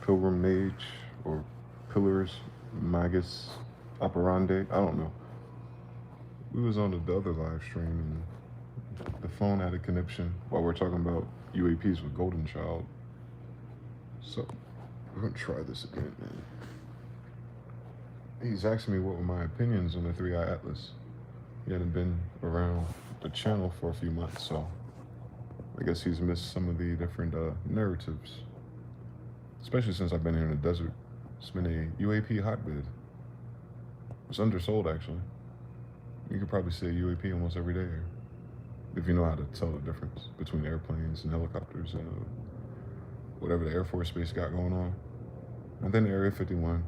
pilgrimage or pillars magus operandi. I don't know. We was on the other live stream and the phone had a conniption while we're talking about UAPs with Golden Child. So we're gonna try this again, man. He's asking me what were my opinions on the Three Eye Atlas. He hadn't been around the channel for a few months, so I guess he's missed some of the different narratives. Especially since I've been here in the desert. It's been a UAP hotbed. It's undersold, actually. You could probably see a UAP almost every day here, if you know how to tell the difference between airplanes and helicopters and whatever the Air Force Base got going on. And then the Area 51.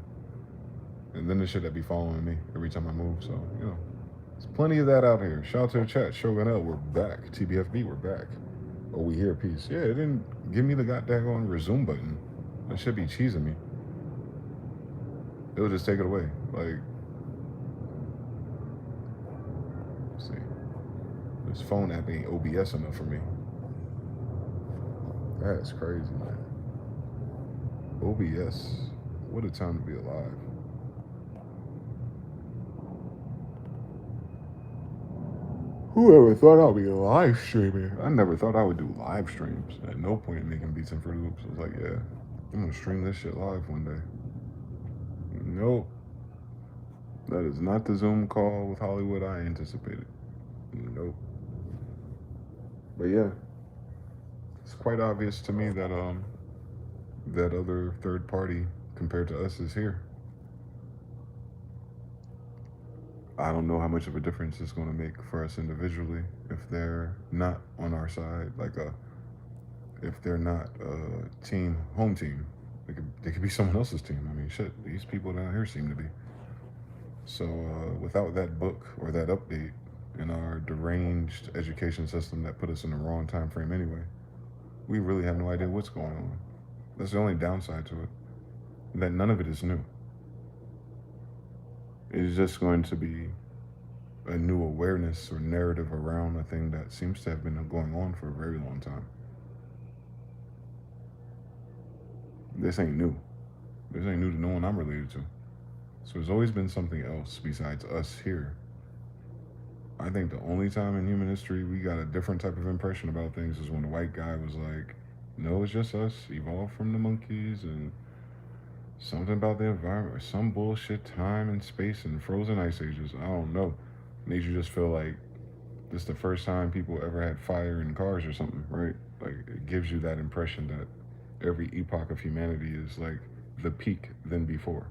And then the shit that be following me every time I move. So, there's plenty of that out here. Shout out to the chat. Shogun L, we're back. TBFB, we're back. Oh, we hear peace. Yeah, it didn't give me the goddamn resume button. That should be cheesing me. It'll just take it away. Like, let's see. This phone app ain't OBS enough for me. That's crazy, man. OBS. What a time to be alive. Whoever thought I would be live streaming? I never thought I would do live streams. At no point making beats and Fruit Loops. I was like, yeah, I'm gonna stream this shit live one day. Nope. That is not the Zoom call with Hollywood I anticipated. Nope. But yeah, it's quite obvious to me that that other third party compared to us is here. I don't know how much of a difference it's going to make for us individually if they're not on our side, if they're not home team. They could be someone else's team. I mean, shit, these people down here seem to be. So without that book or that update in our deranged education system that put us in the wrong time frame anyway, we really have no idea what's going on. That's the only downside to it. That none of it is new. It's just going to be a new awareness or narrative around a thing that seems to have been going on for a very long time. This ain't new. This ain't new to no one I'm related to. So there's always been something else besides us here. I think the only time in human history we got a different type of impression about things is when the white guy was like, no, it's just us, evolved from the monkeys, and something about the environment, or some bullshit time and space and frozen ice ages. I don't know. Makes you just feel like this is the first time people ever had fire in cars or something, right? Like, it gives you that impression that every epoch of humanity is like the peak than before.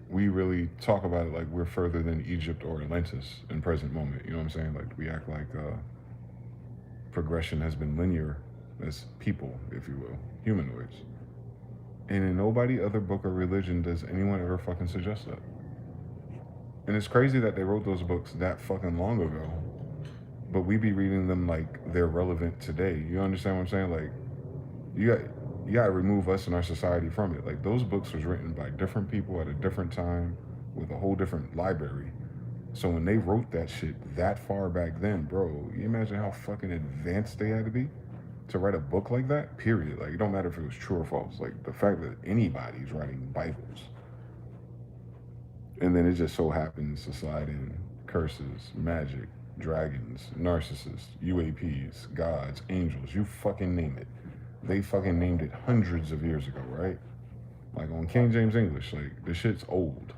We really talk about it like we're further than Egypt or Atlantis in present moment. You know what I'm saying? Like, we act like progression has been linear as people, if you will, humanoids. And in nobody other book or religion does anyone ever fucking suggest that. And it's crazy that they wrote those books that fucking long ago, but we be reading them like they're relevant today. You understand what I'm saying? Like, you got to remove us and our society from it. Like, those books was written by different people at a different time with a whole different library. So when they wrote that shit that far back then, bro, you imagine how fucking advanced they had to be to write a book like that, period. Like, it don't matter if it was true or false. Like, the fact that anybody's writing Bibles. And then it just so happens to slide in curses, magic, dragons, narcissists, UAPs, gods, angels, you fucking name it. They fucking named it hundreds of years ago, right? Like, on King James English, like, the shit's old.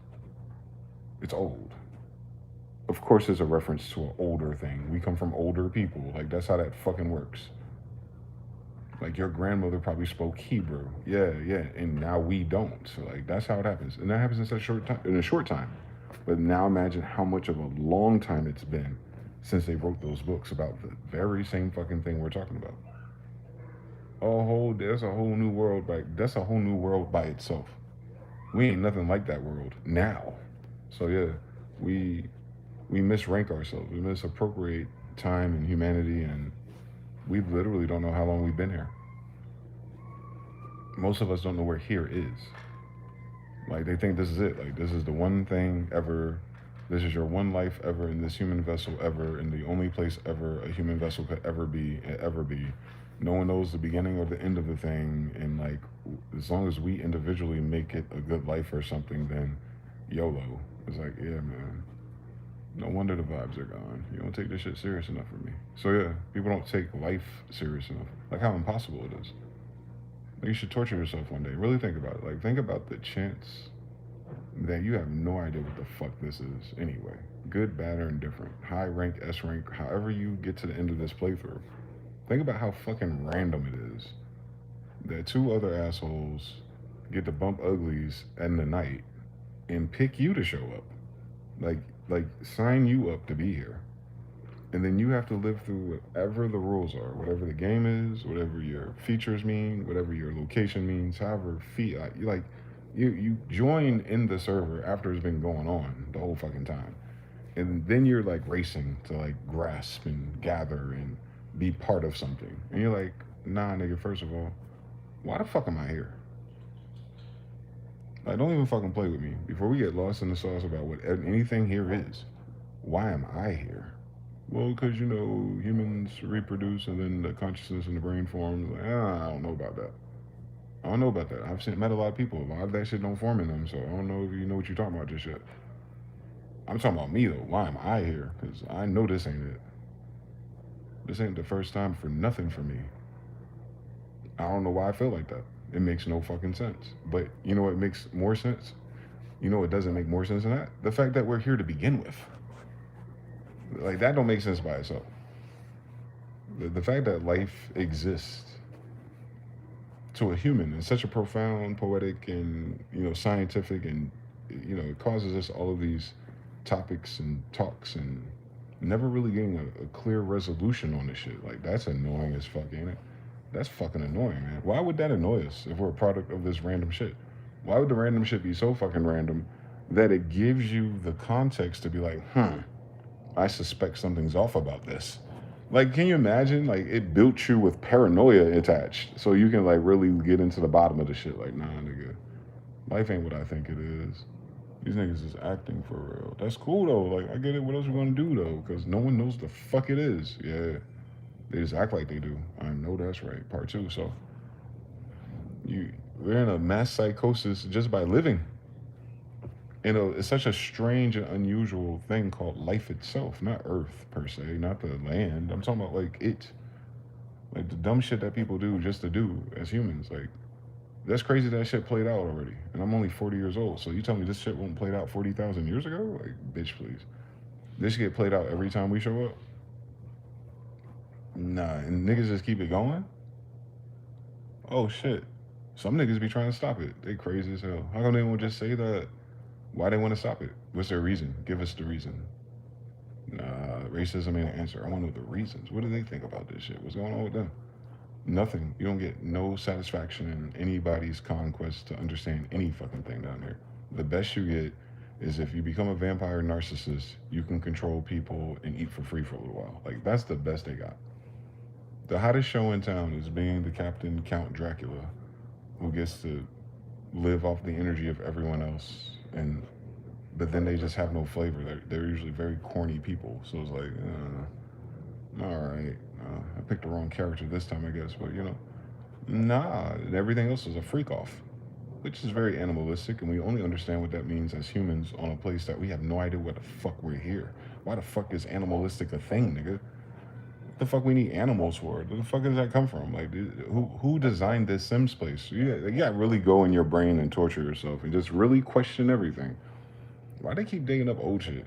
It's old. Of course, it's a reference to an older thing. We come from older people. Like, that's how that fucking works. Like, your grandmother probably spoke Hebrew. Yeah, yeah. And now we don't. So, like, that's how it happens. And that happens in such a short time. But now imagine how much of a long time it's been since they wrote those books about the very same fucking thing we're talking about. That's a whole new world. That's a whole new world by itself. We ain't nothing like that world now. So yeah, we misrank ourselves. We misappropriate time and humanity, and we literally don't know how long we've been here. Most of us don't know where here is. Like, they think this is it. Like, this is the one thing ever. This is your one life ever in this human vessel ever, in the only place ever a human vessel could ever be. No one knows the beginning or the end of the thing, and like, as long as we individually make it a good life or something, then YOLO. It's like, yeah, man. No wonder the vibes are gone. You don't take this shit serious enough for me. So yeah, people don't take life serious enough. Like how impossible it is. Like you should torture yourself one day. Really think about it. Like think about the chance that you have no idea what the fuck this is anyway. Good, bad, or indifferent. High rank, S rank, however you get to the end of this playthrough. Think about how fucking random it is that two other assholes get to bump uglies in the night and pick you to show up. Like like sign you up to be here. And then you have to live through whatever the rules are, whatever the game is, whatever your features mean, whatever your location means, however you join in the server after it's been going on the whole fucking time. And then you're like racing to like grasp and gather and be part of something. And you're like, nah, nigga, first of all, why the fuck am I here? Like, don't even fucking play with me. Before we get lost in the sauce about what anything here is, why am I here? Well, because, humans reproduce and then the consciousness in the brain forms. Like, I don't know about that. I don't know about that. Met a lot of people. A lot of that shit don't form in them, so I don't know if you know what you're talking about just yet. I'm talking about me, though. Why am I here? Because I know this ain't it. This ain't the first time for nothing for me. I don't know why I feel like that. It makes no fucking sense. But you know what makes more sense? You know what doesn't make more sense than that? The fact that we're here to begin with. Like, that don't make sense by itself. The fact that life exists to a human is such a profound, poetic, and, scientific, and, it causes us all of these topics and talks and never really getting a clear resolution on this shit. Like, that's annoying as fuck, ain't it? That's fucking annoying, man. Why would that annoy us if we're a product of this random shit? Why would the random shit be so fucking random that it gives you the context to be like, I suspect something's off about this? Like, can you imagine? Like, it built you with paranoia attached, so you can like really get into the bottom of the shit. Like, nah, nigga, life ain't what I think it is. These niggas is acting for real. That's cool though. Like, I get it. What else we gonna do though? Because no one knows the fuck it is. Yeah, they just act like they do. I know that's right. Part two. So we're in a mass psychosis just by living. It's such a strange and unusual thing called life itself, not Earth per se, not the land. I'm talking about like the dumb shit that people do just to do as humans. Like, that's crazy that shit played out already, and I'm only 40 years old. So you tell me this shit won't played out 40,000 years ago? Like, bitch, please. This shit get played out every time we show up. Nah, and niggas just keep it going. Oh shit, some niggas be trying to stop it. They crazy as hell. How come they won't just say that? Why they want to stop it? What's their reason? Give us the reason. Nah, racism ain't an answer. I want to know the reasons. What do they think about this shit? What's going on with them? Nothing. You don't get no satisfaction in anybody's conquest to understand any fucking thing down here. The best you get is if you become a vampire narcissist, you can control people and eat for free for a little while. Like, that's the best they got. The hottest show in town is being the Captain Count Dracula, who gets to live off the energy of everyone else, but then they just have no flavor. They're usually very corny people. So it's like, all right, I picked the wrong character this time, I guess. But nah, everything else is a freak off, which is very animalistic, and we only understand what that means as humans on a place that we have no idea what the fuck we're here. Why the fuck is animalistic a thing, nigga? The fuck we need animals for? Where the fuck does that come from? Like, who designed this Sims place? You got to really go in your brain and torture yourself and just really question everything. Why they keep digging up old shit?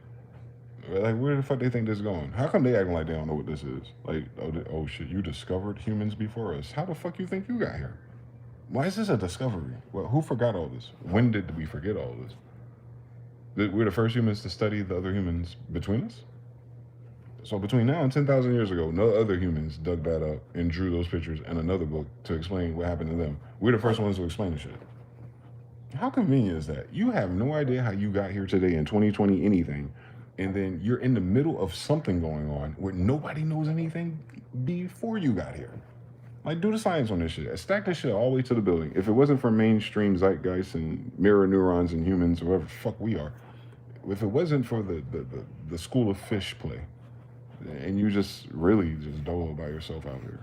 Like, where the fuck they think this is going? How come they acting like they don't know what this is? Like, oh shit, you discovered humans before us. How the fuck you think you got here? Why is this a discovery? Well, who forgot all this? When did we forget all this? We're the first humans to study the other humans between us? So between now and 10,000 years ago, no other humans dug that up and drew those pictures in another book to explain what happened to them. We're the first ones to explain the shit. How convenient is that? You have no idea how you got here today in 2020 anything, and then you're in the middle of something going on where nobody knows anything before you got here. Like, do the science on this shit. Stack this shit all the way to the building. If it wasn't for mainstream zeitgeist and mirror neurons and humans, or whatever the fuck we are, if it wasn't for the school of fish play, and you just really just dolo by yourself out here.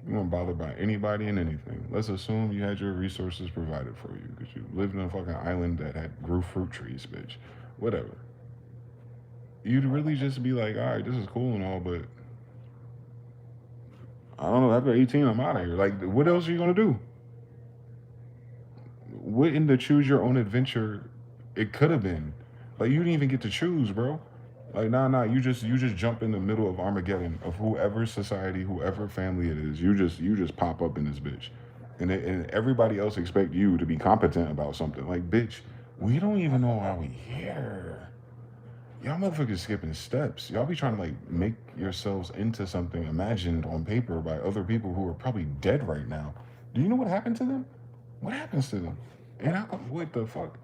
You weren't bothered by anybody and anything. Let's assume you had your resources provided for you because you lived in a fucking island that had grew fruit trees, bitch. Whatever. You'd really just be like, all right, this is cool and all, but I don't know. After 18, I'm out of here. Like, what else are you gonna do? What in the choose your own adventure it could have been? Like, you didn't even get to choose, bro. Like, nah. You just jump in the middle of Armageddon of whoever society, whoever family it is. You just pop up in this bitch, and everybody else expect you to be competent about something. Like, bitch, we don't even know why we here. Y'all motherfuckers skipping steps. Y'all be trying to like make yourselves into something imagined on paper by other people who are probably dead right now. Do you know what happened to them? What happens to them? And how come? What the fuck?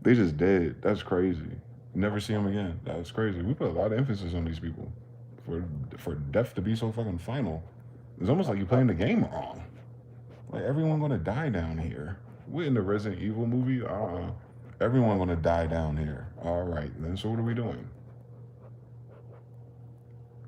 They just dead. That's crazy. Never see them again. That's crazy. We put a lot of emphasis on these people for death to be so fucking final. It's almost like you're playing the game wrong. Like everyone gonna die down here. We're in the Resident Evil movie. Everyone gonna die down here. All right, then. So what are we doing?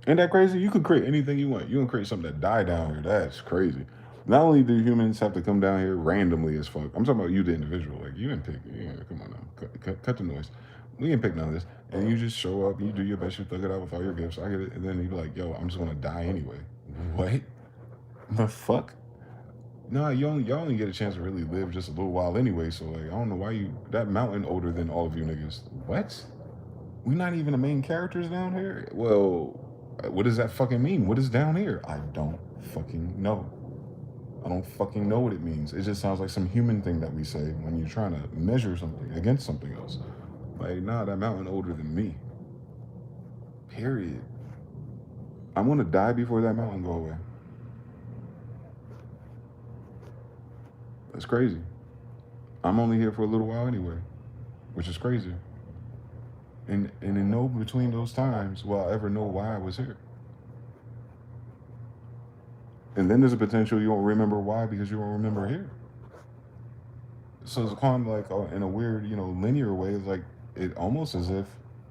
Ain't that crazy? You could create anything you want. You can create something that die down here. That's crazy. Not only do humans have to come down here randomly as fuck. I'm talking about you, the individual. Like you didn't pick. Yeah, come on now. Cut the noise. We didn't pick none of this. And you just show up. You do your best. You thug it out with all your gifts. I get it. And then you be like, yo, I'm just gonna die anyway. What? The fuck? No, y'all only get a chance to really live just a little while anyway. So like, I don't know why you that mountain older than all of you niggas. What? We not even the main characters down here. Well, what does that fucking mean? What is down here? I don't fucking know. I don't fucking know what it means. It just sounds like some human thing that we say when you're trying to measure something against something else. Like, nah, that mountain older than me. Period. I'm gonna die before that mountain go away. That's crazy. I'm only here for a little while anyway, which is crazy. And in no between those times will I ever know why I was here. And then there's a potential you won't remember why because you won't remember here. So it's kind of like in a weird, linear way. It's like it almost as if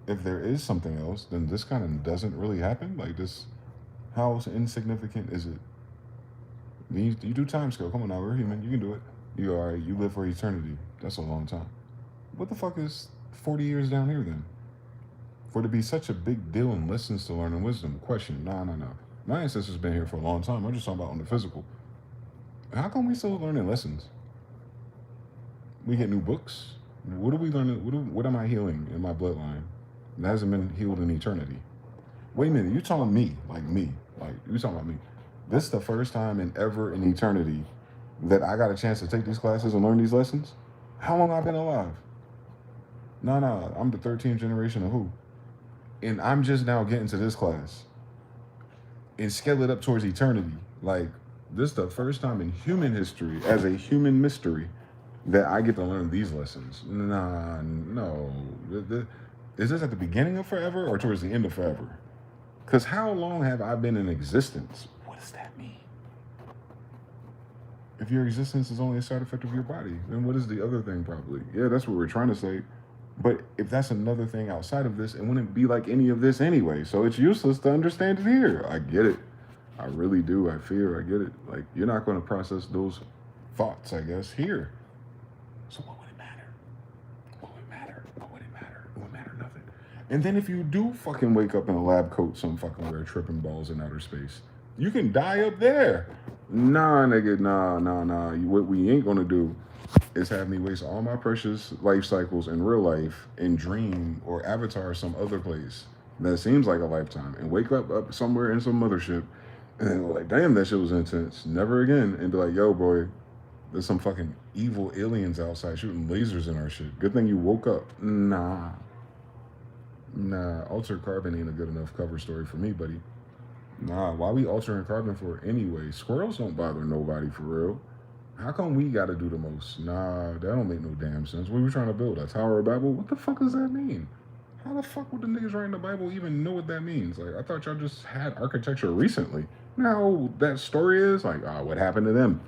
there is something else, then this kind of doesn't really happen. Like this, how insignificant is it? You do time scale. Come on now, we're human. You can do it. You all right? You live for eternity. That's a long time. What the fuck is 40 years down here then? For it to be such a big deal and lessons to learn and wisdom. Question, no. My ancestors been here for a long time. I'm just talking about on the physical. How come we still learning lessons? We get new books. What are we learning? What am I healing in my bloodline that hasn't been healed in eternity? Wait a minute, you talking me, like you talking about me. This is the first time in eternity that I got a chance to take these classes and learn these lessons? How long I've been alive? No, I'm the 13th generation of who? And I'm just now getting to this class and scale it up towards eternity. Like, this is the first time in human history, as a human mystery, that I get to learn these lessons. Nah, no. Is this at the beginning of forever or towards the end of forever? Because how long have I been in existence? What does that mean? If your existence is only a side effect of your body, then what is the other thing probably? Yeah, that's what we're trying to say. But if that's another thing outside of this, it wouldn't be like any of this anyway. So it's useless to understand it here. I get it. I really do. I get it. Like, you're not going to process those thoughts, I guess, here. So what would it matter? What would matter? What would it matter? It would matter nothing. And then if you do fucking wake up in a lab coat, some fucking wear tripping balls in outer space, you can die up there. Nah, nigga, nah. What we ain't gonna do is have me waste all my precious life cycles in real life and dream or avatar some other place that seems like a lifetime and wake up somewhere in some mothership and like, damn, that shit was intense. Never again. And be like, yo, boy, there's some fucking evil aliens outside shooting lasers in our shit. Good thing you woke up. Nah. Altered carbon ain't a good enough cover story for me, buddy. Nah, why we altering carbon for anyway? Squirrels don't bother nobody for real. How come we gotta do the most? Nah, that don't make no damn sense. What are we trying to build? A Tower of Babel? What the fuck does that mean? How the fuck would the niggas writing the Bible even know what that means? Like, I thought y'all just had architecture recently. Now, that story is like, what happened to them?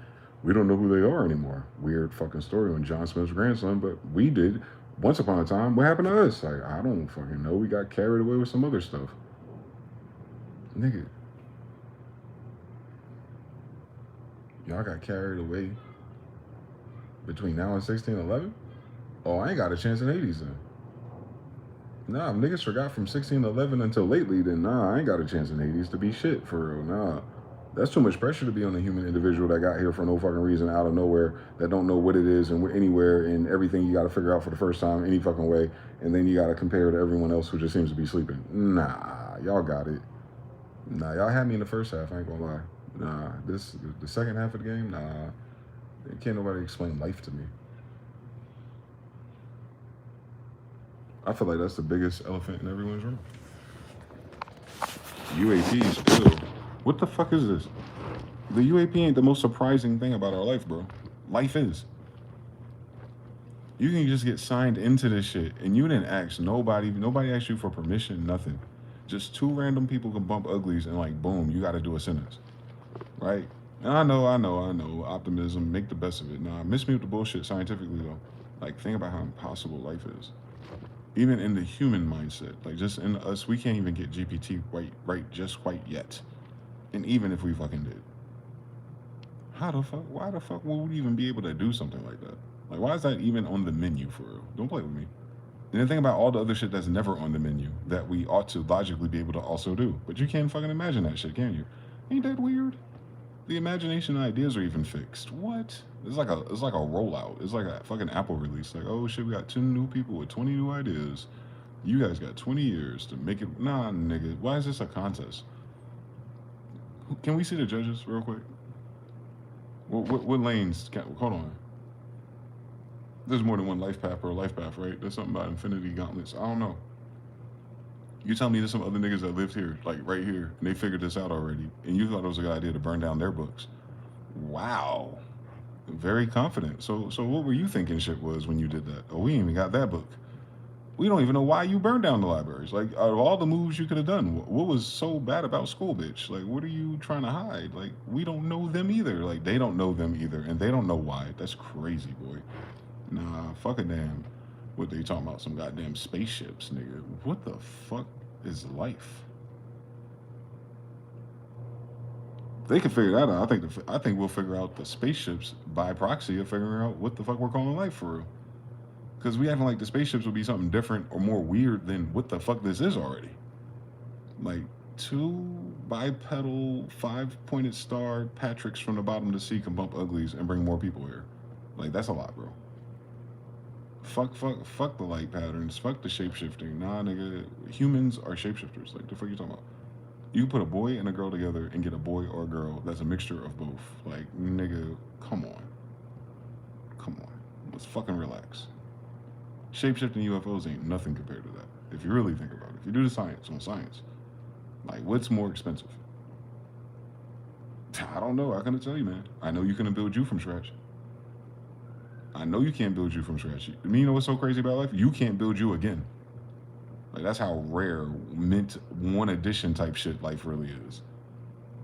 We don't know who they are anymore. Weird fucking story on John Smith's grandson, but we did. Once upon a time, what happened to us? Like, I don't fucking know. We got carried away with some other stuff. Nigga. Y'all got carried away between now and 1611? Oh, I ain't got a chance in Hades then. Nah, if niggas forgot from 1611 until lately, then nah, I ain't got a chance in Hades to be shit for real. Nah. That's too much pressure to be on a human individual that got here for no fucking reason out of nowhere, that don't know what it is and anywhere and everything you got to figure out for the first time any fucking way, and then you got to compare to everyone else who just seems to be sleeping. Nah, y'all got it. Nah, y'all had me in the first half, I ain't gonna lie. Nah, the second half of the game, nah, can't nobody explain life to me. I feel like that's the biggest elephant in everyone's room. UAPs, ew. What the fuck is this? The UAP ain't the most surprising thing about our life, bro. Life is. You can just get signed into this shit, and you didn't ask nobody. Nobody asked you for permission, nothing. Just two random people can bump uglies, and like, boom, you got to do a sentence, right? And I know. Optimism, make the best of it. Nah, miss me with the bullshit scientifically though. Like, think about how impossible life is. Even in the human mindset, like just in us, we can't even get GPT right just quite yet. And even if we fucking did, how the fuck? Why the fuck would we even be able to do something like that? Like, why is that even on the menu for real? Don't play with me. And then think about all the other shit that's never on the menu that we ought to logically be able to also do. But you can't fucking imagine that shit, can you? Ain't that weird? The imagination ideas are even fixed. What? It's like a rollout. It's like a fucking Apple release. Like, oh shit, we got 10 new people with 20 new ideas. You guys got 20 years to make it. Nah, nigga. Why is this a contest? Can we see the judges real quick? What lanes? Hold on. There's more than one life path or life path, right? There's something about infinity gauntlets. I don't know. You tell me there's some other niggas that lived here, like right here, and they figured this out already, and you thought it was a good idea to burn down their books. Wow. Very confident. So what were you thinking shit was when you did that? Oh, we ain't even got that book. We don't even know why you burned down the libraries. Like, out of all the moves you could have done, what was so bad about school, bitch? Like, what are you trying to hide? Like, we don't know them either. Like, they don't know them either, and they don't know why. That's crazy, boy. Nah, fuck a damn. What they talking about? Some goddamn spaceships, nigga. What the fuck is life? They can figure that out. I think we'll figure out the spaceships by proxy of figuring out what the fuck we're calling life for real. Because we acting like the spaceships would be something different or more weird than what the fuck this is already. Like, 2 bipedal 5-pointed star Patricks from the bottom of the sea can bump uglies and bring more people here. Like, that's a lot, bro. Fuck the light patterns. Fuck the shapeshifting. Nah, nigga. Humans are shapeshifters. Like, the fuck you talking about? You put a boy and a girl together and get a boy or a girl that's a mixture of both. Like, nigga, come on. Come on. Let's fucking relax. Shapeshifting UFOs ain't nothing compared to that. If you really think about it. If you do the science on science. Like, what's more expensive? I don't know. I couldn't tell you, man. I know you couldn't build you from scratch. I know you can't build you from scratch. I mean, you know what's so crazy about life? You can't build you again. Like, that's how rare, mint one edition type shit life really is.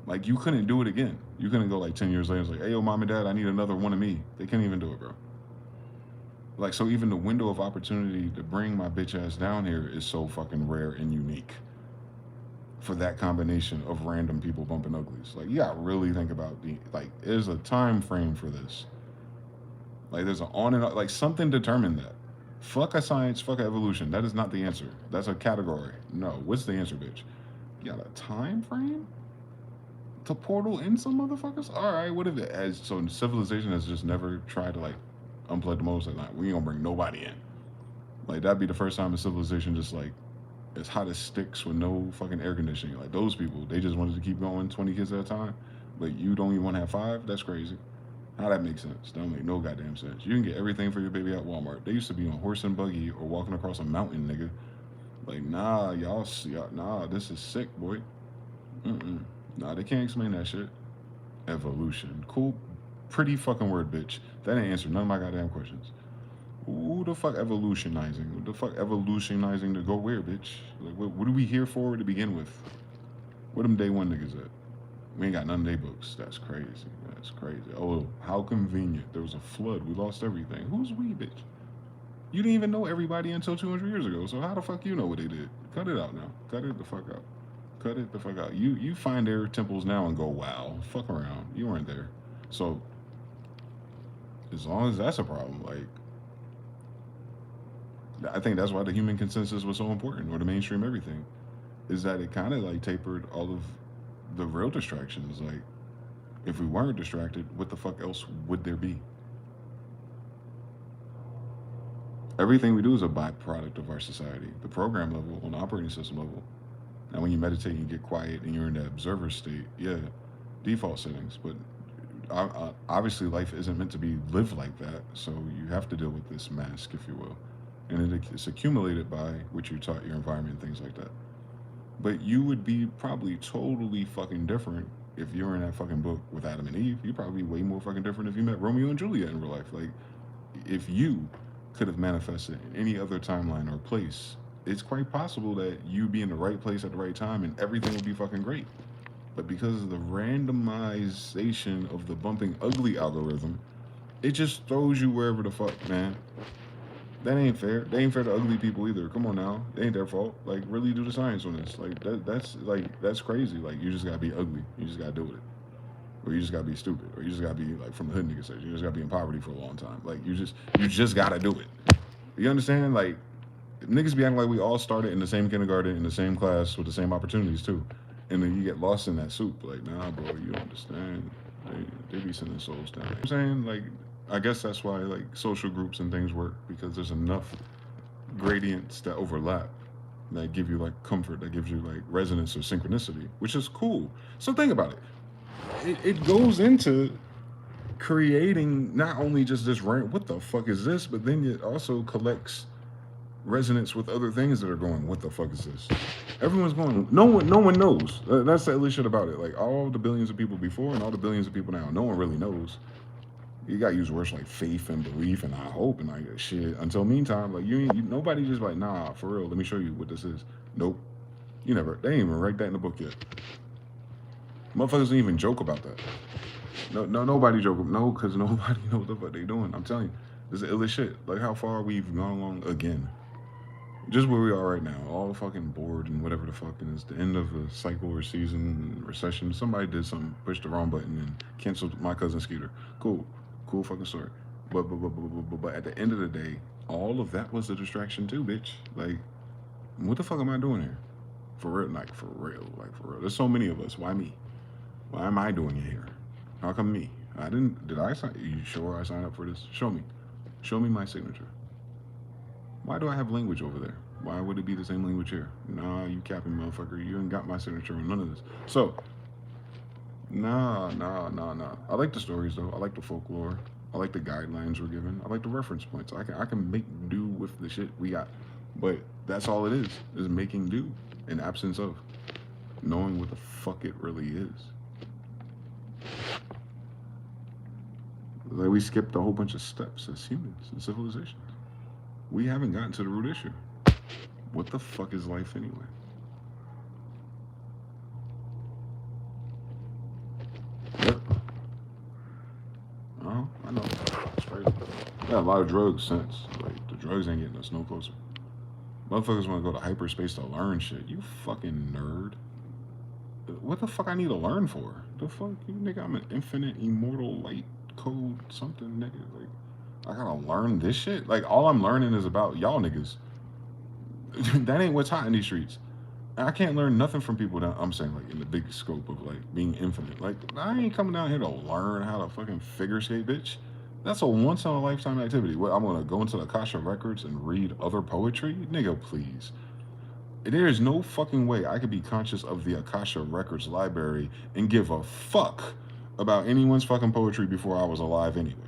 Like, you couldn't do it again. You couldn't go like 10 years later and say, hey, yo, mom and dad, I need another one of me. They couldn't even do it, bro. Like, so even the window of opportunity to bring my bitch ass down here is so fucking rare and unique for that combination of random people bumping uglies. Like, you gotta really think about there's a time frame for this. Like, there's an on and on, like, something determined that. Fuck a science, fuck a evolution. That is not the answer. That's a category. No, what's the answer, bitch? You got a time frame to portal in some motherfuckers? All right, what if it has? So civilization has just never tried to like unplug the motors. Like, we ain't gonna bring nobody in. Like, that'd be the first time in civilization just like as hot as sticks with no fucking air conditioning. Like, those people, they just wanted to keep going 20 kids at a time, but you don't even want to have 5. That's crazy. How that makes sense? That don't make no goddamn sense. You can get everything for your baby at Walmart. They used to be on horse and buggy or walking across a mountain, nigga. Like, nah, y'all, nah, this is sick, boy. Nah, they can't explain that shit. Evolution. Cool, pretty fucking word, bitch. That ain't answered none of my goddamn questions. Who the fuck evolutionizing? What the fuck evolutionizing to go where, bitch? Like, what are we here for to begin with? Where them day one niggas at? We ain't got none of their books. That's crazy. That's crazy. Oh, how convenient. There was a flood. We lost everything. Who's we, bitch? You didn't even know everybody until 200 years ago. So how the fuck you know what they did? Cut it out now. Cut it the fuck out. Cut it the fuck out. You find their temples now and go, wow. Fuck around. You weren't there. So as long as that's a problem, like I think that's why the human consensus was so important, or the mainstream everything, is that it kind of like tapered all of the real distractions. Like if we weren't distracted, what the fuck else would there be? Everything we do is a byproduct of our society, the program level, on the operating system level. Now, when you meditate and you get quiet and you're in that observer state, yeah, default settings. But obviously, life isn't meant to be lived like that. So you have to deal with this mask, if you will. And it's accumulated by what you taught, your environment, things like that. But you would be probably totally fucking different if you were in that fucking book with Adam and Eve. You'd probably be way more fucking different if you met Romeo and Juliet in real life. Like, if you could have manifested in any other timeline or place, it's quite possible that you'd be in the right place at the right time and everything would be fucking great. But because of the randomization of the bumping ugly algorithm, it just throws you wherever the fuck, man. That ain't fair. They ain't fair to ugly people either. Come on now, they ain't their fault. Like, really do the science on this. Like that's crazy. Like, you just gotta be ugly. You just gotta do it, or you just gotta be stupid, or you just gotta be like from the hood nigga says. You just gotta be in poverty for a long time. Like, you just gotta do it. You understand? Like, niggas be acting like we all started in the same kindergarten in the same class with the same opportunities too, and then you get lost in that soup. Like, nah, bro, you don't understand. They be sending souls down. You know what I'm saying? Like, I guess that's why like social groups and things work, because there's enough gradients that overlap that give you like comfort, that gives you like resonance or synchronicity, which is cool. So think about it. It goes into creating not only just this rant, what the fuck is this, but then it also collects resonance with other things that are going, what the fuck is this? Everyone's going, no one knows. That's the illest shit about it. Like, all the billions of people before and all the billions of people now, no one really knows. You gotta use words like faith and belief and I hope and like shit. Until meantime, like nobody just like, nah, for real, let me show you what this is. Nope. They ain't even write that in the book yet. Motherfuckers didn't even joke about that. Nobody joke. No, because nobody knows what the fuck they doing. I'm telling you, this is illest shit. Like how far we've gone along again. Just where we are right now, all fucking bored and whatever the fuck, and it's the end of a cycle or season, recession. Somebody did something, pushed the wrong button and canceled my cousin Skeeter. Cool fucking story. But at the end of the day, all of that was a distraction too, bitch. Like, what the fuck am I doing here? For real, like for real. There's so many of us. Why me? Why am I doing it here? How come me? Did I sign? Are you sure I signed up for this? Show me my signature. Why do I have language over there? Why would it be the same language here? Nah, you capping motherfucker. You ain't got my signature on none of this. So, nah. I like the stories though. I like the folklore. I like the guidelines we're given. I like the reference points. I can make do with the shit we got. But that's all it is making do in absence of knowing what the fuck it really is. Like, we skipped a whole bunch of steps as humans in civilization. We haven't gotten to the root issue. What the fuck is life anyway? Yep. I know. It's crazy. Yeah, a lot of drugs since. Like, the drugs ain't getting us no closer. Motherfuckers want to go to hyperspace to learn shit. You fucking nerd. What the fuck I need to learn for? The fuck? You nigga, I'm an infinite, immortal, light code something, nigga. Like, I gotta learn this shit? Like, all I'm learning is about y'all niggas. That ain't what's hot in these streets. I can't learn nothing from people that I'm saying, like, in the big scope of, like, being infinite. Like, I ain't coming down here to learn how to fucking figure skate, bitch. That's a once-in-a-lifetime activity. What, I'm gonna go into the Cashapp records and read other poetry? Nigga, please. There is no fucking way I could be conscious of the Akasha Records library and give a fuck about anyone's fucking poetry before I was alive anyway.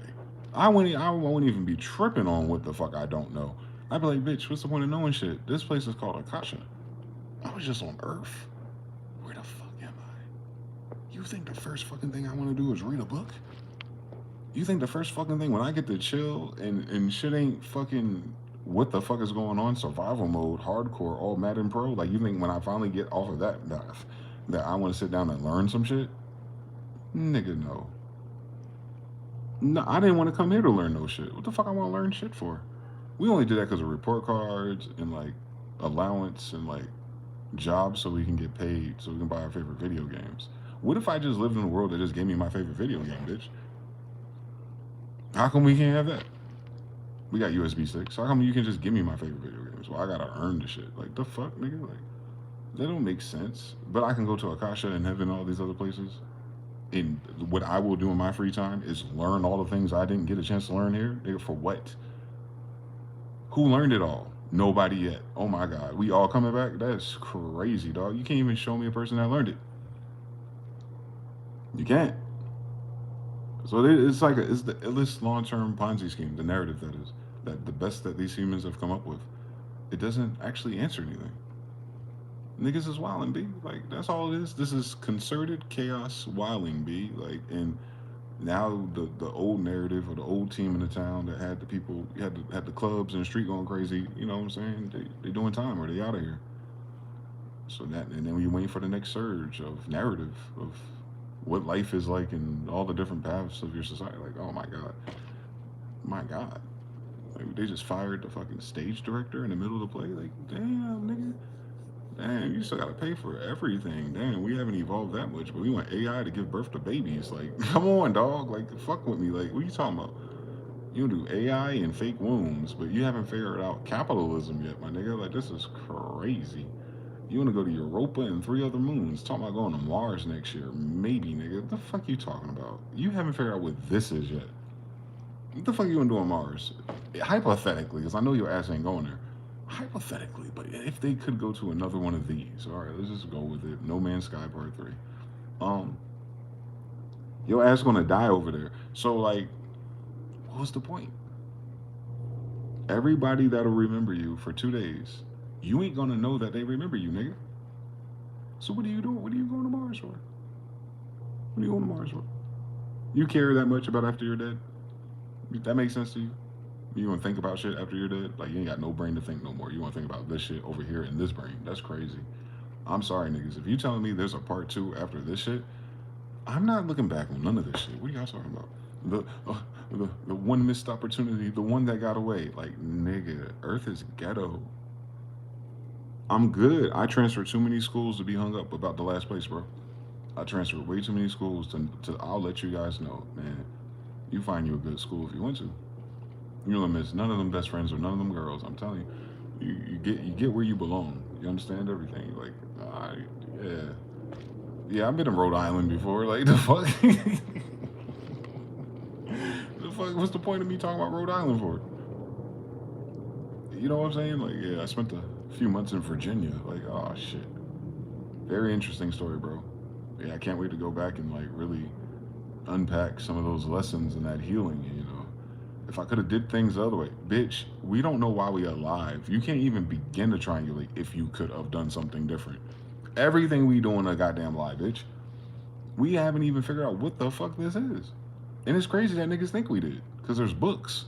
I won't even be tripping on what the fuck I don't know. I'd be like, bitch, what's the point of knowing shit? This place is called Akasha. I was just on Earth. Where the fuck am I? You think the first fucking thing I want to do is read a book? You think the first fucking thing when I get to chill and shit ain't fucking what the fuck is going on, survival mode, hardcore, all Madden Pro, like, you think when I finally get off of that path that I want to sit down and learn some shit? Nigga, no. No, I didn't want to come here to learn no shit. What the fuck I want to learn shit for? We only did that because of report cards and like allowance and like jobs so we can get paid so we can buy our favorite video games. What if I just lived in a world that just gave me my favorite video game, bitch? How come we can't have that? We got USB sticks. How come you can just give me my favorite video games? Well, I gotta earn the shit. Like the fuck, nigga. Like that don't make sense. But I can go to Akasha and Heaven and all these other places. And what I will do in my free time is learn all the things I didn't get a chance to learn here. Nigga, for what? Who learned it all? Nobody yet. Oh my god. We all coming back? That's crazy, dog. You can't even show me a person that learned it. You can't. So it's like it's the illest long-term Ponzi scheme. The narrative that is that the best that these humans have come up with. It doesn't actually answer anything. Niggas is wilding, b. Like that's all it is. This is concerted chaos wilding, b. Like and now the old narrative or the old team in the town that had the people had the clubs and the street going crazy. You know what I'm saying? They doing time or they out of here. So that and then we waiting for the next surge of narrative of what life is like and all the different paths of your society. Like, oh my god, like they just fired the fucking stage director in the middle of the play. Like, damn, nigga, damn, you still gotta pay for everything. Damn, we haven't evolved that much, but we want AI to give birth to babies. Like, come on, dog. Like, fuck with me. Like, what are you talking about? You do AI and fake wombs, but you haven't figured out capitalism yet, my nigga. Like, this is crazy. You want to go to Europa and 3 other moons. Talking about going to Mars next year. Maybe, nigga. What the fuck you talking about? You haven't figured out what this is yet. What the fuck you want to do on Mars? Hypothetically, because I know your ass ain't going there. Hypothetically, but if they could go to another one of these, all right, let's just go with it. No Man's Sky Part 3. Um, your ass gonna die over there. So, like, what's the point? Everybody that'll remember you for 2 days, you ain't gonna know that they remember you, nigga. So what are you doing? What are you going to Mars for? What are you going to Mars for? You care that much about after you're dead? That makes sense to you? You want to think about shit after you're dead? Like you ain't got no brain to think no more. You want to think about this shit over here in this brain. That's crazy. I'm sorry, niggas. If you telling me there's a part 2 after this shit, I'm not looking back on none of this shit. What are y'all talking about? The one missed opportunity, the one that got away. Like nigga, Earth is ghetto. I'm good. I transferred too many schools to be hung up about the last place, bro. I transferred way too many schools to I'll let you guys know, man. You find you a good school if you want to. You're gonna miss none of them best friends or none of them girls. I'm telling you, you get where you belong. You understand everything. Like, yeah, yeah. I've been in Rhode Island before. Like the fuck, the fuck. What's the point of me talking about Rhode Island for? You know what I'm saying? Like, yeah, I spent a few months in Virginia. Like, oh shit. Very interesting story, bro. Yeah, I can't wait to go back and like really unpack some of those lessons and that healing. You know, if I could have did things the other way, bitch. We don't know why we alive. You can't even begin to triangulate if you could have done something different. Everything we doing a goddamn lie, bitch. We haven't even figured out what the fuck this is, and it's crazy that niggas think we did because there's books.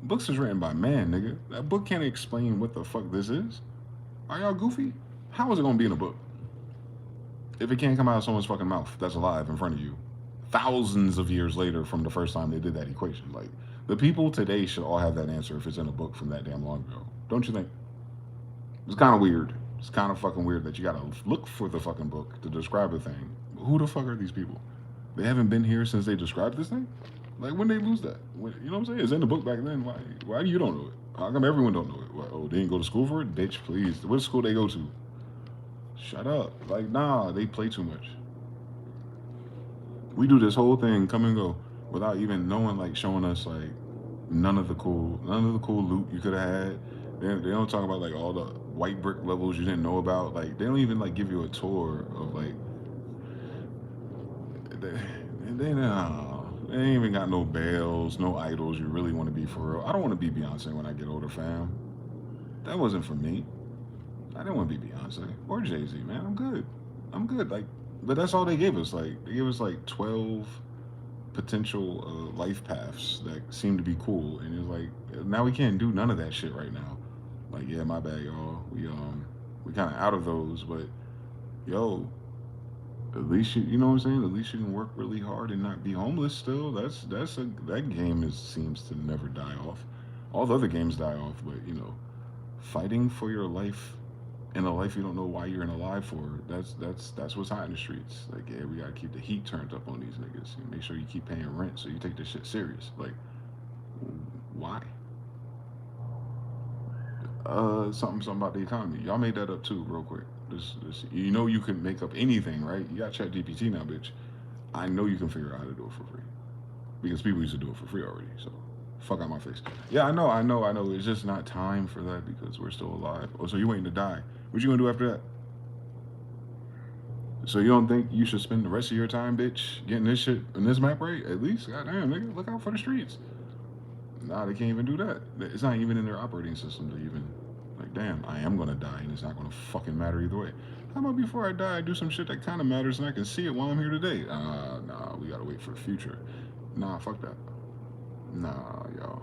Books is written by man, nigga. That book can't explain what the fuck this is. Are y'all goofy? How is it gonna be in a book? If it can't come out of someone's fucking mouth that's alive in front of you, thousands of years later from the first time they did that equation. Like, the people today should all have that answer if it's in a book from that damn long ago. Don't you think? It's kind of weird. It's kind of fucking weird that you gotta look for the fucking book to describe a thing. Who the fuck are these people? They haven't been here since they described this thing? Like, when they lose that? When, you know what I'm saying? It's in the book back then. Why you don't know it? How come everyone don't know it? What, oh, they didn't go to school for it? Bitch, please. What school they go to? Shut up. Like, nah, they play too much. We do this whole thing, come and go, without even knowing, like, showing us, like, none of the cool loot you could have had. They don't talk about, like, all the white brick levels you didn't know about. Like, they don't even, like, give you a tour of, like, they ain't even got no bells, no idols you really want to be for real. I don't want to be Beyonce when I get older, fam. That wasn't for me. I didn't want to be Beyonce or Jay-Z, man. I'm good. I'm good. Like, but that's all they gave us. Like, they gave us like 12 potential life paths that seemed to be cool, and it's like now we can't do none of that shit right now. Like, yeah, my bad, y'all. We kind of out of those, but yo, at least you know what I'm saying. At least you can work really hard and not be homeless. Still, that game seems to never die off. All the other games die off, but you know, fighting for your life in a life you don't know why you're in alive for. That's what's hot in the streets. Like, yeah, we gotta keep the heat turned up on these niggas and make sure you keep paying rent so you take this shit serious. Like, Why? Something about the economy. Y'all made that up too, real quick. You know, you can make up anything, right? You got ChatGPT now, bitch. I know you can figure out how to do it for free because people used to do it for free already. So, fuck out my face. Yeah, I know. It's just not time for that because we're still alive. Oh, so you waiting to die? What you gonna do after that? So you don't think you should spend the rest of your time, bitch, getting this shit in this map right? At least, goddamn, nigga, look out for the streets. Nah, they can't even do that. It's not even in their operating system to even, like, damn, I am gonna die and it's not gonna fucking matter either way. How about before I die, I do some shit that kind of matters and I can see it while I'm here today? Nah, we gotta wait for the future. Nah, fuck that. Nah, y'all.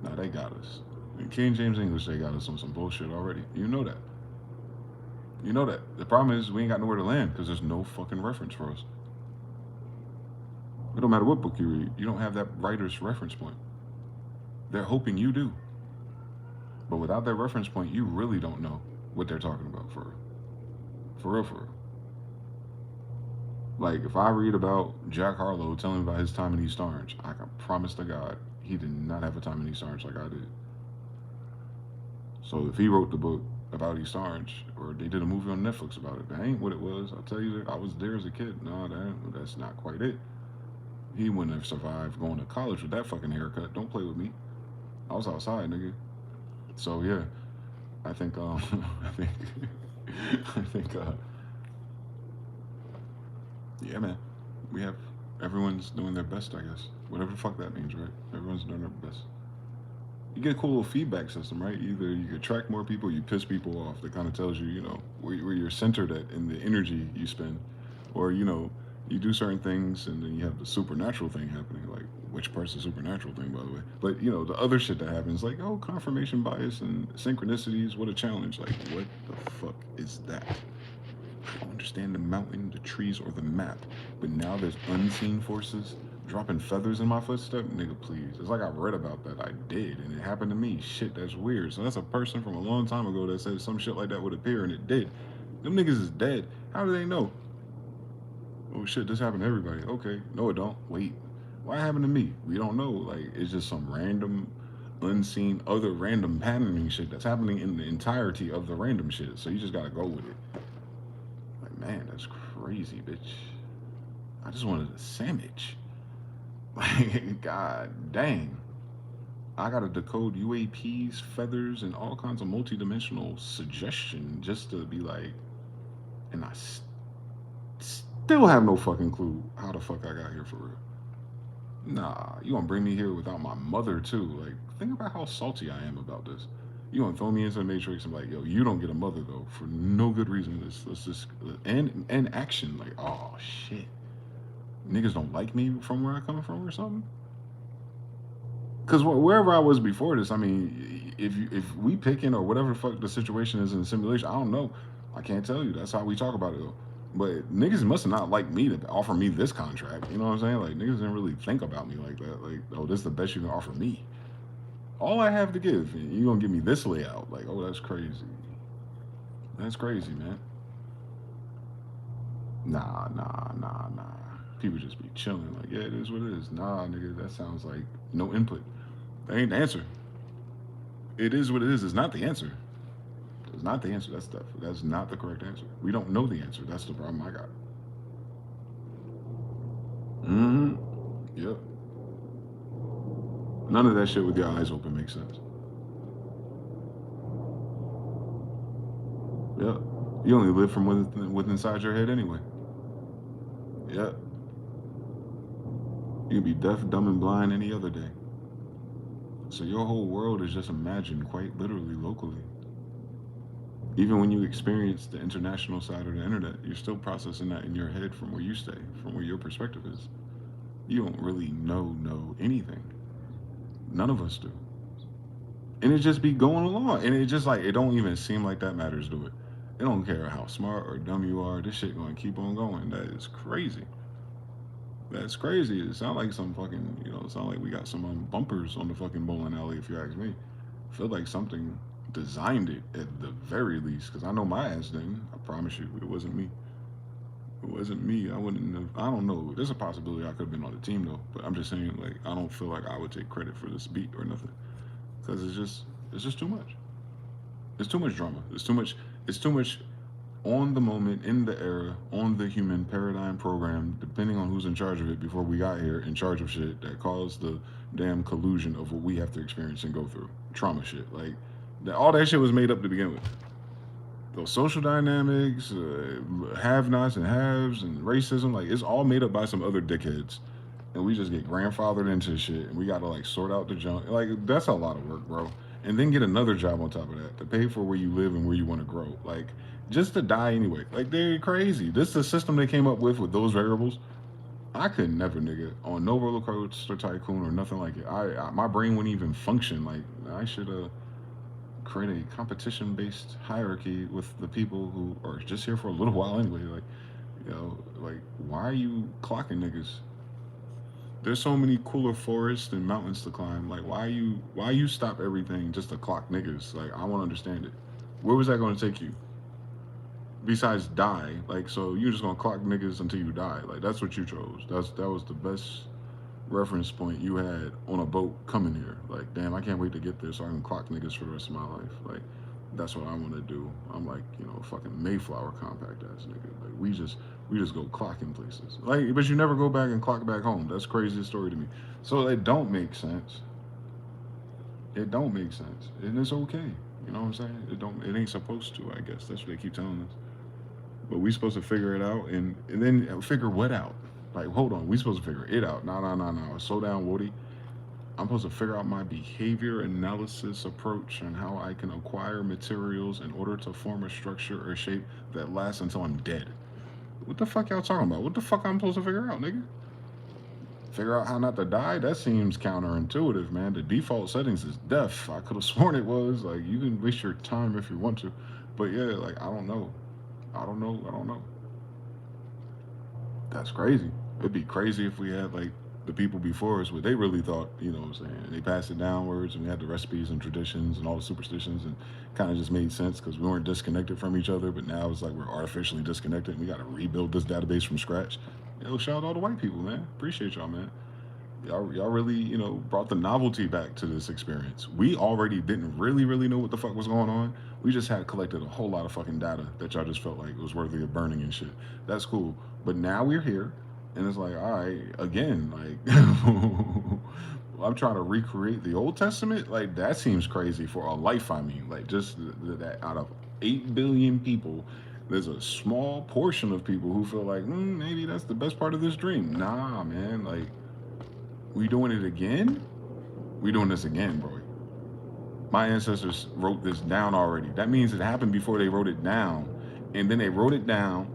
Nah, they got us. In King James English, they got us on some bullshit already. You know that. You know that. The problem is we ain't got nowhere to land because there's no fucking reference for us. It don't matter what book you read, you don't have that writer's reference point. They're hoping you do. But without that reference point, you really don't know what they're talking about for real. For real, for real. Like, if I read about Jack Harlow telling about his time in East Orange, I can promise to God he did not have a time in East Orange like I did. So if he wrote the book about East Orange, or they did a movie on Netflix about it, that ain't what it was. I'll tell you that I was there as a kid. No, that's not quite it. He wouldn't have survived going to college with that fucking haircut. Don't play with me. I was outside, nigga. So yeah, I think I think I think yeah, man. We have everyone's doing their best, I guess. Whatever the fuck that means, right? Everyone's doing their best. You get a cool little feedback system, right? Either you attract more people, you piss people off. That kind of tells you, you know, where you're centered at in the energy you spend, or you know, you do certain things and then you have the supernatural thing happening. Like, which part's the supernatural thing, by the way? But you know, the other shit that happens, like, oh, confirmation bias and synchronicities. What a challenge! Like, what the fuck is that? I don't understand the mountain, the trees, or the map. But now there's unseen forces dropping feathers in my footstep. Nigga, please. It's like I read about that. I did, and it happened to me. Shit, that's weird. So that's a person from a long time ago that said some shit like that would appear, and it did. Them niggas is dead. How do they know? Oh shit, this happened to everybody. Okay, no, it don't. Wait, why happened to me? We don't know. Like, it's just some random, unseen, other random patterning shit that's happening in the entirety of the random shit. So you just gotta go with it. Like, man, that's crazy, bitch. I just wanted a sandwich. Like, god dang. I gotta decode UAPs, feathers, and all kinds of multidimensional suggestion just to be like, and still have no fucking clue how the fuck I got here for real. Nah, you gonna bring me here without my mother too? Like, think about how salty I am about this. You gonna throw me into the matrix and be like, yo, you don't get a mother though for no good reason. Let's just and action. Like, oh shit, niggas don't like me from where I come from or something. Because wherever I was before this, I mean, if we picking or whatever the fuck the situation is in the simulation, I don't know. I can't tell you. That's how we talk about it though. But niggas must not like me to offer me this contract. You know what I'm saying? Like, niggas didn't really think about me like that. Like, oh, this is the best you can offer me. All I have to give, you gonna give me this layout? Like, oh, that's crazy. That's crazy, man. Nah. People just be chilling. Like, yeah, it is what it is. Nah, nigga, that sounds like no input. That ain't the answer. It is what it is. It's not the answer. It's not the answer. That's not the correct answer. We don't know the answer. That's the problem I got. Mm-hmm. Yep. None of that shit with your eyes open makes sense. Yep. You only live from within inside your head anyway. Yep. You can be deaf, dumb, and blind any other day. So your whole world is just imagined quite literally locally. Even when you experience the international side of the internet, you're still processing that in your head from where you stay, from where your perspective is. You don't really know anything. None of us do. And it just be going along. And it just like, it don't even seem like that matters to it. It don't care how smart or dumb you are. This shit gonna keep on going. That is crazy. That's crazy. It sound like some fucking, it sound like we got some bumpers on the fucking bowling alley, if you ask me. I feel like something designed it at the very least, because I know my ass didn't. I promise you, it wasn't me. If it wasn't me, I wouldn't have. I don't know. There's a possibility I could have been on the team though. But I'm just saying, like, I don't feel like I would take credit for this beat or nothing because it's just too much. It's too much drama. It's too much. It's too much on the moment, in the era, on the human paradigm program, depending on who's in charge of it before we got here, in charge of shit that caused the damn collusion of what we have to experience and go through. Trauma shit. Like, all that shit was made up to begin with. Those social dynamics, have nots and haves, and racism, like, it's all made up by some other dickheads. And we just get grandfathered into shit, and we gotta, like, sort out the junk. Like, that's a lot of work, bro. And then get another job on top of that to pay for where you live and where you want to grow. Like, just to die anyway. Like, they're crazy. This is the system they came up with those variables. I could never, nigga, on no roller coaster tycoon or nothing like it. My brain wouldn't even function. Like, I should create a competition based hierarchy with the people who are just here for a little while anyway. Like, like, why are you clocking niggas? There's so many cooler forests and mountains to climb. Like, why you stop everything just to clock niggas? Like, I want to understand it. Where was that going to take you? Besides die, like, so you're just gonna clock niggas until you die. Like, that's what you chose. That was the best reference point you had on a boat coming here. Like, damn, I can't wait to get there so I can clock niggas for the rest of my life. Like, that's what I want to do. I'm like, fucking Mayflower compact ass nigga. Like, we just go clocking places. Like, but you never go back and clock back home. That's craziest story to me. So it don't make sense. It don't make sense, and it's okay. You know what I'm saying? It ain't supposed to. I guess that's what they keep telling us. But we supposed to figure it out, and then figure what out? Like, hold on, we supposed to figure it out. No. Slow down, Woody. I'm supposed to figure out my behavior analysis approach and how I can acquire materials in order to form a structure or shape that lasts until I'm dead. What the fuck y'all talking about? What the fuck I'm supposed to figure out, nigga? Figure out how not to die? That seems counterintuitive, man. The default settings is death. I could have sworn it was. Like, you can waste your time if you want to. But yeah, like, I don't know. I don't know. That's crazy. It'd be crazy if we had, like, the people before us, what they really thought, you know what I'm saying? They passed it downwards, and we had the recipes and traditions and all the superstitions, and kind of just made sense because we weren't disconnected from each other, but now it's like we're artificially disconnected, and we got to rebuild this database from scratch. Shout out all the white people, man. Appreciate y'all, man. Y'all really, brought the novelty back to this experience. We already didn't really know what the fuck was going on. We just had collected a whole lot of fucking data that y'all just felt like it was worthy of burning and shit. That's cool. But now we're here, and it's like, all right, again, like, I'm trying to recreate the Old Testament. Like, that seems crazy for a life. I mean, like, just that out of 8 billion people, there's a small portion of people who feel like, maybe that's the best part of this dream. Nah, man, like, we doing it again? We doing this again, bro. My ancestors wrote this down already. That means it happened before they wrote it down. And then they wrote it down,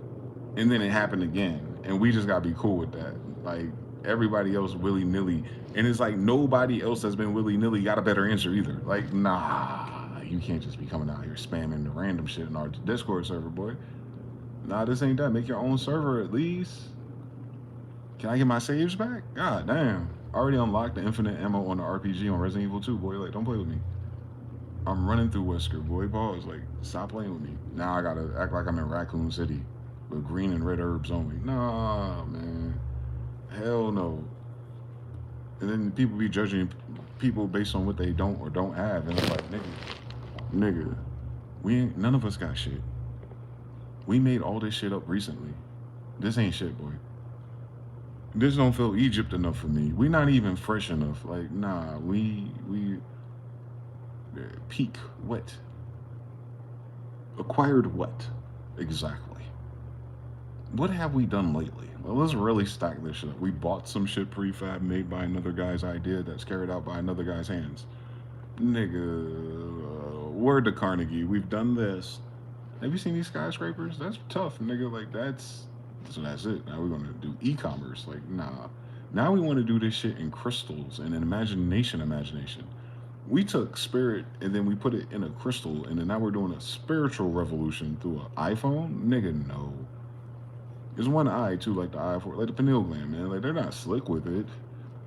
and then it happened again. And we just gotta be cool with that. Like, everybody else willy-nilly. And it's like nobody else that's been willy-nilly got a better answer either. Like, nah, you can't just be coming out here spamming the random shit in our Discord server, boy. Nah, this ain't that. Make your own server at least. Can I get my saves back? God damn. I already unlocked the infinite ammo on the RPG on Resident Evil 2, boy. Like, don't play with me. I'm running through Wesker, boy. Pause. Like, stop playing with me. Now I gotta act like I'm in Raccoon City with green and red herbs only. Nah, man. Hell no. And then people be judging people based on what they don't or don't have. And it's like, nigga, none of us got shit. We made all this shit up recently. This ain't shit, boy. This don't feel Egypt enough for me. We not even fresh enough. Like, nah, we peak what? Acquired what? Exactly. What have we done lately? Well, let's really stack this shit up. We bought some shit prefab made by another guy's idea that's carried out by another guy's hands. Nigga, word to Carnegie. We've done this. Have you seen these skyscrapers? That's tough, nigga. Like, so that's it. Now we're gonna do e-commerce. Like, nah. Now we want to do this shit in crystals and in imagination. We took spirit and then we put it in a crystal, and then now we're doing a spiritual revolution through an iPhone? Nigga, no. There's one eye too, like the eye for like the pineal gland, man. Like, they're not slick with it.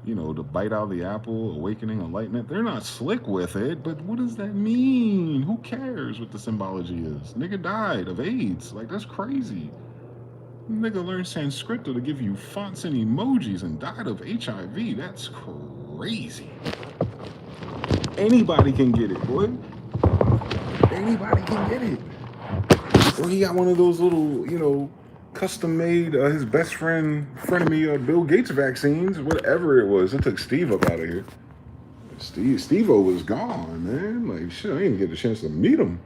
The bite out of the apple, awakening, enlightenment. They're not slick with it, but what does that mean? Who cares what the symbology is? Nigga died of AIDS. Like, that's crazy. Nigga learned Sanskrit to give you fonts and emojis and died of HIV. That's crazy. Anybody can get it, boy. Anybody can get it. Or he got one of those little, custom made, his best friend, frenemy, Bill Gates vaccines, whatever it was. It took Steve up out of here. Steve-O was gone, man. Like, shit, I didn't even get the chance to meet him.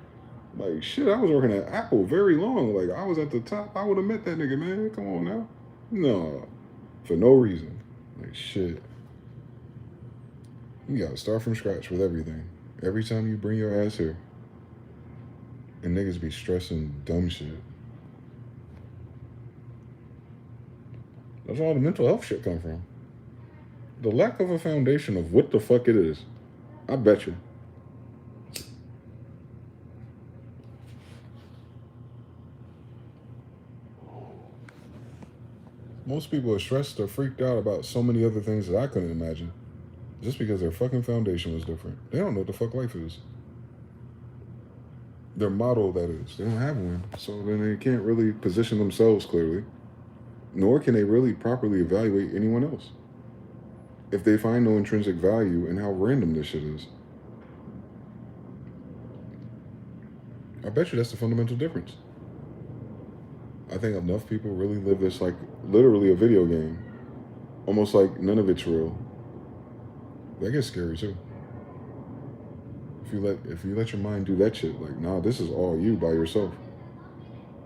Like, shit, I was working at Apple very long. Like, I was at the top. I would have met that nigga, man. Come on now. No, for no reason. Like, shit. You gotta start from scratch with everything. Every time you bring your ass here. And niggas be stressing dumb shit. That's all the mental health shit come from. The lack of a foundation of what the fuck it is. I bet you. Most people are stressed or freaked out about so many other things that I couldn't imagine. Just because their fucking foundation was different. They don't know what the fuck life is. Their model, that is. They don't have one. So then they can't really position themselves clearly. Nor can they really properly evaluate anyone else. If they find no intrinsic value in how random this shit is. I bet you that's the fundamental difference. I think enough people really live this like literally a video game. Almost like none of it's real. That gets scary too. If you let your mind do that shit, like, nah, this is all you by yourself.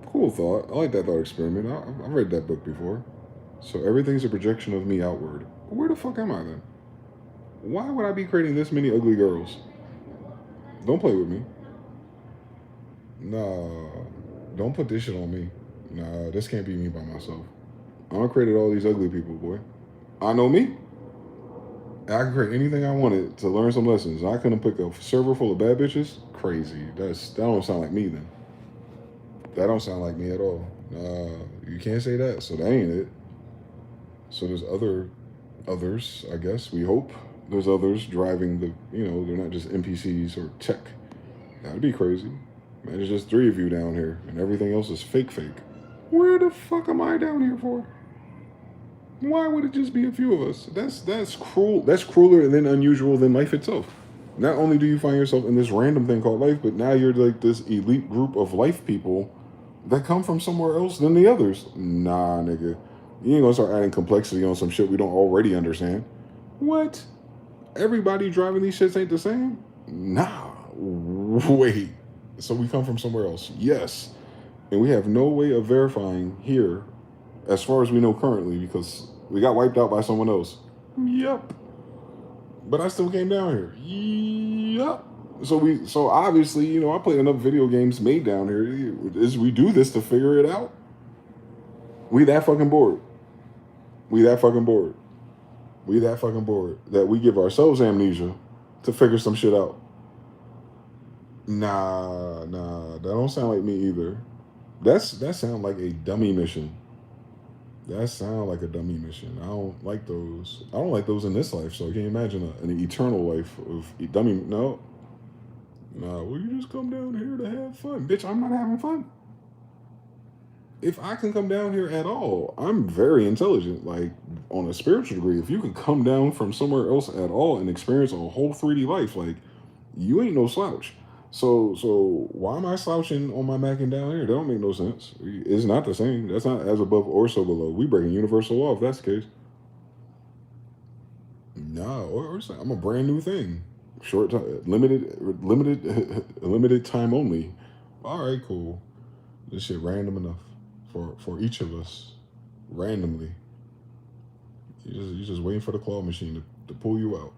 Cool thought. I like that thought experiment. I've read that book before. So everything's a projection of me outward. Where the fuck am I then? Why would I be creating this many ugly girls? Don't play with me. Nah, don't put this shit on me. Nah, this can't be me by myself. I created all these ugly people, boy. I know me. I can create anything I wanted to learn some lessons. I couldn't pick a server full of bad bitches. Crazy. That don't sound like me then. That don't sound like me at all. You can't say that. So that ain't it. So there's others, I guess. We hope there's others driving the. They're not just NPCs or tech. That'd be crazy. Man, there's just 3 of you down here, and everything else is fake. Where the fuck am I down here for? Why would it just be a few of us? That's cruel. That's crueler than unusual than life itself. Not only do you find yourself in this random thing called life, but now you're like this elite group of life people that come from somewhere else than the others. Nah, nigga. You ain't gonna start adding complexity on some shit we don't already understand. What? Everybody driving these shits ain't the same? Nah. Wait. So we come from somewhere else. Yes. And we have no way of verifying here, as far as we know currently, because we got wiped out by someone else. Yep. But I still came down here. Yep. So obviously, I played enough video games made down here. We do this to figure it out. We that fucking bored. We that fucking bored that we give ourselves amnesia to figure some shit out. Nah, that don't sound like me either. That sound like a dummy mission. That sound like a dummy mission. I don't like those. I don't like those in this life. So can you imagine an eternal life of dummy? No. Nah, well, you just come down here to have fun. Bitch, I'm not having fun. If I can come down here at all, I'm very intelligent. Like, on a spiritual degree, if you can come down from somewhere else at all and experience a whole 3D life, like, you ain't no slouch. So why am I slouching on my Mac and down here? That don't make no sense. It's not the same. That's not as above or so below. We breaking universal law if that's the case. No, or I'm a brand new thing. Short time, limited time only. All right, cool. This shit random enough for each of us, randomly. You just waiting for the claw machine to pull you out.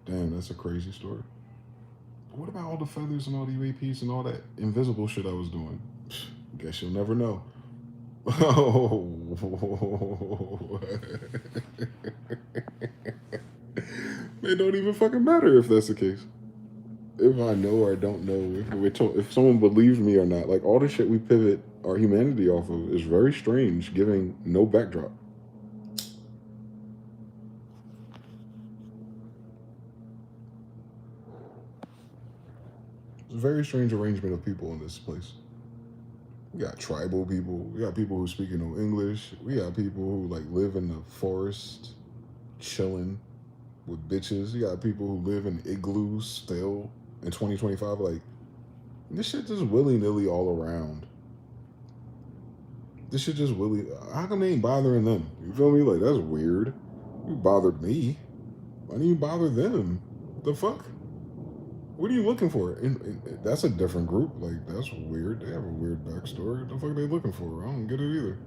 Damn, that's a crazy story. But what about all the feathers and all the UAPs and all that invisible shit I was doing? Guess you'll never know. Oh. It don't even fucking matter if that's the case. If I know or I don't know, if someone believes me or not, like all the shit we pivot our humanity off of is very strange, giving no backdrop. It's a very strange arrangement of people in this place. We got tribal people. We got people who speak no English. We got people who like live in the forest, chilling with bitches. You got people who live in igloos still in 2025. Like, this shit just willy nilly all around. This shit just willy. How come they ain't bothering them? You feel me? Like, that's weird. You bothered me. Why didn't you bother them? The fuck? What are you looking for? That's a different group. Like, that's weird. They have a weird backstory. What the fuck are they looking for? I don't get it either.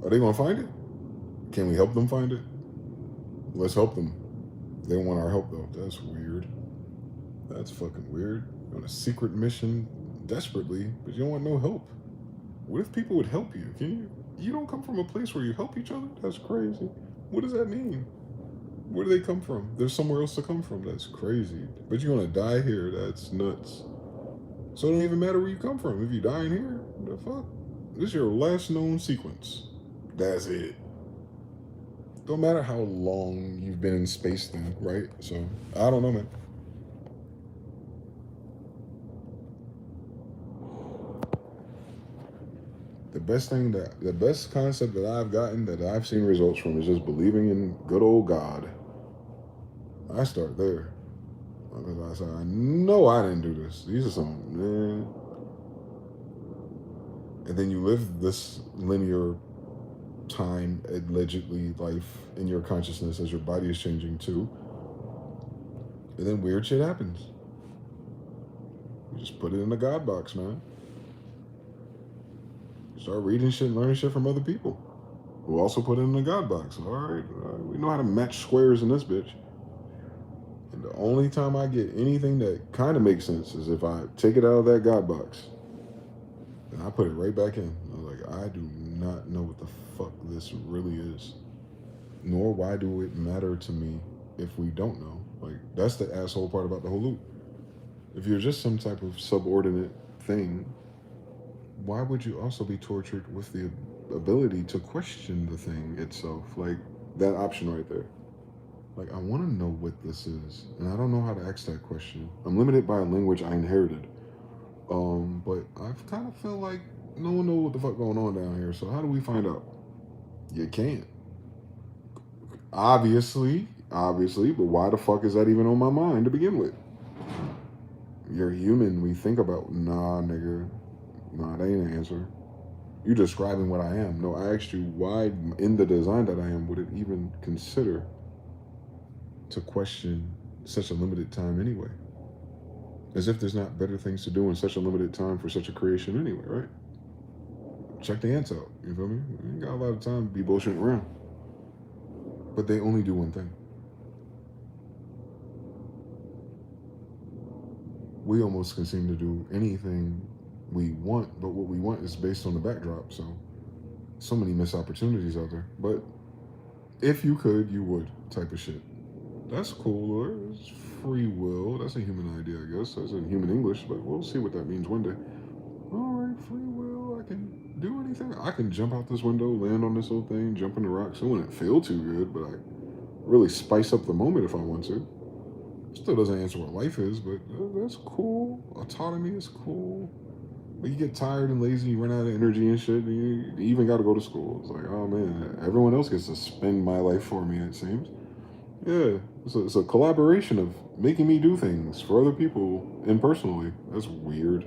Are they gonna find it? Can we help them find it? Let's help them. They want our help though. That's weird. That's fucking weird. You're on a secret mission desperately, but you don't want no help. What if people would help you? Can you? You don't come from a place where you help each other? That's crazy. What does that mean? Where do they come from? There's somewhere else to come from. That's crazy. But you're gonna die here. That's nuts. So it don't even matter where you come from. If you die in here, the fuck? This is your last known sequence. That's it. Don't matter how long you've been in space then, right? So I don't know, man. The best concept that I've gotten, that I've seen results from, is just believing in good old God. I start there. Because I said, I know I didn't do this. These are some, man. And then you live this linear time, allegedly, life in your consciousness as your body is changing too. And then weird shit happens. You just put it in the God box, man. Start reading shit and learning shit from other people who also put it in the God box. All right, we know how to match squares in this bitch. And the only time I get anything that kind of makes sense is if I take it out of that God box and I put it right back in. I'm like, I do not know what the fuck this really is. Nor why do it matter to me if we don't know. Like, that's the asshole part about the whole loop. If you're just some type of subordinate thing, why would you also be tortured with the ability to question the thing itself? Like, that option right there. Like, I want to know what this is, and I don't know how to ask that question. I'm limited by a language I inherited. But I kind of feel like no one knows what the fuck going on down here. So how do we find out? You can't. Obviously, but why the fuck is that even on my mind to begin with? You're human. We think about, nah, nigga. Nah, that ain't an answer. You describing what I am. No, I asked you why in the design that I am would it even consider to question such a limited time anyway? As if there's not better things to do in such a limited time for such a creation anyway, right? Check the ants out, you feel me? We ain't got a lot of time to be bullshitting around. But they only do one thing. We almost can seem to do anything we want, but what we want is based on the backdrop, so many missed opportunities out there. But if you could, you would, type of shit. That's cool, or it's free will. That's a human idea, I guess. That's in human English, but we'll see what that means one day. All right, free will. I can do anything. I can jump out this window, land on this little thing, jump in the rocks. It wouldn't feel too good, but I really spice up the moment if I want to. Still doesn't answer what life is, but that's cool. Autonomy is cool. But you get tired and lazy, you run out of energy and shit, and you even got to go to school. It's like, oh man, everyone else gets to spend my life for me, it seems. Yeah, it's a collaboration of making me do things for other people impersonally. That's weird.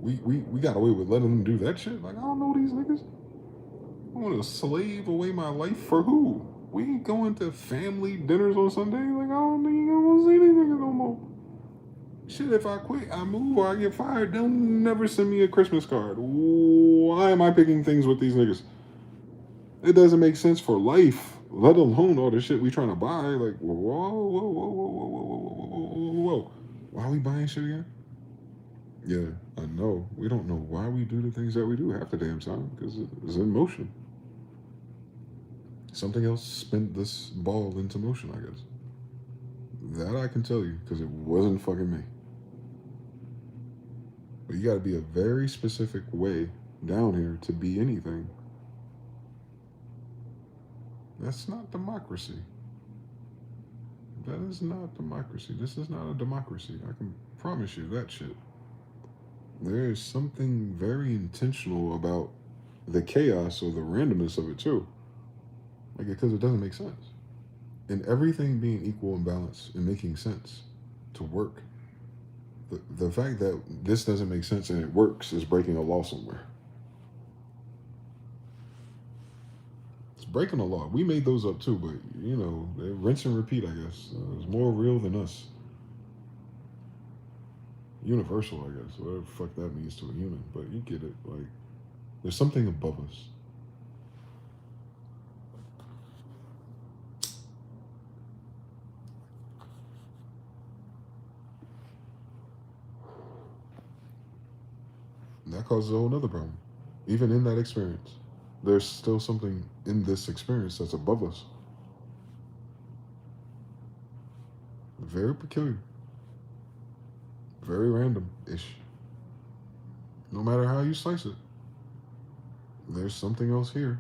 We got away with letting them do that shit. Like, I don't know these niggas. I want to slave away my life for who? We ain't going to family dinners on Sunday. Like, I don't think I want to see these niggas no more. Shit, if I quit, I move, or I get fired, they'll never send me a Christmas card. Why am I picking things with these niggas? It doesn't make sense for life, let alone all the shit we trying to buy. Like, whoa. Why are we buying shit again? Yeah, I know. We don't know why we do the things that we do half the damn time, because it's in motion. Something else spent this ball into motion, I guess. That I can tell you, because it wasn't fucking me. But you got to be a very specific way down here to be anything. That's not democracy. That is not democracy. This is not a democracy. I can promise you that shit. there's something very intentional about the chaos or the randomness of it too. Like, because it doesn't make sense. And everything being equal and balanced and making sense to work. The fact that this doesn't make sense and it works is breaking a law somewhere. It's breaking a law. We made those up too, but they rinse and repeat, I guess. It's more real than us. Universal, I guess. Whatever the fuck that means to a human. But you get it. Like, there's something above us. And that causes a whole nother problem. Even in that experience, there's still something in this experience that's above us. Very peculiar. Very random-ish. No matter how you slice it, there's something else here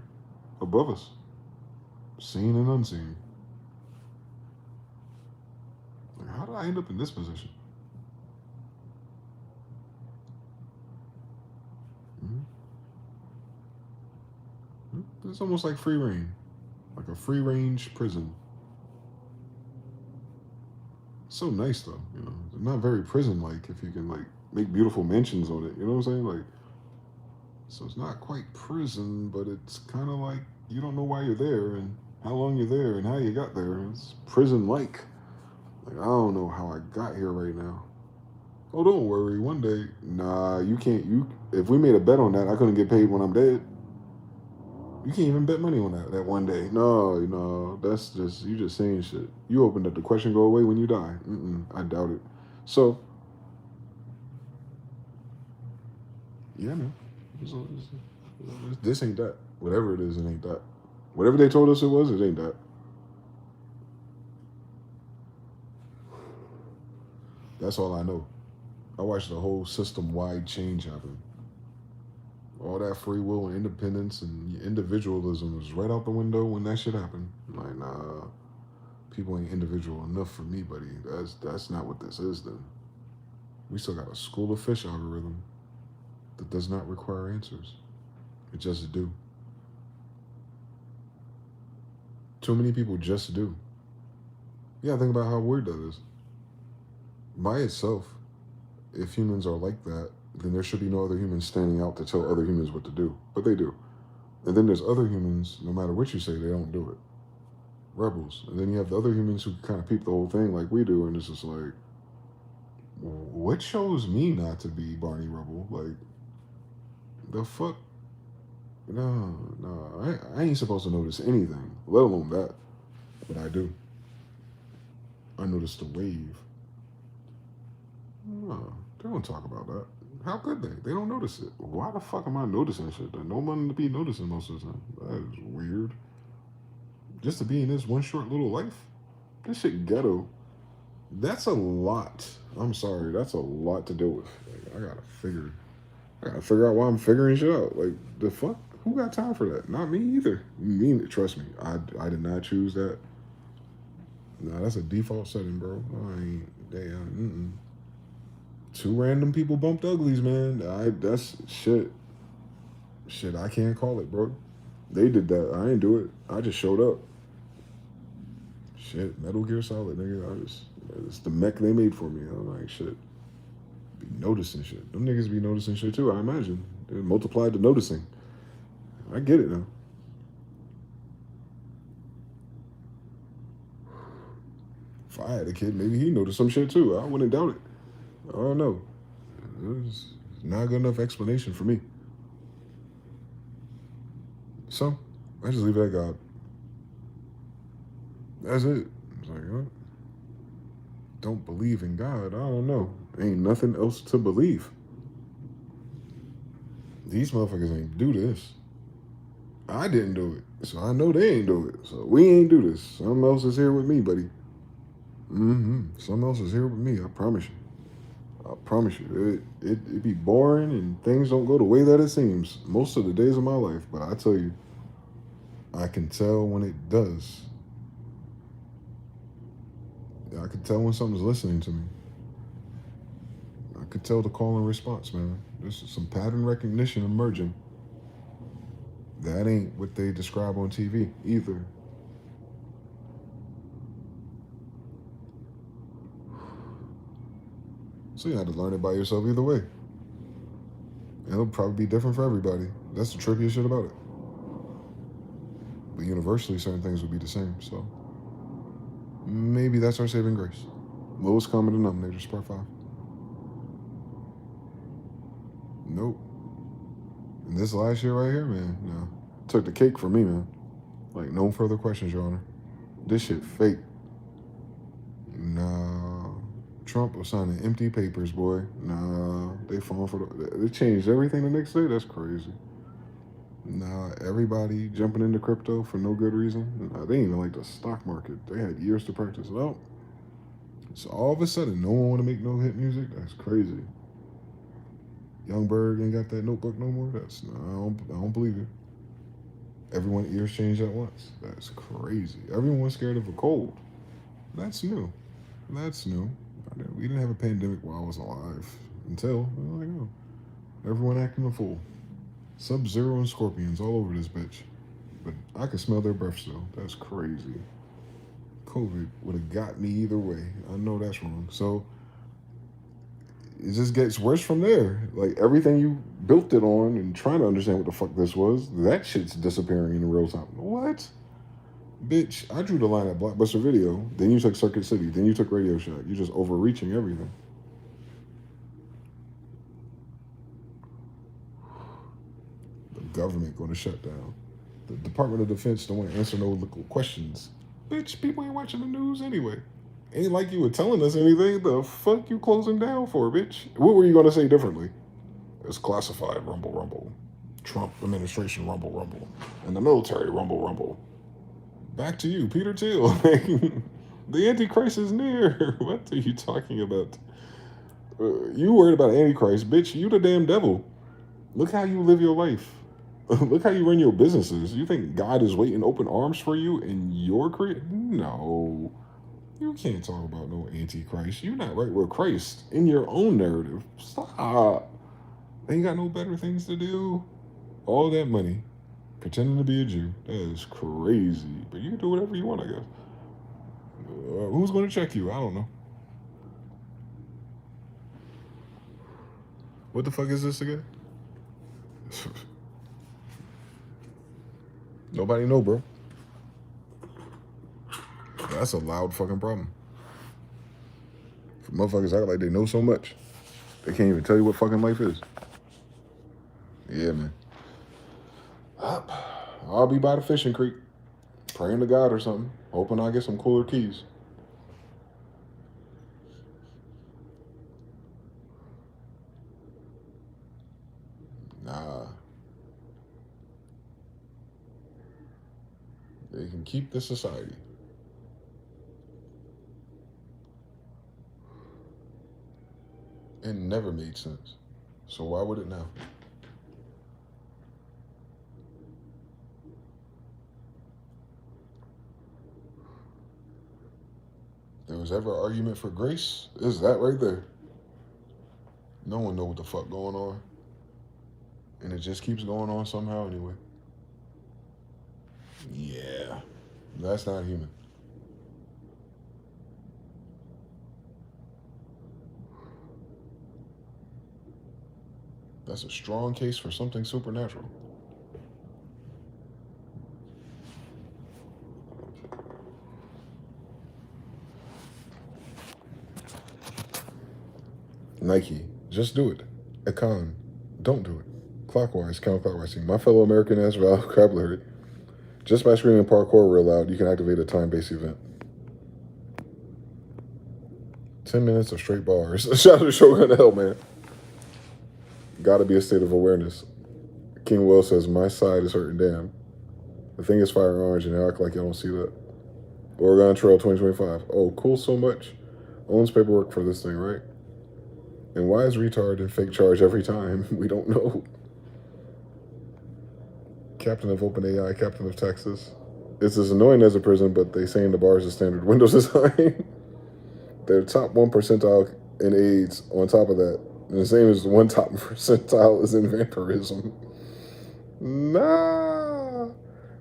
above us. Seen and unseen. Like, how did I end up in this position? It's almost like free reign. Like a free range prison. So nice though, not very prison like if you can like make beautiful mansions on it, you know what I'm saying? Like, so it's not quite prison, but it's kind of like you don't know why you're there and how long you're there and how you got there. It's prison like I don't know how I got here right now. Oh, don't worry, one day. Nah, you can't. If we made a bet on that, I couldn't get paid when I'm dead. You can't even bet money on that one day. No, that's just you just saying shit. You opened up the question go away when you die. I doubt it. So, yeah, man. This ain't that. Whatever it is, it ain't that. Whatever they told us it was, it ain't that. That's all I know. I watched the whole system-wide change happen. All that free will and independence and individualism was right out the window when that shit happened. Like, nah, people ain't individual enough for me, buddy. That's not what this is then. We still got a school of fish algorithm that does not require answers. It just do. Too many people just do. Yeah, think about how weird that is. By itself, if humans are like that, then there should be no other humans standing out to tell other humans what to do. But they do. And then there's other humans, no matter what you say, they don't do it. Rebels. And then you have the other humans who kind of peep the whole thing like we do, and it's just like, what chose me not to be Barney Rubble? Like, the fuck? No. I ain't supposed to notice anything, let alone that. But I do. I noticed the wave. No, they don't talk about that. How could they? They don't notice it. Why the fuck am I noticing shit that no one to be noticing most of the time? That is weird. Just to be in this one short little life? This shit ghetto. That's a lot. I'm sorry, that's a lot to deal with. Like, I gotta figure out why I'm figuring shit out. Like, the fuck? Who got time for that? Not me either. Trust me, I did not choose that. Nah, that's a default setting, bro. I ain't damn. Two random people bumped uglies, man. That's shit. Shit, I can't call it, bro. They did that. I ain't do it. I just showed up. Shit, Metal Gear Solid, nigga. It's the mech they made for me. I'm like, shit. Be noticing shit. Them niggas be noticing shit too, I imagine. They multiplied the noticing. I get it now. If I had a kid, maybe he noticed some shit too. I wouldn't doubt it. I don't know. It's not a good enough explanation for me. So, I just leave it at God. That's it. It's like, huh? Don't believe in God. I don't know. Ain't nothing else to believe. These motherfuckers ain't do this. I didn't do it. So I know they ain't do it. So we ain't do this. Something else is here with me, buddy. Something else is here with me. I promise you. I promise you. It be boring and things don't go the way that it seems most of the days of my life. But I tell you, I can tell when it does. I can tell when something's listening to me. I could tell the call and response, man. There's some pattern recognition emerging. That ain't what they describe on TV either. So you have to learn it by yourself either way. And it'll probably be different for everybody. That's the trippiest shit about it. But universally, certain things will be the same. So maybe that's our saving grace. Lowest common denominator, part 5. Nope. And this last year right here, man, no. Took the cake for me, man. Like, no further questions, Your Honor. This shit fake. Nah. Trump was signing empty papers, boy. Nah. They falling for they changed everything the next day. That's crazy. Nah, everybody jumping into crypto for no good reason. Nah, they ain't even like the stock market. They had years to practice. Well, so all of a sudden, no one want to make no hit music? That's crazy. Youngberg ain't got that notebook no more? That's no, I don't believe it. Everyone ears changed at once. That's crazy. Everyone's scared of a cold. That's new. That's new. We didn't have a pandemic while I was alive until, like, oh, everyone acting a fool. Sub-Zero and Scorpions all over this bitch. But I can smell their breath still. That's crazy. COVID would have got me either way. I know that's wrong. So it just gets worse from there. Like, everything you built it on and trying to understand what the fuck this was, that shit's disappearing in real time. What? Bitch, I drew the line at Blockbuster Video. Then you took Circuit City. Then you took Radio Shack. You're just overreaching everything. The government going to shut down. The Department of Defense don't want to answer no local questions. Bitch, people ain't watching the news anyway. Ain't like you were telling us anything. The fuck you closing down for, bitch? What were you going to say differently? It's classified, rumble, rumble. Trump administration, rumble, rumble. And the military, rumble, rumble. Back to you, Peter Thiel. The Antichrist is near. What are you talking about? You worried about Antichrist, bitch. You the damn devil. Look how you live your life. Look how you run your businesses. You think God is waiting open arms for you in your career? No. You can't talk about no Antichrist. You're not right with Christ in your own narrative. Stop. Ain't got no better things to do. All that money, pretending to be a Jew. That is crazy. But you can do whatever you want, I guess. Who's going to check you? I don't know. What the fuck is this again? Nobody know, bro. That's a loud fucking problem. Motherfuckers act like they know so much. They can't even tell you what fucking life is. Yeah, man. I'll be by the fishing creek, praying to God or something, hoping I get some cooler keys. Nah. They can keep the society. It never made sense. So why would it now? There was ever an argument for grace? Is that right there? No one know what the fuck going on. And it just keeps going on somehow anyway. Yeah. That's not human. That's a strong case for something supernatural. Nike, just do it. Econ, don't do it. Clockwise, counterclockwise. My fellow American ass vocabulary. Just by screaming parkour real loud, you can activate a time-based event. 10 minutes of straight bars. Shout out to Shogun Hell, man. Gotta be a state of awareness. King Will says, my side is hurting damn. The thing is fire orange, and they act like y'all don't see that. Oregon Trail 2025. Oh, cool so much. Owns paperwork for this thing, right? And why is retard and fake charge every time? We don't know. Captain of OpenAI, Captain of Texas. It's as annoying as a prison, but they saying the bar is a standard Windows design. They're top 1 percentile in AIDS on top of that. And the same as the one top percentile is in vampirism. Nah.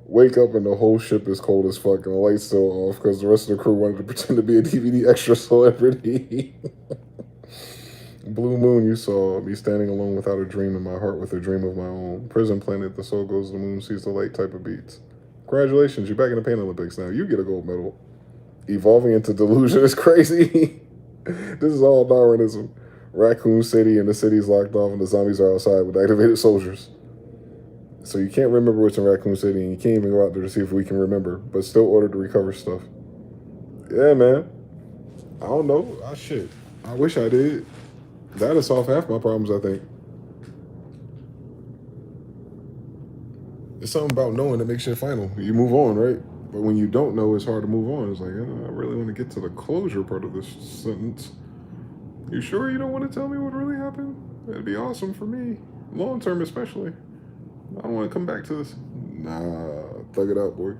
Wake up and the whole ship is cold as fuck and the light's still off because the rest of the crew wanted to pretend to be a DVD extra celebrity. Blue moon, you saw me standing alone without a dream in my heart with a dream of my own. Prison planet, the soul goes to the moon, sees the light type of beats. Congratulations, you're back in the Pain Olympics now. You get a gold medal. Evolving into delusion is crazy. This is all Darwinism. Raccoon City and the city's locked off and the zombies are outside with activated soldiers. So you can't remember what's in Raccoon City and you can't even go out there to see if we can remember, but still order to recover stuff. Yeah, man. I don't know. Shit. I wish I did. That'd solve half my problems, I think. It's something about knowing that makes shit final. You move on, right? But when you don't know, it's hard to move on. It's like, I really want to get to the closure part of this sentence. You sure you don't want to tell me what really happened? That'd be awesome for me. Long term, especially. I don't want to come back to this. Nah, thug it out, boy.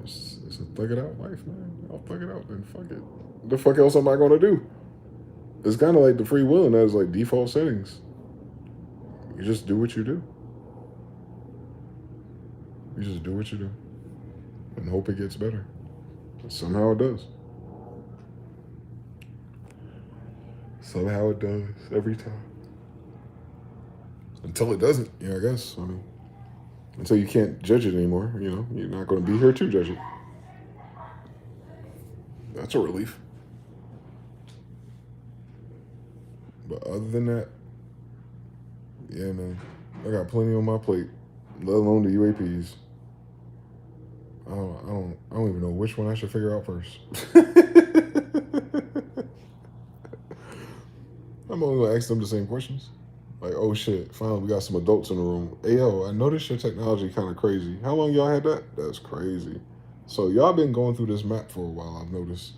It's a thug it out life, man. I'll thug it out, then fuck it. What the fuck else am I going to do? It's kind of like the free will, and that's like default settings. You just do what you do. You just do what you do. And hope it gets better. Somehow it does. Somehow it does. Every time. Until it doesn't, I guess. I mean, until you can't judge it anymore, you're not going to be here to judge it. That's a relief. But other than that, yeah, man, I got plenty on my plate, let alone the UAPs. I don't even know which one I should figure out first. I'm only gonna ask them the same questions. Like, oh shit, finally we got some adults in the room. Hey yo, I noticed your technology kind of crazy. How long y'all had that? That's crazy. So y'all been going through this map for a while, I've noticed.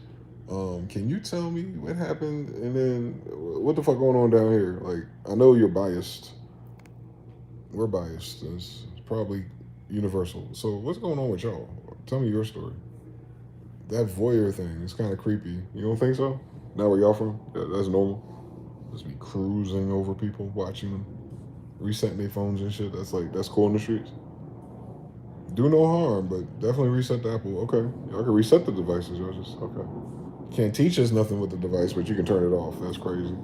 Can you tell me what happened and then what the fuck going on down here? Like, I know you're biased. We're biased. It's probably universal. So what's going on with y'all? Tell me your story. That voyeur thing is kind of creepy. You don't think so? Now where y'all from? That's normal. Just be cruising over people, watching them, resetting their phones and shit. That's cool in the streets. Do no harm, but definitely reset the Apple. Okay, y'all can reset the devices. Y'all just okay. Can't teach us nothing with the device, but you can turn it off. That's crazy.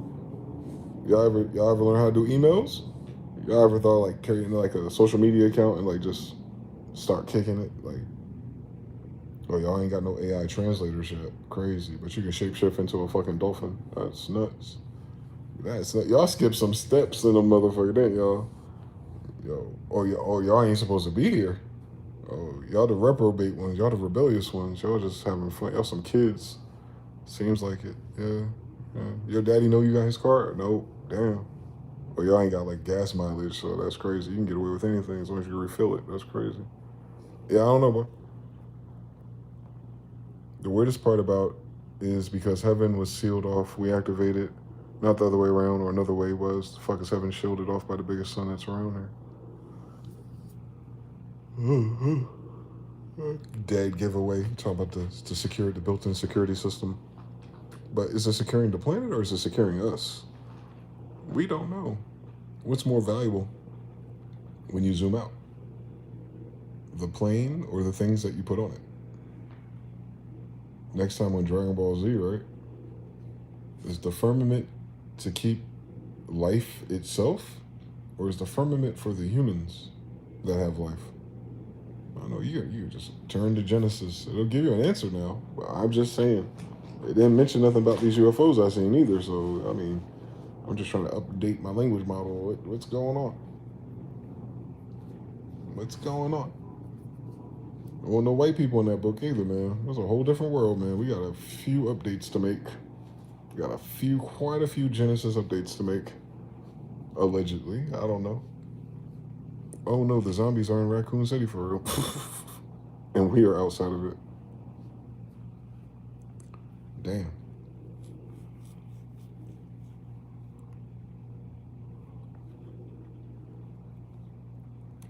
Y'all ever learn how to do emails? Y'all ever thought like creating like a social media account and like just start kicking it? Like, oh, y'all ain't got no AI translators yet. Crazy, but you can shapeshift into a fucking dolphin. That's nuts. That's nuts. Y'all skipped some steps in the motherfucker, didn't y'all? Y'all ain't supposed to be here. Oh, y'all the reprobate ones. Y'all the rebellious ones. Y'all just having fun. Y'all some kids. Seems like it. Yeah. Your daddy know you got his car? No. Damn. Well, y'all ain't got like gas mileage, so that's crazy. You can get away with anything as long as you refill it. That's crazy. Yeah, I don't know, bro. The weirdest part about is because heaven was sealed off, we activated, not the other way around, or another way was, the fuck is heaven shielded off by the biggest sun that's around here? Dead giveaway. Talking about the built-in security system. But is it securing the planet or is it securing us? We don't know. What's more valuable when you zoom out? The plane or the things that you put on it? Next time on Dragon Ball Z, right? Is the firmament to keep life itself? Or is the firmament for the humans that have life? I don't know, you just turn to Genesis. It'll give you an answer now. But I'm just saying. They didn't mention nothing about these UFOs I seen either, so, I mean, I'm just trying to update my language model. What's going on? What's going on? Well, no white people in that book either, man. That's a whole different world, man. We got a few updates to make. We got quite a few Genesis updates to make. Allegedly. I don't know. Oh no, the zombies are in Raccoon City for real. And we are outside of it. Damn.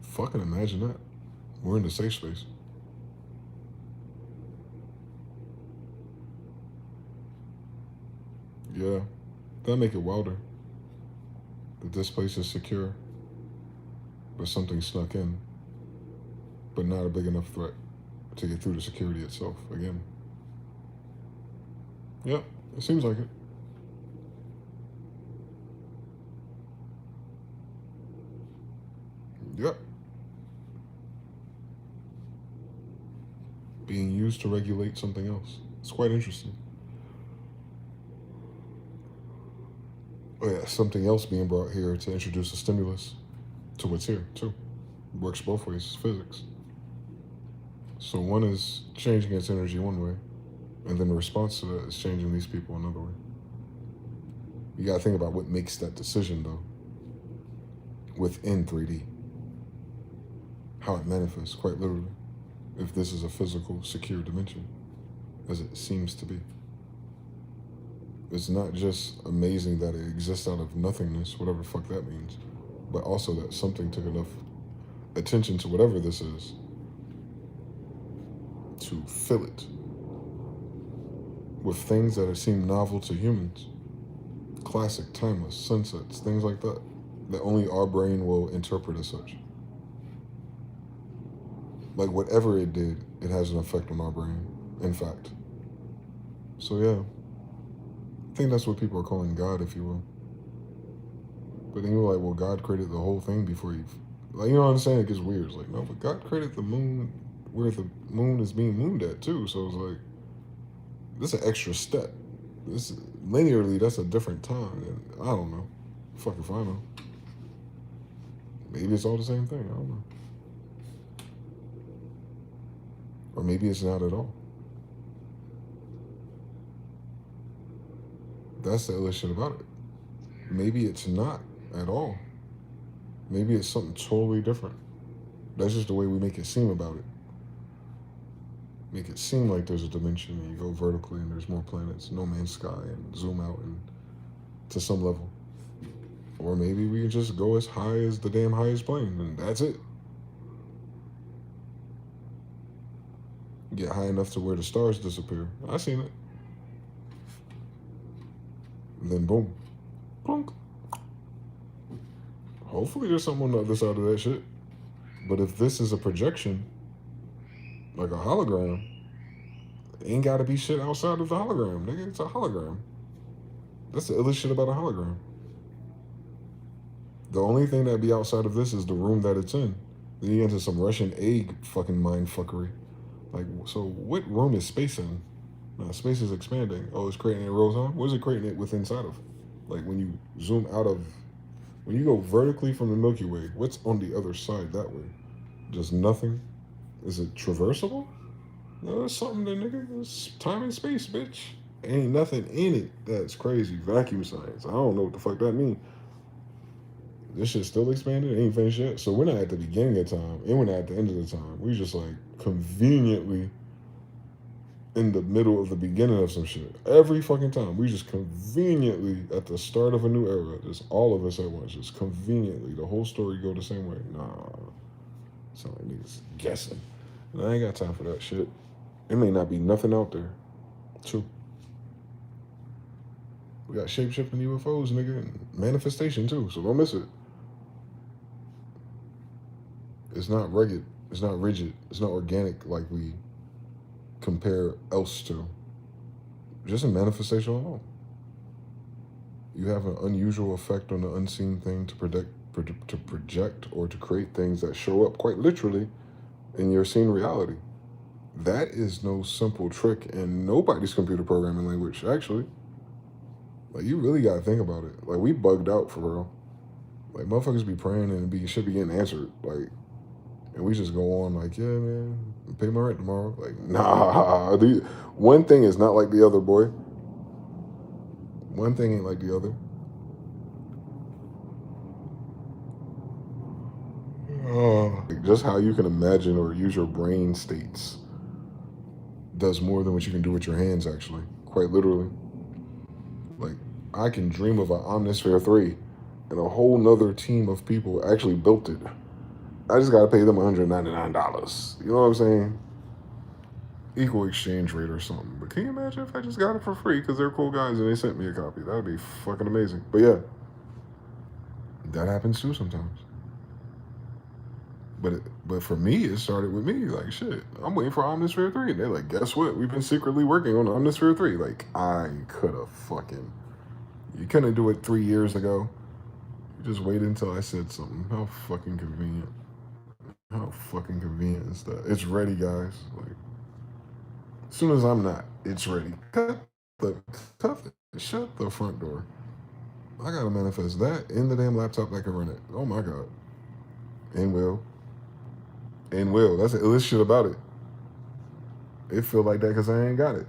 Fucking imagine that. We're in the safe space. Yeah. That make it wilder. That this place is secure, but something snuck in, but not a big enough threat to get through the security itself again. Yep, it seems like it. Yep. Being used to regulate something else. It's quite interesting. Oh yeah, something else being brought here to introduce a stimulus to what's here too. Works both ways. It's physics. So one is changing its energy one way, and then the response to that is changing these people another way. You gotta think about what makes that decision though. Within 3D, how it manifests quite literally. If this is a physical, secure dimension, as it seems to be. It's not just amazing that it exists out of nothingness, whatever the fuck that means, but also that something took enough attention to whatever this is to fill it with things that seem novel to humans. Classic, timeless, sunsets, things like that, that only our brain will interpret as such. Like whatever it did, it has an effect on our brain, in fact. So yeah, I think that's what people are calling God, if you will. But then you're like, well, God created the whole thing before you, like, you know what I'm saying? It gets weird. It's like, no, but God created the moon where the moon is being mooned at too. So it's like, this is an extra step. This linearly, that's a different time. And I don't know. Fuck if I know. Maybe it's all the same thing. I don't know. Or maybe it's not at all. That's the illest shit about it. Maybe it's not at all. Maybe it's something totally different. That's just the way we make it seem about it. Make it seem like there's a dimension and you go vertically and there's more planets, no man's sky, and zoom out and to some level. Or maybe we just go as high as the damn highest plane and that's it. Get high enough to where the stars disappear. I seen it. And then boom. Plunk. Hopefully there's something on the other side of that shit. But if this is a projection, like a hologram, ain't gotta be shit outside of the hologram, nigga. It's a hologram. That's the illest shit about a hologram. The only thing that'd be outside of this is the room that it's in. Then you get into some Russian egg fucking mind fuckery. Like, so what room is space in? No, space is expanding. Oh, it's creating it rolls on? What is it creating it with inside of? Like when you zoom out of, when you go vertically from the Milky Way, what's on the other side that way? Just nothing? Is it traversable? No, there's something there, nigga. It's time and space, bitch. Ain't nothing in it. That's crazy. Vacuum science. I don't know what the fuck that means. This shit's still expanding. It ain't finished yet. So we're not at the beginning of time, and we're not at the end of the time. We just like conveniently in the middle of the beginning of some shit. Every fucking time. We just conveniently at the start of a new era. Just all of us at once. Just conveniently. The whole story go the same way. Nah. Sound like niggas guessing. And I ain't got time for that shit. It may not be nothing out there. True. We got shape-shifting UFOs, nigga, and manifestation too, so don't miss it. It's not rugged. It's not rigid. It's not organic like we compare else to. Just a manifestation alone. You have an unusual effect on the unseen thing to project or to create things that show up quite literally in your seen reality. That is no simple trick in nobody's computer programming language, actually. Like, you really gotta think about it. Like, we bugged out for real. Like, motherfuckers be praying and should be getting answered. Like, and we just go on like, yeah, man, pay my rent tomorrow. Like, nah. One thing is not like the other, boy. One thing ain't like the other. Like, just how you can imagine or use your brain states does more than what you can do with your hands, actually. Quite literally. Like, I can dream of an Omnisphere 3 and a whole nother team of people actually built it. I just gotta pay them $199. You know what I'm saying? equal exchange rate or something. But can you imagine if I just got it for free because they're cool guys and they sent me a copy? That would be fucking amazing. But yeah, that happens too sometimes. But for me, it started with me. Like, shit, I'm waiting for Omnisphere 3. And they're like, guess what? We've been secretly working on Omnisphere 3. Like, I could have fucking... You couldn't do it 3 years ago. You just waited until I said something. How fucking convenient. How fucking convenient is that? It's ready, guys. Like, as soon as I'm not, it's ready. The, shut the front door. I gotta manifest that in the damn laptop that can run it. Oh my god. And will. And will. That's the illest shit about it. It feel like that because I ain't got it.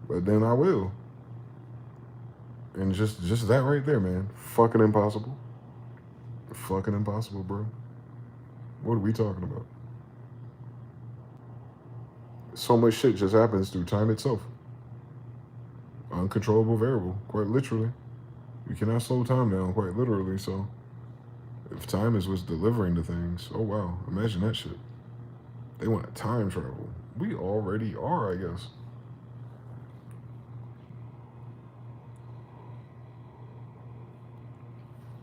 But then I will. And just that right there, man. Fucking impossible. Fucking impossible, bro. What are we talking about? So much shit just happens through time itself. Uncontrollable variable, quite literally. You cannot slow time down, quite literally. So if time is what's delivering the things, oh wow, imagine that shit. They want to time travel. We already are, I guess.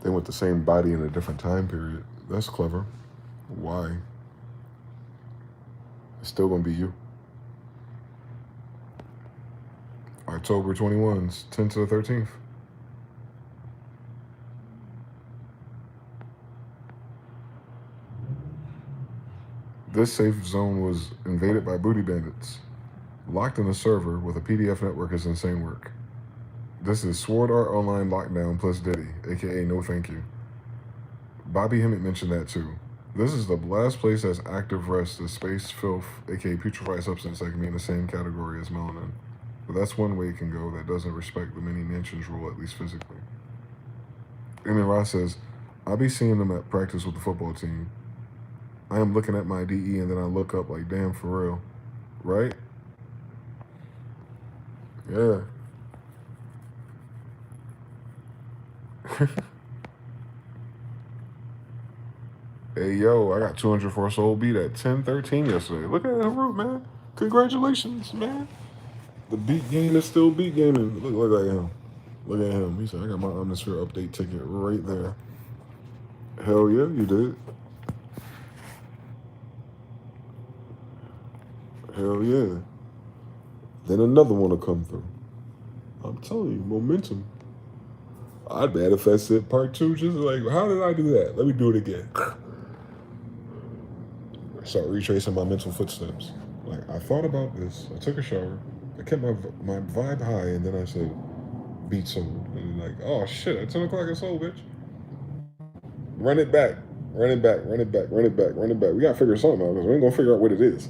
They want the same body in a different time period. That's clever. Why? It's still gonna be you. October 21's 10th to the 13th. This safe zone was invaded by booty bandits. Locked in a server with a PDF network is insane work. This is Sword Art Online Lockdown plus Diddy, aka No Thank You. Bobby Hemmett mentioned that too. This is the last place that's active rest as space filth, aka putrefied substance that can be in the same category as melanin. But that's one way it can go that doesn't respect the many mansions rule, at least physically. Amy Ross says, I'll be seeing them at practice with the football team. I am looking at my DE and then I look up like, damn, for real. Right? Yeah. Hey, yo, I got 204 soul beat at 10:13 yesterday. Look at that root, man. Congratulations, man. The beat game is still beat gaming. Look at him. Look at him. He said, I got my Omnisphere update ticket right there. Hell yeah, you did. Hell yeah. Then another one will come through. I'm telling you, momentum. I'd manifest it part two, just like, how did I do that? Let me do it again. Start retracing my mental footsteps. Like, I thought about this. I took a shower. I kept my vibe high, and then I said, beat sold. And like, oh shit, at 10 o'clock I sold, bitch. Run it back. Run it back. Run it back. Run it back. Run it back. We gotta figure something out because we ain't gonna figure out what it is.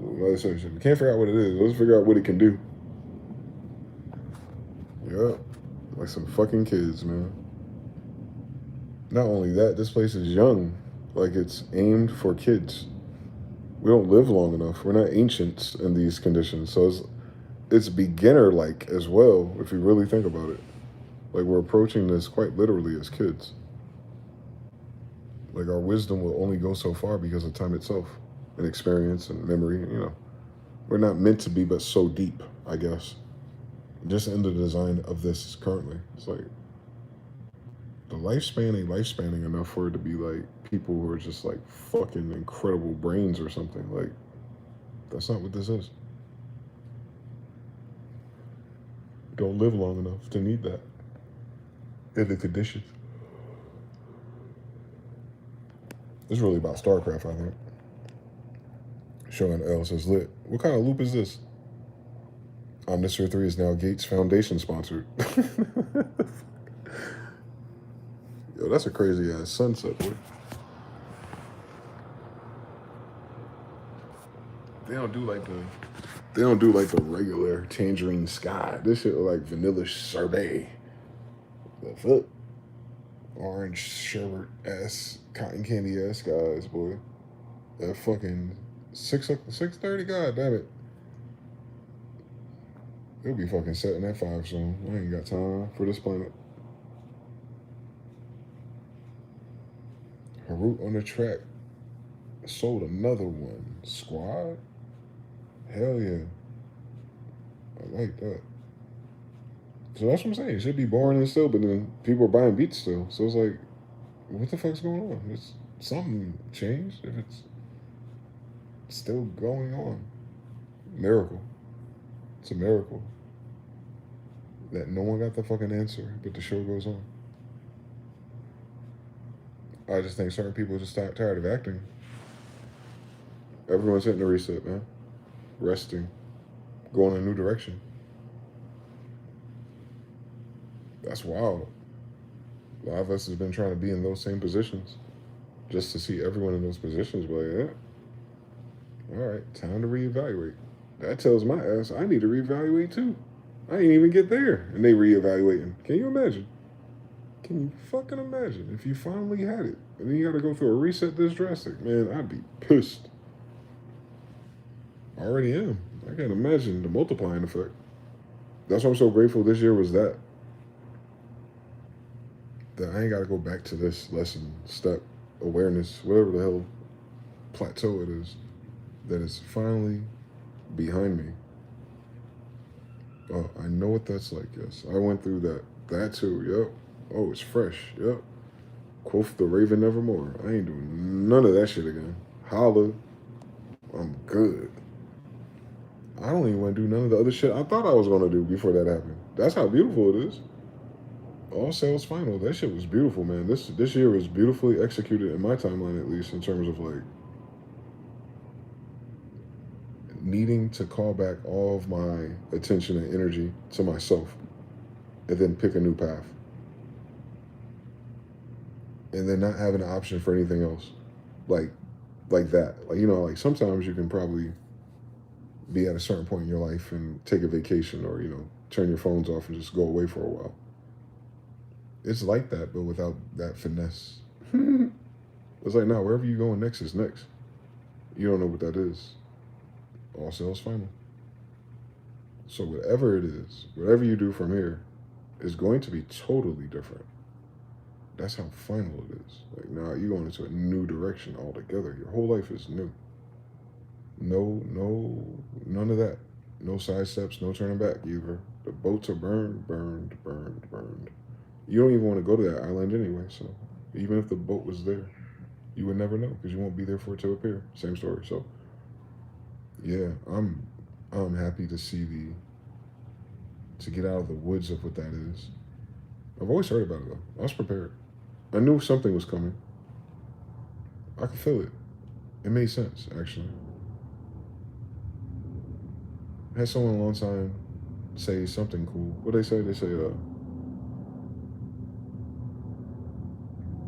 We can't figure out what it is. Let's figure out what it can do. Yeah. Like some fucking kids, man. Not only that, this place is young. Like it's aimed for kids. We don't live long enough. We're not ancients in these conditions. So it's beginner-like as well, if you really think about it. Like we're approaching this quite literally as kids. Like our wisdom will only go so far because of time itself and experience and memory, you know. We're not meant to be, but so deep, I guess. Just in the design of this currently. It's like the lifespan ain't lifespanning enough for it to be like people who are just like fucking incredible brains or something. Like, that's not what this is. Don't live long enough to need that. In the conditions. It's really about StarCraft, I think. Sean L says, lit. What kind of loop is this? Omnisphere 3 is now Gates Foundation sponsored. Yo, that's a crazy ass sunset, boy. They don't do like the regular tangerine sky. This shit look like vanilla sorbet. The fuck? Orange sherbet ass, cotton candy ass skies, boy. That fucking 6:30. God damn it. It'll be fucking setting at 5 soon. I ain't got time for this planet. Harut on the track sold another one. Squad? Hell yeah. I like that. So that's what I'm saying. It should be boring and still, but then people are buying beats still. So it's like, what the fuck's going on? It's something changed if it's still going on. Miracle. It's a miracle that no one got the fucking answer, but the show goes on. I just think certain people are just tired of acting. Everyone's hitting a reset, man. Resting. Going in a new direction. That's wild. A lot of us has been trying to be in those same positions. Just to see everyone in those positions, but yeah. All right, time to reevaluate. That tells my ass I need to reevaluate too. I ain't even get there, and they reevaluating. Can you imagine? Can you fucking imagine if you finally had it, and then you got to go through a reset this drastic? Man, I'd be pissed. I already am. I can't imagine the multiplying effect. That's why I'm so grateful this year was that. That I ain't got to go back to this lesson, step, awareness, whatever the hell plateau it is, that is finally behind me. Oh, I know what that's like, yes. I went through that. That too, yep. Oh, it's fresh, yep. Quoth the raven nevermore. I ain't doing none of that shit again. Holla, I'm good. I don't even want to do none of the other shit I thought I was going to do before that happened. That's how beautiful it is. All sales final. That shit was beautiful, man. This year was beautifully executed in my timeline, at least in terms of like needing to call back all of my attention and energy to myself and then pick a new path. And then not having an option for anything else. Like that. Like, you know, like sometimes you can probably be at a certain point in your life and take a vacation or, you know, turn your phones off and just go away for a while. It's like that, but without that finesse. It's like, now, wherever you're going next is next. You don't know what that is. All sales final. So whatever it is, whatever you do from here is going to be totally different. That's how final it is. Like, now you're going into a new direction altogether. Your whole life is new. No, none of that. No side steps, no turning back either. The boats are burned. You don't even want to go to that island anyway, so even if the boat was there, you would never know because you won't be there for it to appear. Same story. So yeah, I'm happy to see to get out of the woods of what that is. I've always heard about it though. I was prepared. I knew something was coming. I could feel it. It made sense, actually. I had someone a long time say something cool. What they say? They say,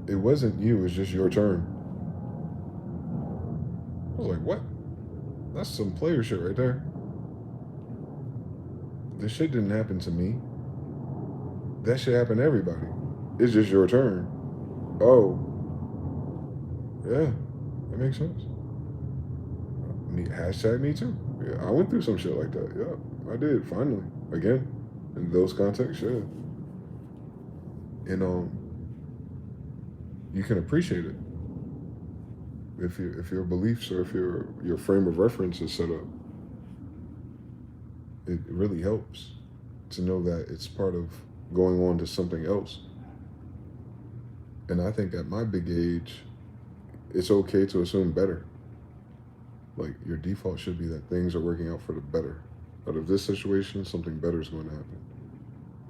it wasn't you, it's just your turn. I was like, what? That's some player shit right there. This shit didn't happen to me. That shit happened to everybody. It's just your turn. Oh. Yeah, that makes sense. Hashtag me too. Yeah, I went through some shit like that. Yeah, I did, finally. Again, in those contexts, yeah. And you can appreciate it if your beliefs or if your frame of reference is set up. It really helps to know that it's part of going on to something else. And I think at my big age, it's okay to assume better. Like, your default should be that things are working out for the better. Out of this situation, something better is going to happen.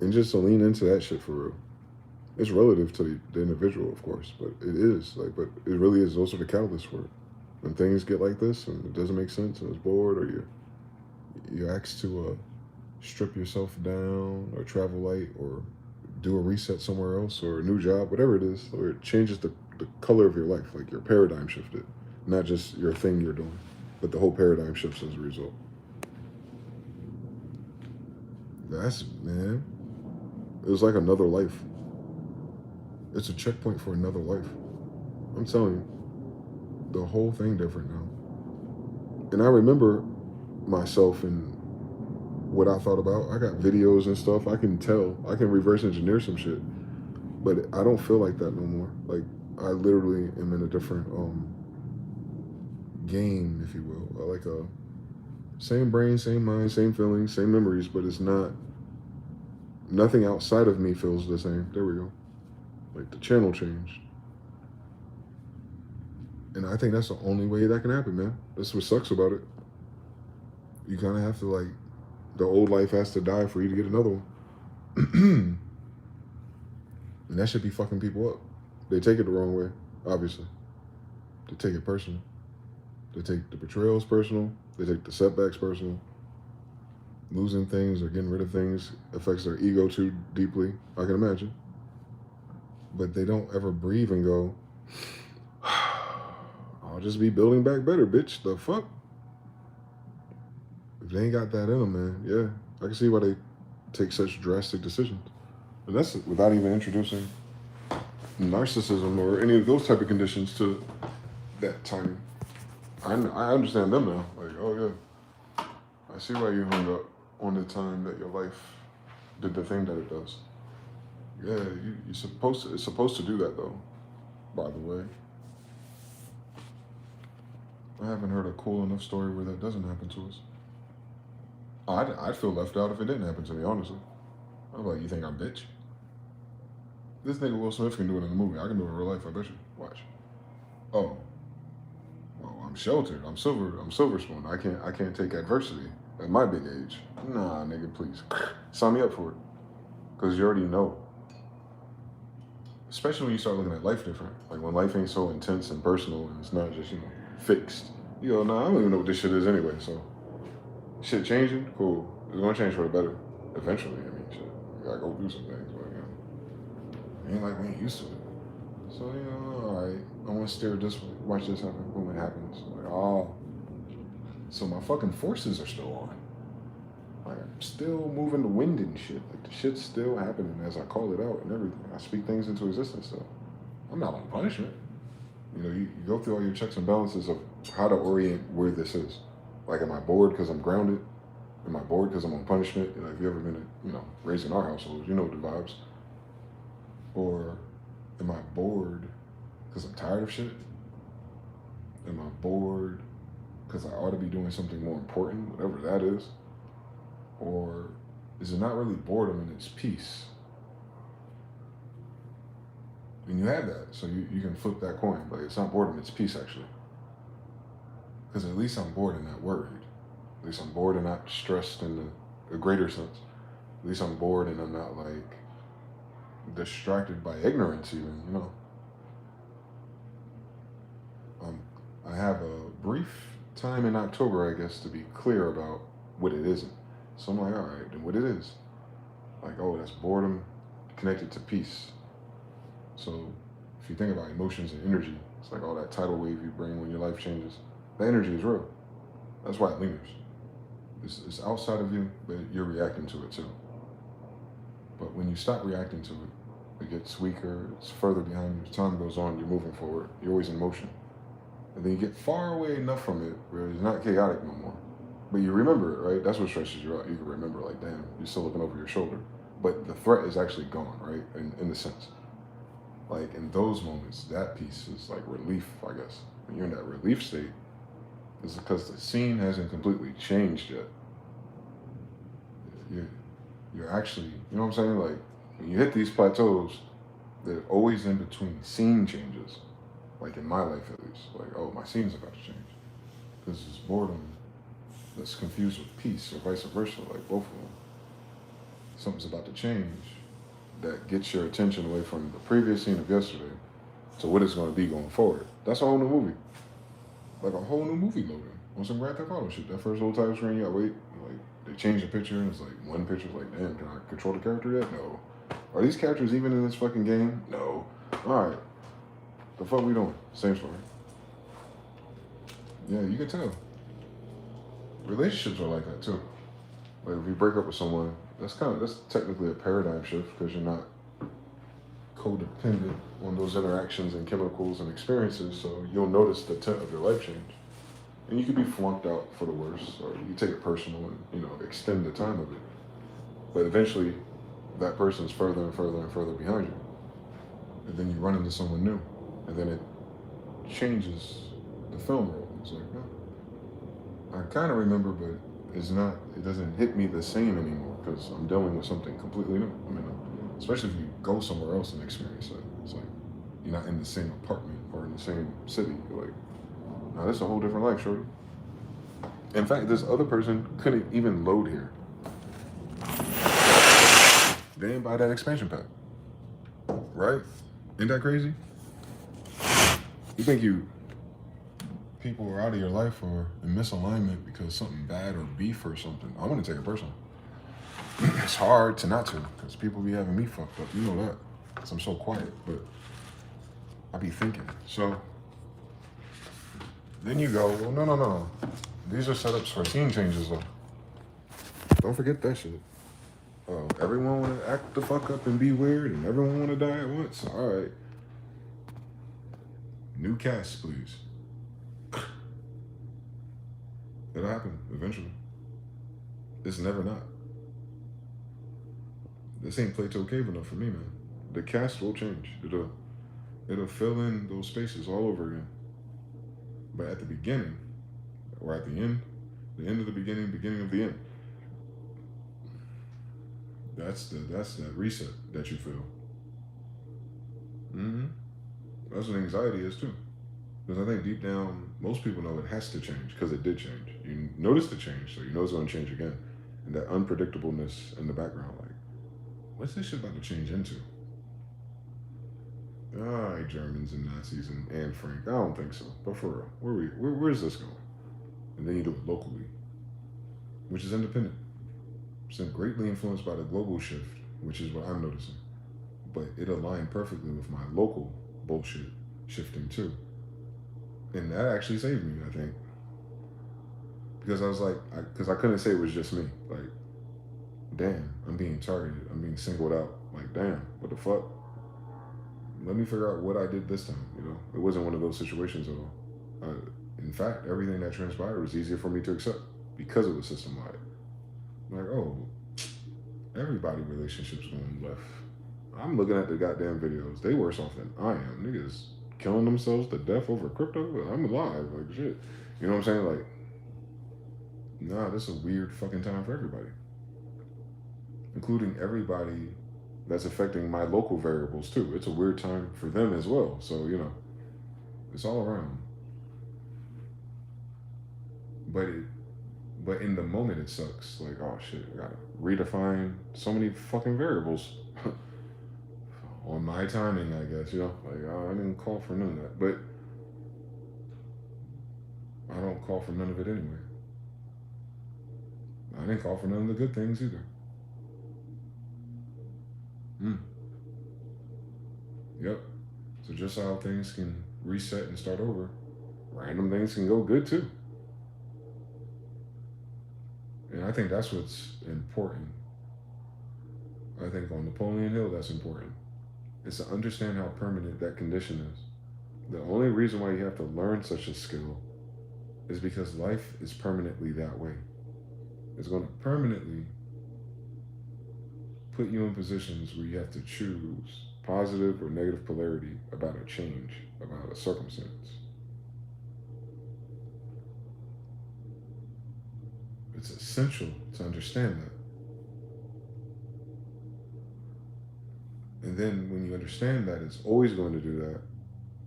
And just to lean into that shit for real. It's relative to the individual, of course, but it is. Like, but it really is. Those are the catalysts for it. When things get like this and it doesn't make sense and it's bored, or you're asked to strip yourself down or travel light or do a reset somewhere else or a new job, whatever it is, or it changes the color of your life, like your paradigm shifted. Not just your thing you're doing, but the whole paradigm shifts as a result. That's, man, it was like another life. It's a checkpoint for another life. I'm telling you, the whole thing different now. And I remember myself and what I thought about. I got videos and stuff. I can tell. I can reverse engineer some shit. But I don't feel like that no more. Like, I literally am in a different game, if you will. Like Same brain, same mind, same feelings, same memories, but it's not. Nothing outside of me feels the same. There we go. Like the channel changed. And I think that's the only way that can happen, man. That's what sucks about it. You kind of have to, like, the old life has to die for you to get another one. And that should be fucking people up. They take it the wrong way, obviously. They take it personal. They take the betrayals personal. They take the setbacks personal. Losing things or getting rid of things affects their ego too deeply, I can imagine. But they don't ever breathe and go, I'll just be building back better, bitch. The fuck? If they ain't got that in them, man, yeah, I can see why they take such drastic decisions. And that's without even introducing narcissism or any of those type of conditions to that timing. I understand them now. Like, oh yeah, I see why you hung up on the time that your life did the thing that it does. Yeah, you're supposed to. It's supposed to do that though. By the way, I haven't heard a cool enough story where that doesn't happen to us. I'd feel left out if it didn't happen to me, honestly. I'm like, you think I'm bitch? This nigga Will Smith can do it in the movie. I can do it in real life, I bet you. Watch. Oh. Well, I'm sheltered. I'm silver spoon. I can't take adversity at my big age. Nah, nigga, please. Sign me up for it. Because you already know. Especially when you start looking at life different. Like when life ain't so intense and personal and it's not just, fixed. You go, nah, I don't even know what this shit is anyway, so. Shit changing? Cool. It's gonna change for the better. Eventually, I mean, shit. You gotta go do some things, but, it ain't like we ain't used to it. So, alright, I wanna steer it this way. Watch this happen. Boom, it happens. Like, oh. So my fucking forces are still on. Like, I'm still moving the wind and shit. Like, the shit's still happening as I call it out and everything. I speak things into existence, so. I'm not on punishment. You go through all your checks and balances of how to orient where this is. Like, am I bored because I'm grounded? Am I bored because I'm on punishment? If you've ever been, raised in our household, you know the vibes. Or am I bored because I'm tired of shit? Am I bored because I ought to be doing something more important, whatever that is? Or is it not really boredom and it's peace? And you have that, so you can flip that coin. Like, it's not boredom, it's peace, actually. Because at least I'm bored and not worried. At least I'm bored and not stressed in a greater sense. At least I'm bored and I'm not, like, distracted by ignorance even, I have a brief time in October, I guess, to be clear about what it isn't. So I'm like, all right, then what it is. Like, oh, that's boredom connected to peace. So if you think about emotions and energy, it's like all that tidal wave you bring when your life changes. The energy is real. That's why it lingers. It's outside of you, but you're reacting to it too. But when you stop reacting to it, it gets weaker, it's further behind you. As time goes on, you're moving forward. You're always in motion. And then you get far away enough from it where it's not chaotic no more. But you remember it, right? That's what stresses you out. You can remember, like, damn, you're still looking over your shoulder. But the threat is actually gone, right? In the sense. Like, in those moments, that piece is like relief, I guess. When you're in that relief state, it's because the scene hasn't completely changed yet. You're actually, you know what I'm saying? Like, when you hit these plateaus, they're always in between scene changes. Like in my life, at least. Like, oh, my scene's about to change. Because it's boredom that's confused with peace, or vice versa, like both of them. Something's about to change that gets your attention away from the previous scene of yesterday to what it's going to be going forward. That's a whole new movie. Like a whole new movie loading on some Grand Theft Auto shit. That first little title screen, you gotta wait. Like, they change the picture and it's like one picture's like, damn, can I control the character yet? No. Are these characters even in this fucking game? No. Alright. The fuck we doing? Same story. Yeah, you can tell. Relationships are like that too. Like if you break up with someone, that's technically a paradigm shift because you're not codependent on those interactions and chemicals and experiences, so you'll notice the tint of your life change. And you could be flunked out for the worse, or you take it personal and, extend the time of it. But eventually, that person's further and further and further behind you. And then you run into someone new. And then it changes the film roll. It's like, I kind of remember, but it doesn't hit me the same anymore because I'm dealing with something completely new. I mean, especially if you go somewhere else and experience it. It's like you're not in the same apartment or in the same city. You're like, nah, that's a whole different life, shorty. In fact, this other person couldn't even load here. They didn't buy that expansion pack. Right? Ain't that crazy? You think people are out of your life or in misalignment because something bad or beef or something. I want to take it personal. It's hard to not to because people be having me fucked up. You know that. Because I'm so quiet. But I be thinking. So then you go, well, no. These are setups for scene changes though. Don't forget that shit. Oh, everyone want to act the fuck up and be weird and everyone want to die at once? All right. New cast, please. It'll happen eventually. It's never not. This ain't Plato Cave enough for me, man. The cast will change. It'll fill in those spaces all over again. But at the beginning, or at the end of the beginning of the end, that's that reset that you feel. That's what anxiety is too. Because I think deep down, most people know it has to change because it did change. You notice the change, so you know it's going to change again. And that unpredictableness in the background, like, what's this shit about to change into? All right, Germans and Nazis and Anne Frank. I don't think so. But for real, where's this going? And then you do it locally, which is independent. It's greatly influenced by the global shift, which is what I'm noticing. But it aligned perfectly with my local bullshit shifting too. And that actually saved me, I think. Because I was like, because I couldn't say it was just me. Like, damn, I'm being targeted. I'm being singled out. Like, damn, what the fuck? Let me figure out what I did this time, you know? It wasn't one of those situations at all. In fact, everything that transpired was easier for me to accept because it was system-wide. Like, oh, everybody relationships going left. I'm looking at the goddamn videos. They worse off than I am. Niggas killing themselves to death over crypto. I'm alive. Like, shit. You know what I'm saying? Like, nah, this is a weird fucking time for everybody. Including everybody that's affecting my local variables too. It's a weird time for them as well. So, you know, it's all around. But in the moment it sucks. Like, oh shit, I gotta redefine so many fucking variables. On my timing, I guess, you know? Like, I didn't call for none of that. But I don't call for none of it anyway. I didn't call for none of the good things either. Yep. So just how things can reset and start over, random things can go good too. And I think that's what's important. I think on Napoleon Hill, that's important. Is to understand how permanent that condition is. The only reason why you have to learn such a skill is because life is permanently that way. It's going to permanently put you in positions where you have to choose positive or negative polarity about a change, about a circumstance. It's essential to understand that. And then when you understand that it's always going to do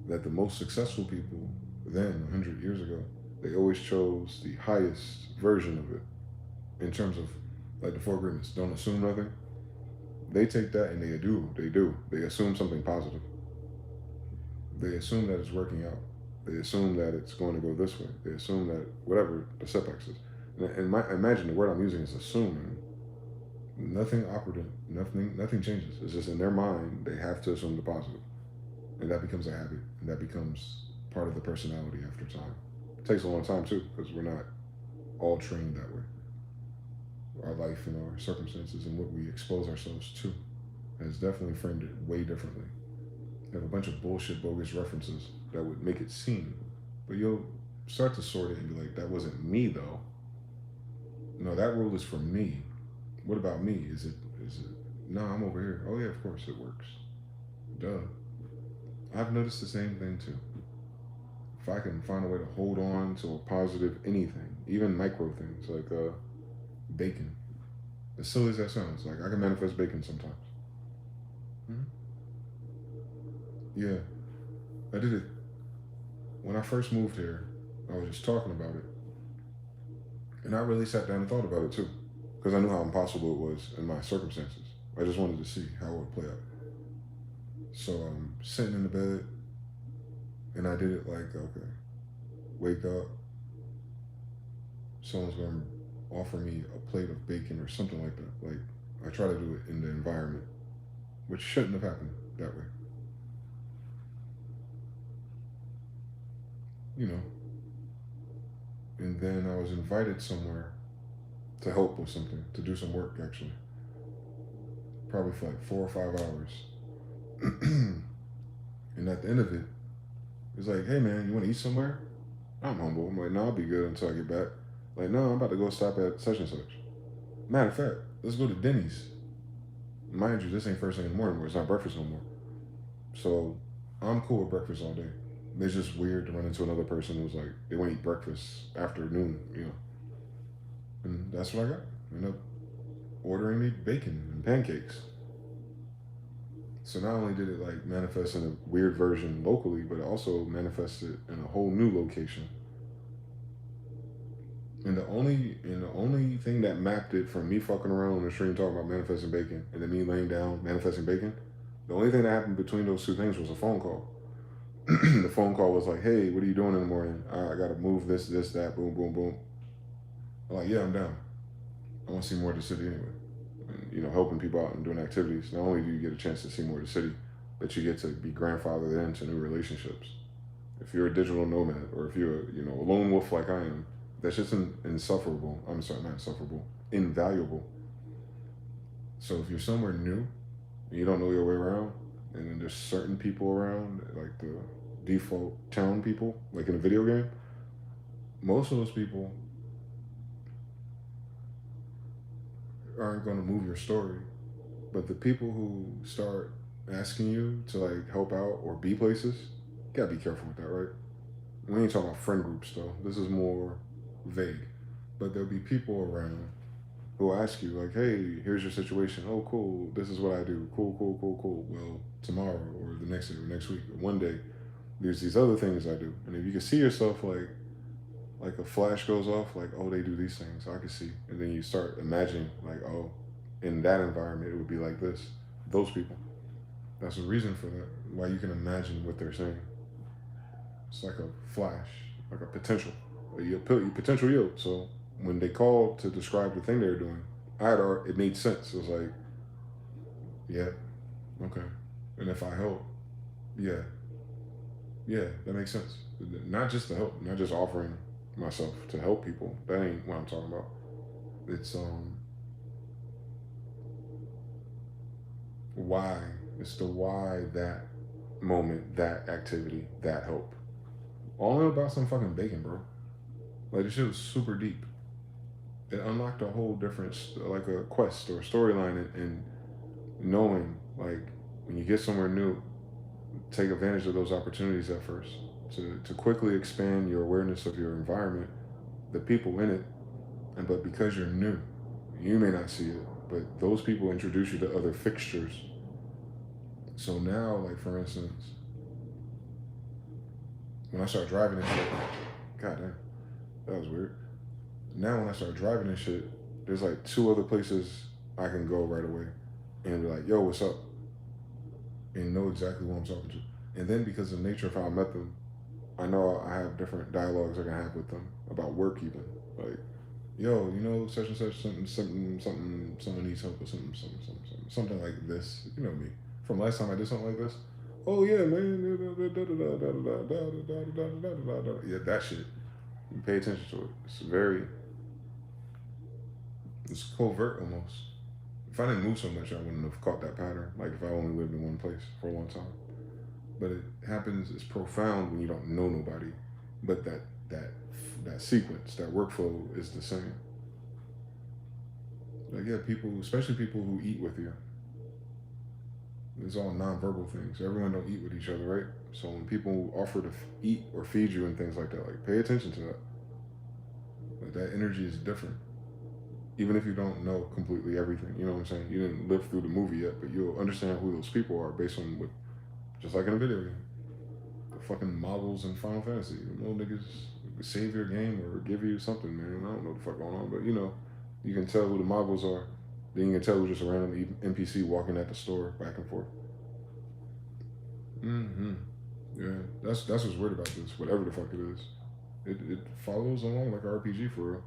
that the most successful people then, 100 years ago, they always chose the highest version of it in terms of, like the Four Agreements, don't assume nothing. They take that and they do. They assume something positive. They assume that it's working out. They assume that it's going to go this way. They assume that whatever the setbacks is. And imagine the word I'm using is assuming. Nothing operative, nothing changes. It's just in their mind, they have to assume the positive. And that becomes a habit. And that becomes part of the personality after time. It takes a long time too, because we're not all trained that way. Our life and our circumstances and what we expose ourselves to has definitely framed it way differently. You have a bunch of bullshit, bogus references that would make it seem, but you'll start to sort it and be like, that wasn't me though. No, that rule is for me. What about me? Is it, no, I'm over here. Oh yeah, of course it works. Duh. I've noticed the same thing too. If I can find a way to hold on to a positive anything, even micro things, like bacon. As silly as that sounds, like I can manifest bacon sometimes. Mm-hmm. Yeah, I did it when I first moved here. I was just talking about it, and I really sat down and thought about it too, because I knew how impossible it was in my circumstances. I just wanted to see how it would play out. So I'm sitting in the bed, and I did it like, okay, wake up. Someone's gonna offer me a plate of bacon or something like that. Like I try to do it in the environment, which shouldn't have happened that way. You know. And then I was invited somewhere to help with something, to do some work actually, probably for like 4 or 5 hours. And at the end of it, it's like, hey man, you want to eat somewhere? I'm humble. I'm like, no, I'll be good until I get back. Like, no, I'm about to go stop at such and such. Matter of fact, let's go to Denny's. Mind you, this ain't first thing in the morning anymore. It's not breakfast no more. So I'm cool with breakfast all day. It's just weird to run into another person who's like, they want to eat breakfast after noon, you know. And that's what I got. I ended up ordering me bacon and pancakes. So not only did it like manifest in a weird version locally, but it also manifested in a whole new location. And the only thing that mapped it from me fucking around on the stream talking about manifesting bacon and then me laying down manifesting bacon, the only thing that happened between those two things was a phone call. The phone call was like, hey, what are you doing in the morning? I gotta move this, that, boom, boom, boom. I'm like, yeah, I'm down. I want to see more of the city anyway. And, you know, helping people out and doing activities. Not only do you get a chance to see more of the city, but you get to be grandfathered into new relationships. If you're a digital nomad or if you're a lone wolf like I am, that's just insufferable. I'm sorry, not insufferable, invaluable. So if you're somewhere new and you don't know your way around, and then there's certain people around, like the default town people, like in a video game, most of those people aren't going to move your story. But the people who start asking you to like help out or be places, you gotta be careful with that, right? We ain't talking about friend groups though. This is more vague. But there'll be people around who will ask you like, hey, here's your situation. Oh, cool. This is what I do. Cool, cool, cool, cool. Well, tomorrow or the next day or next week or one day, there's these other things I do. And if you can see yourself like a flash goes off, like, oh, they do these things, I can see. And then you start imagining, like, oh, in that environment, it would be like this. Those people. That's the reason for that. Why you can imagine what they're saying. It's like a flash, like a potential. You potential yield. So when they called to describe the thing they were doing, it made sense. It was like, yeah, okay. And if I help, yeah, that makes sense. Not just to help, not just offering myself to help people. That ain't what I'm talking about. It's why. It's the why that moment, that activity, that help. All about some fucking bacon, bro. Like this shit was super deep. It unlocked a whole different, like a quest or storyline, and knowing like when you get somewhere new, take advantage of those opportunities at first to quickly expand your awareness of your environment, the people in it, but because you're new, you may not see it, but those people introduce you to other fixtures. So now, like for instance, when I start driving and shit, god damn, that was weird. Now when I start driving and shit, there's like 2 other places I can go right away and be like, yo, what's up? And know exactly who I'm talking to. And then because of the nature of how I met them, I know I have different dialogues I can have with them about work even. Like, yo, such and such, something, someone needs help with something like this. You know me. From last time I did something like this. Oh yeah, man. Yeah, that shit. You pay attention to it. It's covert almost. If I didn't move so much, I wouldn't have caught that pattern. Like if I only lived in one place for a long time. But it happens. It's profound when you don't know nobody. But that sequence, that workflow is the same. Like yeah, people, especially people who eat with you. It's all nonverbal things. Everyone don't eat with each other, right? So when people offer to eat or feed you and things like that, like pay attention to that. Like that energy is different. even if you don't know completely everything, you know what I'm saying? You didn't live through the movie yet, but you'll understand who those people are based on what, just like in a video game. The fucking models in Final Fantasy. The little niggas save your game or give you something, man. I don't know what the fuck going on, but you know, you can tell who the models are. Then you can tell who's just a random NPC walking at the store back and forth. Mm-hmm. Yeah, that's what's weird about this. Whatever the fuck it is, it follows along like an RPG for real.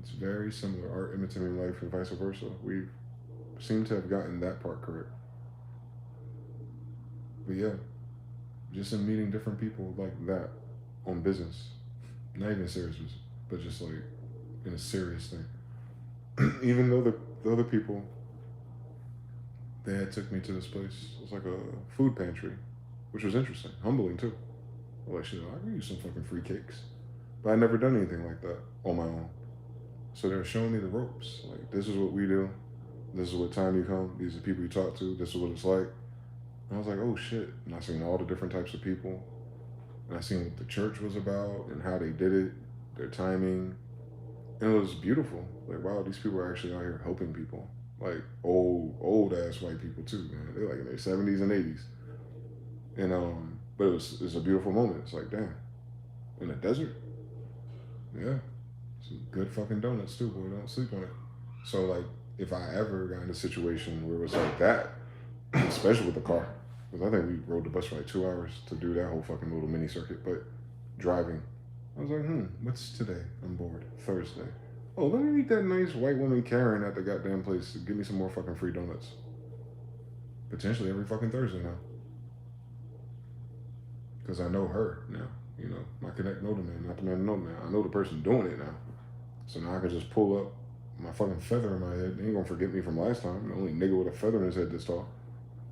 It's very similar. Art imitating life and vice versa. We seem to have gotten that part correct. But yeah, just in meeting different people like that on business, not even serious business, but just like in a serious thing. Even though the other people, they had took me to this place. It was like a food pantry, which was interesting, humbling too. Like, shit, I could use some fucking free cakes, but I never done anything like that on my own. So they were showing me the ropes. Like, this is what we do. This is what time you come. These are the people you talk to. This is what it's like. And I was like, oh shit. And I seen all the different types of people. And I seen what the church was about and how they did it, their timing. And it was beautiful. Like, wow, these people are actually out here helping people. Like old ass white people too, man. They're like in their 70s and 80s. And but it was a beautiful moment. It's like, damn. In the desert? Yeah. Some good fucking donuts too, boy. Don't sleep on it. So like, if I ever got in a situation where it was like that, especially with the car, because I think we rode the bus for like 2 hours to do that whole fucking little mini circuit. But driving, I was like, what's today? I'm bored. Thursday. Oh, let me meet that nice white woman Karen at the goddamn place to give me some more fucking free donuts. Potentially every fucking Thursday now. Because I know her now. You know, my connect know the man, not the man know the man. I know the person doing it now. So now I can just pull up my fucking feather in my head. They ain't gonna forget me from last time. The only nigga with a feather in his head this tall.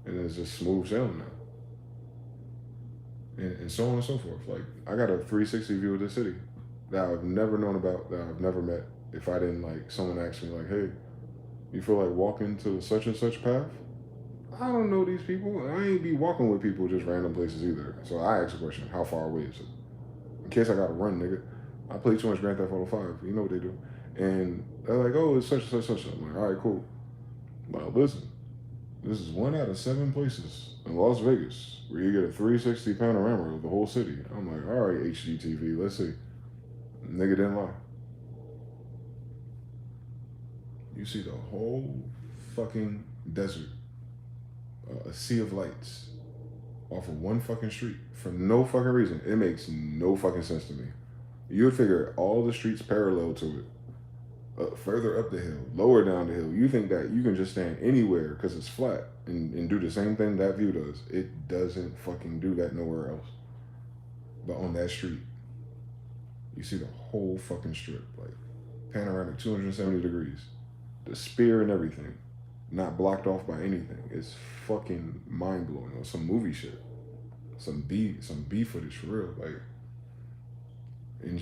And it's just smooth sailing now. And so on and so forth. Like, I got a 360 view of the city that I've never known about, that I've never met. If I didn't, like, someone asked me, like, hey, you feel like walking to such and such path? I don't know these people. I ain't be walking with people just random places either. So I asked a question, how far away is it? In case I gotta run, nigga. I play too much Grand Theft Auto 5. You know what they do. And they're like, oh, it's such and such. I'm like, all right, cool. But listen, this is 1 out of 7 places in Las Vegas where you get a 360 panorama of the whole city. I'm like, all right, HGTV, let's see. Nigga didn't lie. You see the whole fucking desert, a sea of lights, off of one fucking street for no fucking reason. It makes no fucking sense to me. You would figure all the streets parallel to it. Further up the hill, lower down the hill. You think that you can just stand anywhere because it's flat and do the same thing that view does. It doesn't fucking do that nowhere else. But on that street, you see the whole fucking strip, like panoramic 270 degrees. The spear and everything, not blocked off by anything. It's fucking mind blowing. Or some movie shit. Some B footage for real. Like, and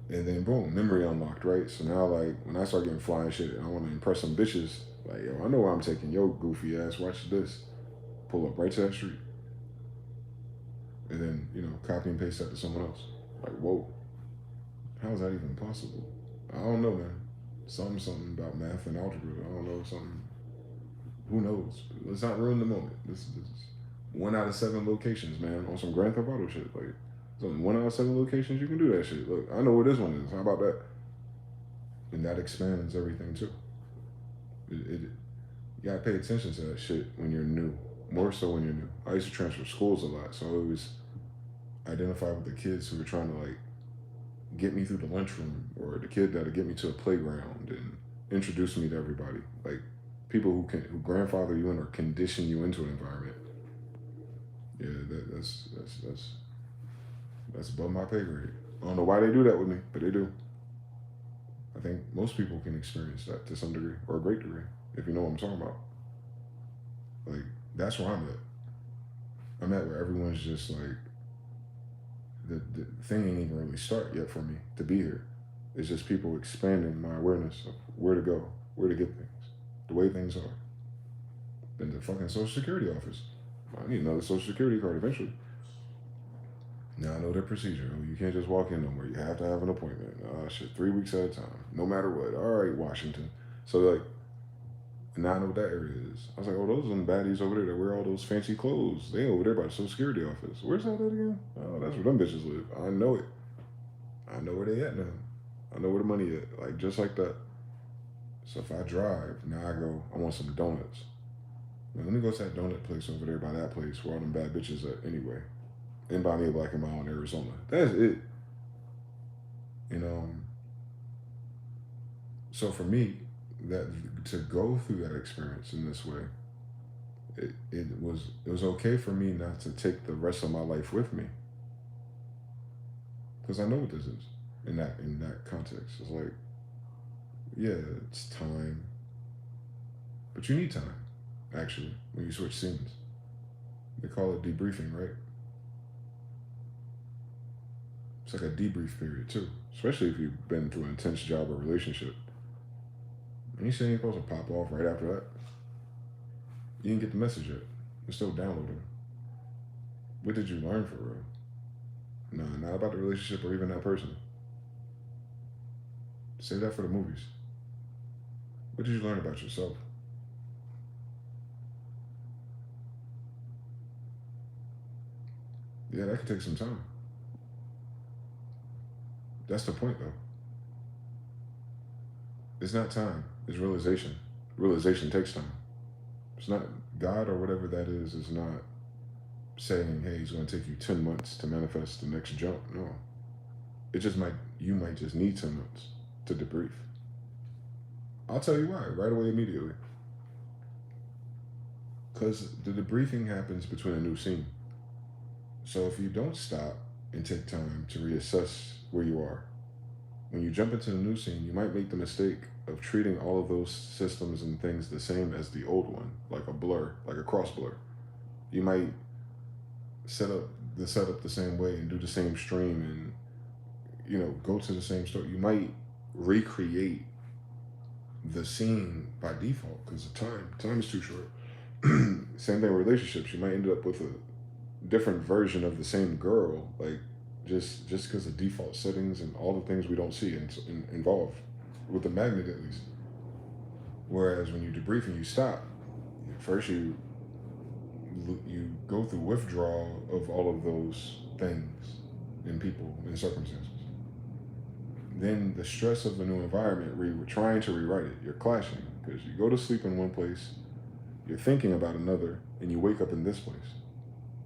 then boom, memory unlocked, right? So now, like, when I start getting flying shit, I want to impress some bitches. Like, yo, I know where I'm taking your goofy ass. Watch this. Pull up right to that street, and then, you know, copy and paste that to someone else. Like, whoa, how is that even possible? I don't know, man. Something about math and algebra. I don't know, something. Who knows? Let's not ruin the moment. This is 1 out of 7 locations, man, on some Grand Theft Auto shit. Like, so in 1 out of 7 locations, you can do that shit. Look, I know where this one is. How about that? And that expands everything too. You gotta pay attention to that shit when you're new. More so when you're new. I used to transfer schools a lot, so I always identify with the kids who were trying to, like, get me through the lunchroom, or the kid that'll get me to a playground and introduce me to everybody. Like, people who grandfather you in or condition you into an environment. Yeah, that's above my pay grade. I don't know why they do that with me, but they do. I think most people can experience that to some degree, or a great degree, if you know what I'm talking about. Like, that's where I'm at. I'm at where everyone's just like, the thing ain't even really start yet for me to be here. It's just people expanding my awareness of where to go, where to get things, the way things are. Then the fucking Social Security office. I need another Social Security card eventually. Now I know their procedure. You can't just walk in no more. You have to have an appointment. Shit, 3 weeks at a time, no matter what. All right, Washington. So like, now I know what that area is. I was like, oh, those are them baddies over there that wear all those fancy clothes. They over there by the Social Security office. Where's that at again? Oh, that's where them bitches live. I know it. I know where they at now. I know where the money at. Like, just like that. So if I drive, now I go, I want some donuts. Now, let me go to that donut place over there by that place where all them bad bitches at anyway. And buy me a Black and Mild in Arizona. That's it. You know, so for me, that to go through that experience in this way, it was okay for me not to take the rest of my life with me, because I know what this is in that context. It's like, yeah, it's time, but you need time. Actually, when you switch scenes, they call it debriefing, right? It's like a debrief period too, especially if you've been through an intense job or relationship. And you say you're supposed to pop off right after that. You didn't get the message yet. You're still downloading. What did you learn for real? Nah, not about the relationship or even that person. Save that for the movies. What did you learn about yourself? Yeah, that could take some time. That's the point, though. It's not time. It's realization. Realization takes time. It's not God or whatever that is not saying, hey, it's going to take you 10 months to manifest the next jump. No. It just might, you might just need 10 months to debrief. I'll tell you why, right away, immediately. Because the debriefing happens between a new scene. So if you don't stop and take time to reassess where you are, when you jump into the new scene, you might make the mistake of treating all of those systems and things the same as the old one, like a blur, like a cross blur. You might set up the setup the same way and do the same stream and, go to the same store. You might recreate the scene by default because of time is too short. Same thing with relationships. You might end up with a different version of the same girl, like just because of default settings and all the things we don't see involved with the magnet, at least. Whereas when you're debriefing, you stop. First, you go through withdrawal of all of those things in people and circumstances. Then the stress of the new environment, where you're trying to rewrite it, you're clashing because you go to sleep in one place, you're thinking about another, and you wake up in this place.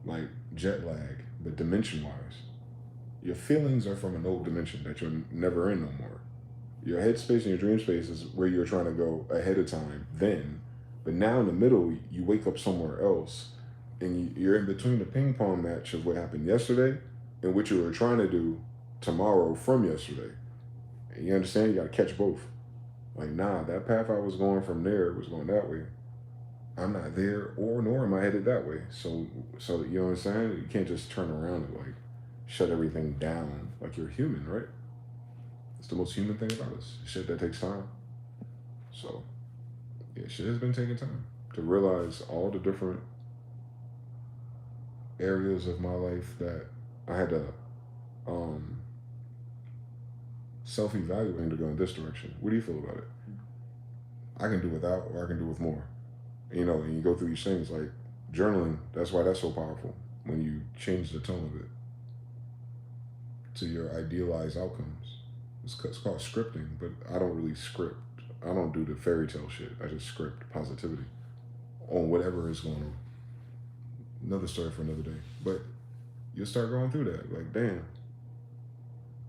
Like jet lag, but dimension-wise. Your feelings are from an old dimension that you're never in no more. Your headspace and your dream space is where you're trying to go ahead of time then, but now in the middle, you wake up somewhere else, and you're in between the ping pong match of what happened yesterday and what you were trying to do tomorrow from yesterday. And you understand? You got to catch both. Like, nah, that path I was going from there was going that way. I'm not there, nor am I headed that way. So you know what I'm saying? You can't just turn around and like shut everything down. Like, you're human, right? It's the most human thing about us. Shit that takes time. So yeah, shit has been taking time to realize all the different areas of my life that I had to self-evaluate to go in this direction. What do you feel about it? I can do without, or I can do with more. And you go through these things like journaling. That's why that's so powerful, when you change the tone of it to your idealized outcomes. It's called scripting, but I don't really script. I don't do the fairy tale shit. I just script positivity on whatever is going on. Another story for another day. But you'll start going through that. Like, damn,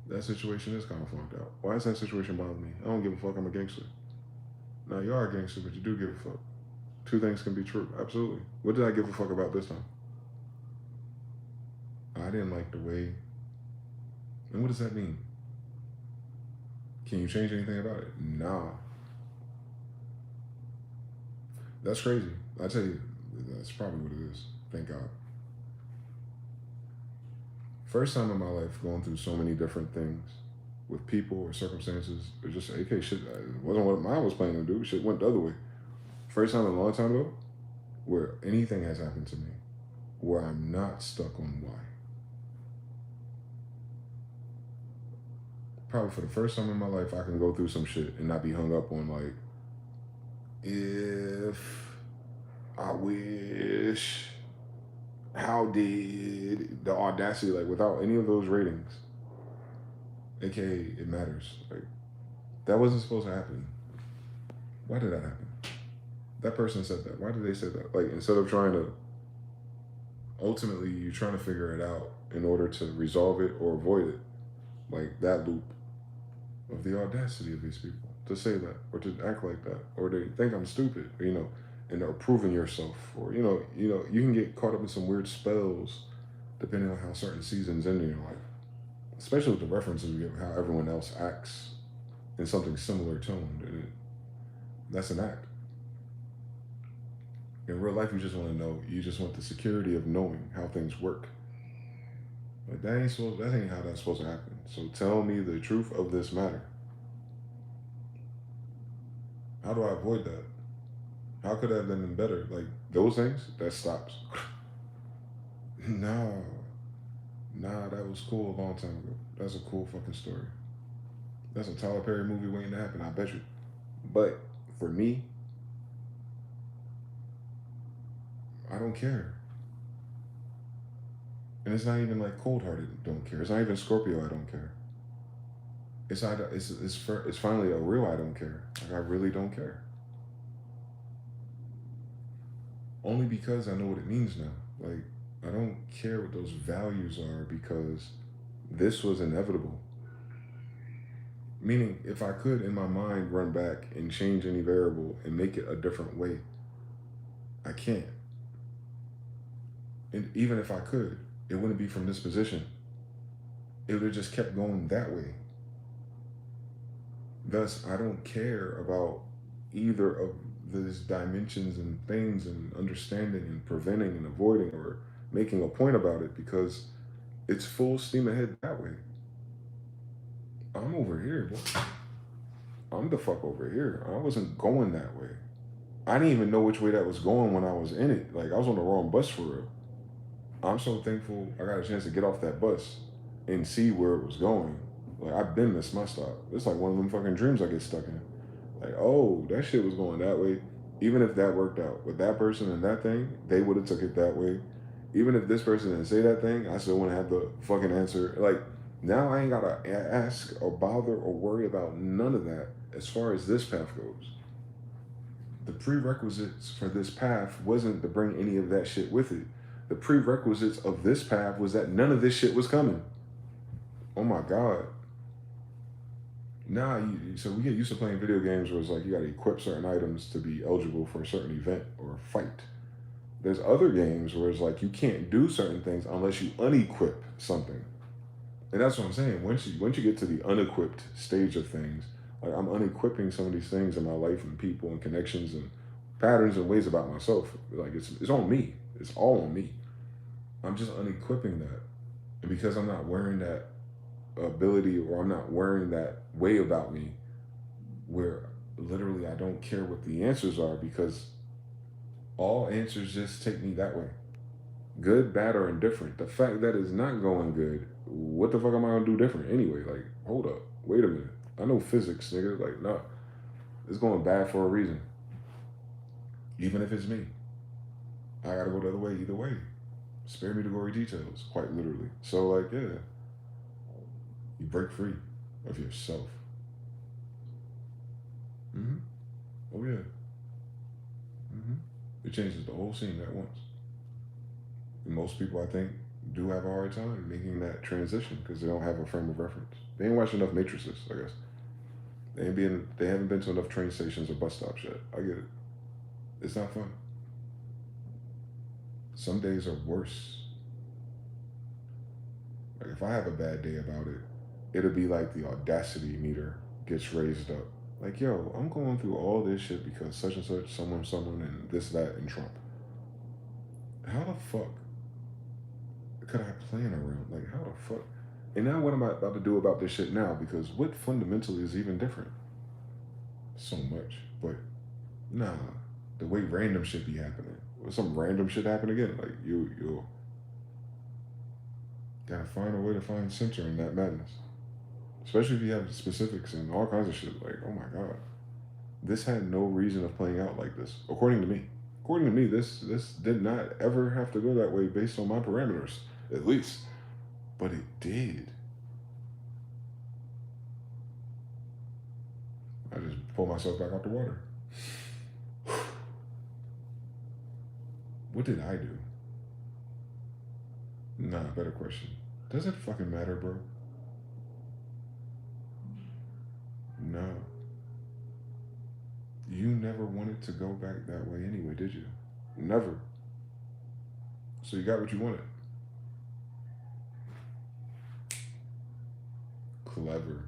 that situation is kind of flunked out. Why does that situation bother me? I don't give a fuck. I'm a gangster. Now, you are a gangster, but you do give a fuck. Two things can be true. Absolutely. What did I give a fuck about this time? I didn't like the way. And what does that mean? Can you change anything about it? Nah. That's crazy. I tell you, that's probably what it is. Thank God. First time in my life going through so many different things with people or circumstances. It just, okay, shit, it wasn't what mine was planning to do. Shit went the other way. First time in a long time ago where anything has happened to me where I'm not stuck on why. probably for the first time in my life, I can go through some shit and not be hung up on like, if, I wish, how did, the audacity, like without any of those ratings, aka it matters. Like that wasn't supposed to happen. Why did that happen? That person said that. Why did they say that? Like instead of trying to, ultimately you're trying to figure it out in order to resolve it or avoid it. Like that loop of the audacity of these people to say that or to act like that, or they think I'm stupid, or, and they're proving yourself, or you can get caught up in some weird spells depending on how certain seasons end in your life, especially with the references we give how everyone else acts in something similar toned, and that's an act. In real life, you just want to know. You just want the security of knowing how things work. Like that ain't how that's supposed to happen. So tell me the truth of this matter. How do I avoid that? How could I have been better? Like those things, that stops. No, nah, that was cool a long time ago. That's a cool fucking story. That's a Tyler Perry movie waiting to happen, I bet you. But for me, I don't care. And it's not even like cold hearted don't care. It's not even Scorpio I don't care. It's finally a real I don't care. Like I really don't care. Only because I know what it means now. Like I don't care what those values are because this was inevitable. Meaning, if I could in my mind run back and change any variable and make it a different way, I can't. And even if I could, it wouldn't be from this position. It would have just kept going that way. Thus, I don't care about either of these dimensions and things and understanding and preventing and avoiding or making a point about it because it's full steam ahead that way. I'm over here, boy. I'm the fuck over here. I wasn't going that way. I didn't even know which way that was going when I was in it. Like I was on the wrong bus for real. I'm so thankful I got a chance to get off that bus and see where it was going. Like I've been missed my stop. It's like one of them fucking dreams I get stuck in. Like, oh, that shit was going that way. Even if that worked out with that person and that thing, they would have took it that way. Even if this person didn't say that thing, I still want to have the fucking answer. Like now I ain't gotta ask or bother or worry about none of that as far as this path goes. The prerequisites for this path wasn't to bring any of that shit with it. The prerequisites of this path was that none of this shit was coming. Oh my God. Nah, so we get used to playing video games where it's like you gotta equip certain items to be eligible for a certain event or fight. There's other games where it's like you can't do certain things unless you unequip something. And that's what I'm saying. Once you get to the unequipped stage of things, like I'm unequipping some of these things in my life and people and connections and patterns and ways about myself. Like it's on me. It's all on me. I'm just unequipping that. And because I'm not wearing that ability or I'm not wearing that way about me where literally I don't care what the answers are because all answers just take me that way. Good, bad, or indifferent. The fact that it's not going good, what the fuck am I gonna do different anyway? Like, hold up, wait a minute. I know physics, nigga. Like, nah, it's going bad for a reason. Even if it's me. I gotta go the other way either way. Spare me the gory details, quite literally. So, like, yeah. You break free of yourself. Mm-hmm. Oh, yeah. Mm-hmm. It changes the whole scene at once. And most people, I think, do have a hard time making that transition because they don't have a frame of reference. They ain't watched enough Matrices, I guess. They haven't been to enough train stations or bus stops yet. I get it. It's not fun. Some days are worse. Like if I have a bad day about it, it'll be like the audacity meter gets raised up. Like, yo, I'm going through all this shit because such and such, someone, and this, that, and Trump. How the fuck could I plan around? Like, how the fuck? And now what am I about to do about this shit now? Because what fundamentally is even different? So much. But nah, the way random shit be happening. Or some random shit happen again. Like you gotta find a way to find center in that madness. Especially if you have specifics and all kinds of shit. Like, oh my god, this had no reason of playing out like this, according to me. According to me, this did not ever have to go that way based on my parameters, at least. But it did. I just pulled myself back out the water. What did I do? Nah, better question. Does it fucking matter, bro? No. You never wanted to go back that way anyway, did you? Never. So you got what you wanted. Clever.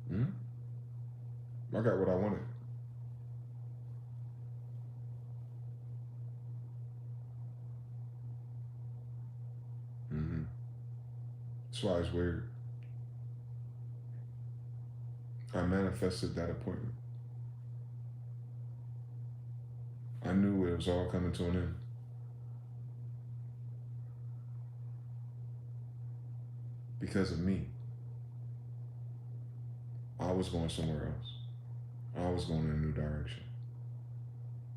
Hmm? I got what I wanted. Mm-hmm. That's why it's weird. I manifested that appointment. I knew it was all coming to an end. Because of me. I was going somewhere else. I was going in a new direction.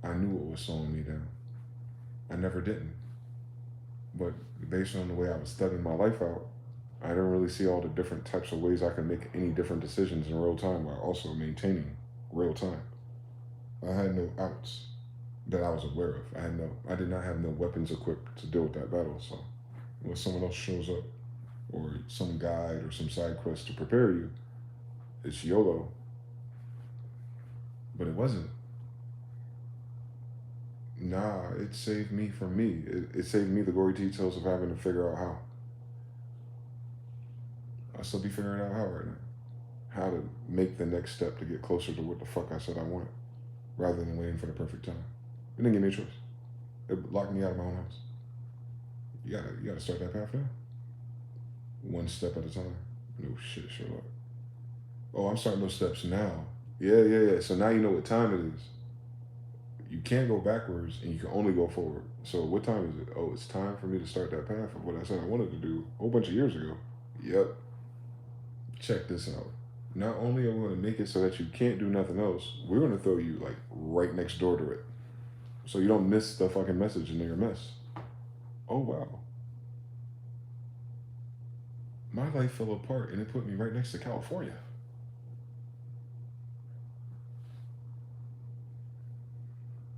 I knew it was slowing me down. I never didn't. But based on the way I was studying my life out, I didn't really see all the different types of ways I could make any different decisions in real time while also maintaining real time. I had no outs that I was aware of. I did not have no weapons equipped to deal with that battle. So when someone else shows up, or some guide or some side quest to prepare you, it's YOLO. But it wasn't. Nah, it saved me from me. It saved me the gory details of having to figure out how. I still be figuring out how right now. How to make the next step to get closer to what the fuck I said I wanted, rather than waiting for the perfect time. It didn't give me a choice. It locked me out of my own house. You gotta start that path now. One step at a time. No shit, Sherlock. Oh, I'm starting those steps now. Yeah. So now you know what time it is. You can't go backwards and you can only go forward. So what time is it? Oh, it's time for me to start that path of what I said I wanted to do a whole bunch of years ago. Yep. Check this out. Not only are we going to make it so that you can't do nothing else, we're going to throw you like right next door to it. So you don't miss the fucking message in your mess. Oh, wow. My life fell apart and it put me right next to California.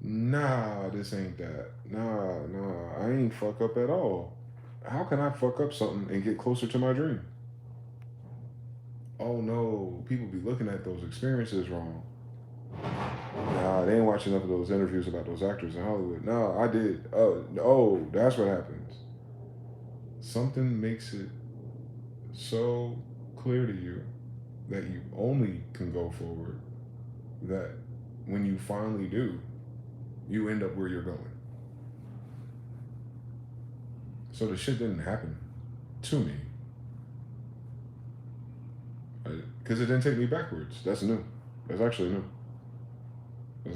Nah, this ain't that. Nah, I ain't fuck up at all. How can I fuck up something and get closer to my dream? Oh no, people be looking at those experiences wrong. Nah, they ain't watching enough of those interviews about those actors in Hollywood. No, I did. Oh, that's what happens. Something makes it so clear to you that you only can go forward that when you finally do, you end up where you're going. So the shit didn't happen to me. Because it didn't take me backwards. That's new. That's actually new. This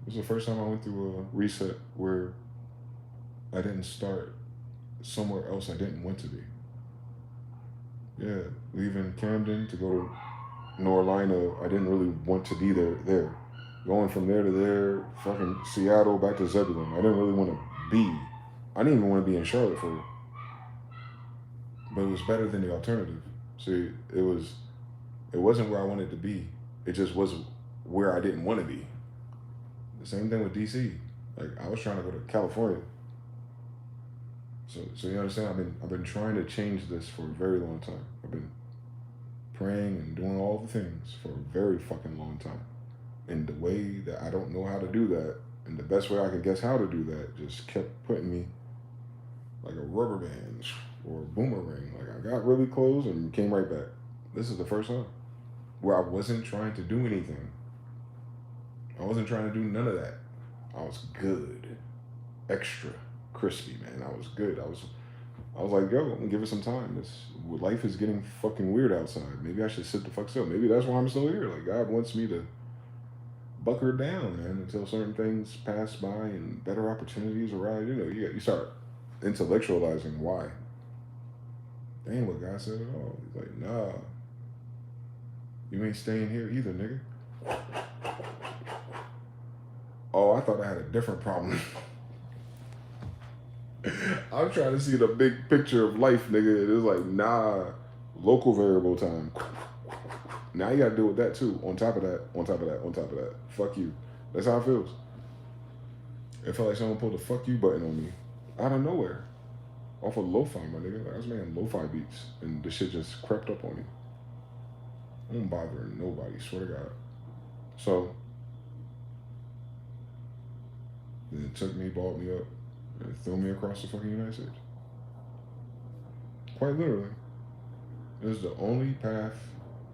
is the first time I went through a reset where I didn't start somewhere else I didn't want to be. Yeah, leaving Camden to go to Norlina, I didn't really want to be there. Going from there to there, fucking Seattle back to Zebulon. I didn't really want to be. I didn't even want to be in Charlotte for it. But it was better than the alternative. See, it wasn't where I wanted to be. It just was where I didn't want to be. The same thing with DC. Like I was trying to go to California. So you understand? I've been trying to change this for a very long time. I've been praying and doing all the things for a very fucking long time. And the way that I don't know how to do that, and the best way I can guess how to do that, just kept putting me like a rubber band or a boomerang. Like I got really close and came right back. This is the first time where I wasn't trying to do anything. I wasn't trying to do none of that. I was good. Extra crispy, man. I was good. I was like, yo, I'm gonna give it some time. Life is getting fucking weird outside. Maybe I should sit the fuck still. Maybe that's why I'm still here. Like God wants me to bucker down, man, until certain things pass by and better opportunities arise. You start intellectualizing why. That ain't what God said at all. He's like, nah, you ain't staying here either, nigga. Oh, I thought I had a different problem. I'm trying to see the big picture of life, nigga. It is like, nah, local variable time. Now you gotta deal with that too. On top of that, on top of that, on top of that. Fuck you. That's how it feels. It felt like someone pulled the fuck you button on me out of nowhere. Off of lo-fi, my nigga. Like, I was making lo-fi beats and the shit just crept up on me. I don't bother nobody, swear to God. So, then it took me, balled me up, and threw me across the fucking United States. Quite literally. It was the only path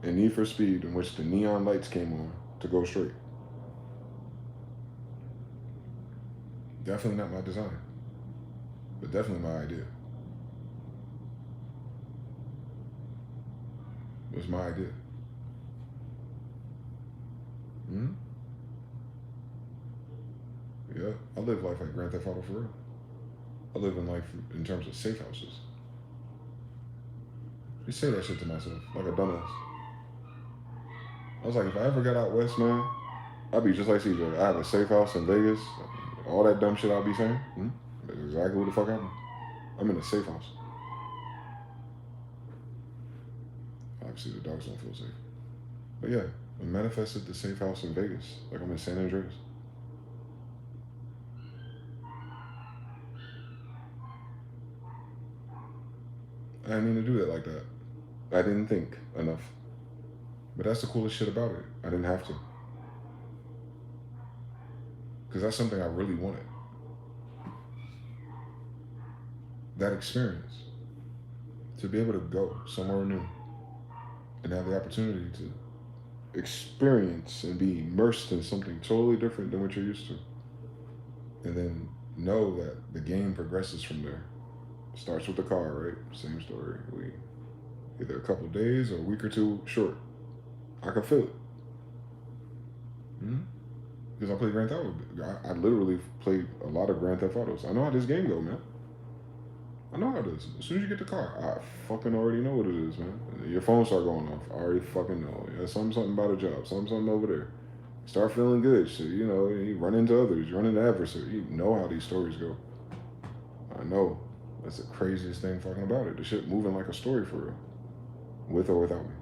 in Need for Speed in which the neon lights came on to go straight. Definitely not my design, but definitely my idea. It was my idea. Hmm? Yeah, I live life like Grand Theft Auto for real. I live in life in terms of safe houses. I say that shit to myself like a dumbass. I was like, if I ever got out west, man, I'd be just like CJ. I have a safe house in Vegas. All that dumb shit I'll be saying. That's exactly what the fuck happened. I'm in a safe house. Obviously, the dogs don't feel safe. But yeah, I manifested the safe house in Vegas. Like I'm in San Andreas. I didn't mean to do that like that. I didn't think enough. But that's the coolest shit about it. I didn't have to. Because that's something I really wanted. That experience. To be able to go somewhere new and have the opportunity to experience and be immersed in something totally different than what you're used to. And then know that the game progresses from there. It starts with the car, right? Same story. We either a couple days or a week or two short. I can feel it. Because I play Grand Theft Auto. I literally played a lot of Grand Theft Autos. I know how this game go, man. I know how it is. As soon as you get the car, I fucking already know what it is, man. Your phone start going off. I already fucking know. Yeah, something about a job. Something over there. Start feeling good. So, you know, you run into others. You run into adversaries. You know how these stories go. I know. That's the craziest thing fucking about it. The shit moving like a story for real. With or without me.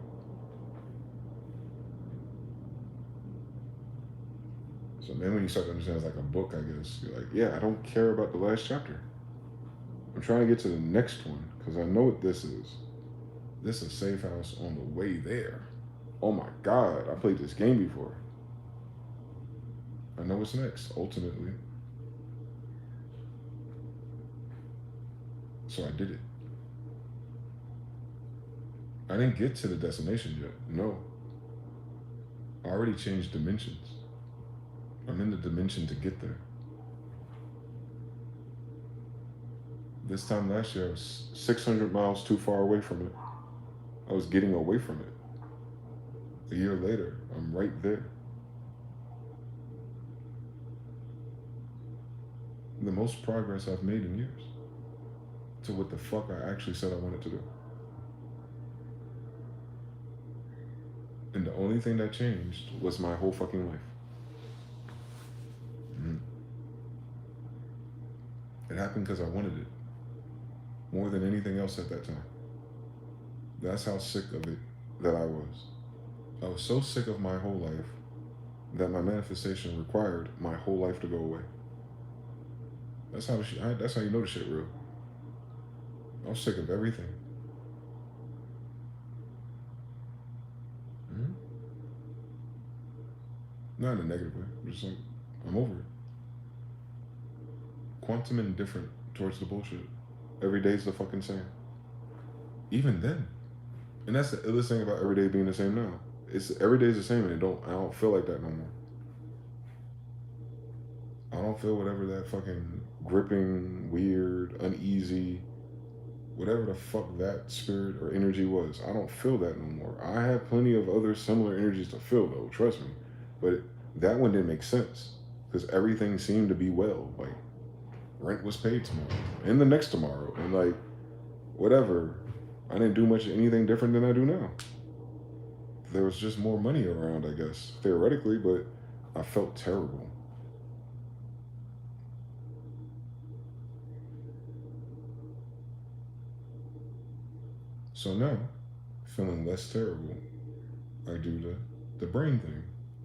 So then when you start to understand it's like a book, I guess, you're like, yeah, I don't care about the last chapter. I'm trying to get to the next one because I know what this is. This is a safe house on the way there. Oh my God, I played this game before. I know what's next, ultimately. So I did it. I didn't get to the destination yet. No. I already changed dimensions. I'm in the dimension to get there. This time last year, I was 600 miles too far away from it. I was getting away from it. A year later, I'm right there. The most progress I've made in years to what the fuck I actually said I wanted to do. And the only thing that changed was my whole fucking life. It happened because I wanted it more than anything else at that time. That's how sick of it that I was. I was so sick of my whole life that my manifestation required my whole life to go away. That's how you know the shit real. I was sick of everything. Not in a negative way. I'm just like, I'm over it. Quantum indifferent towards the bullshit. Every day's the fucking same. Even then. And that's the illest thing about every day being the same now. It's every day's the same, and I don't feel like that no more. I don't feel whatever that fucking gripping, weird, uneasy, whatever the fuck that spirit or energy was. I don't feel that no more. I have plenty of other similar energies to feel though, trust me. But that one didn't make sense because everything seemed to be well. Like rent was paid tomorrow and the next tomorrow, and like whatever. I didn't do much anything different than I do now. There was just more money around, I guess, theoretically, but I felt terrible. So now, feeling less terrible, I do the brain thing.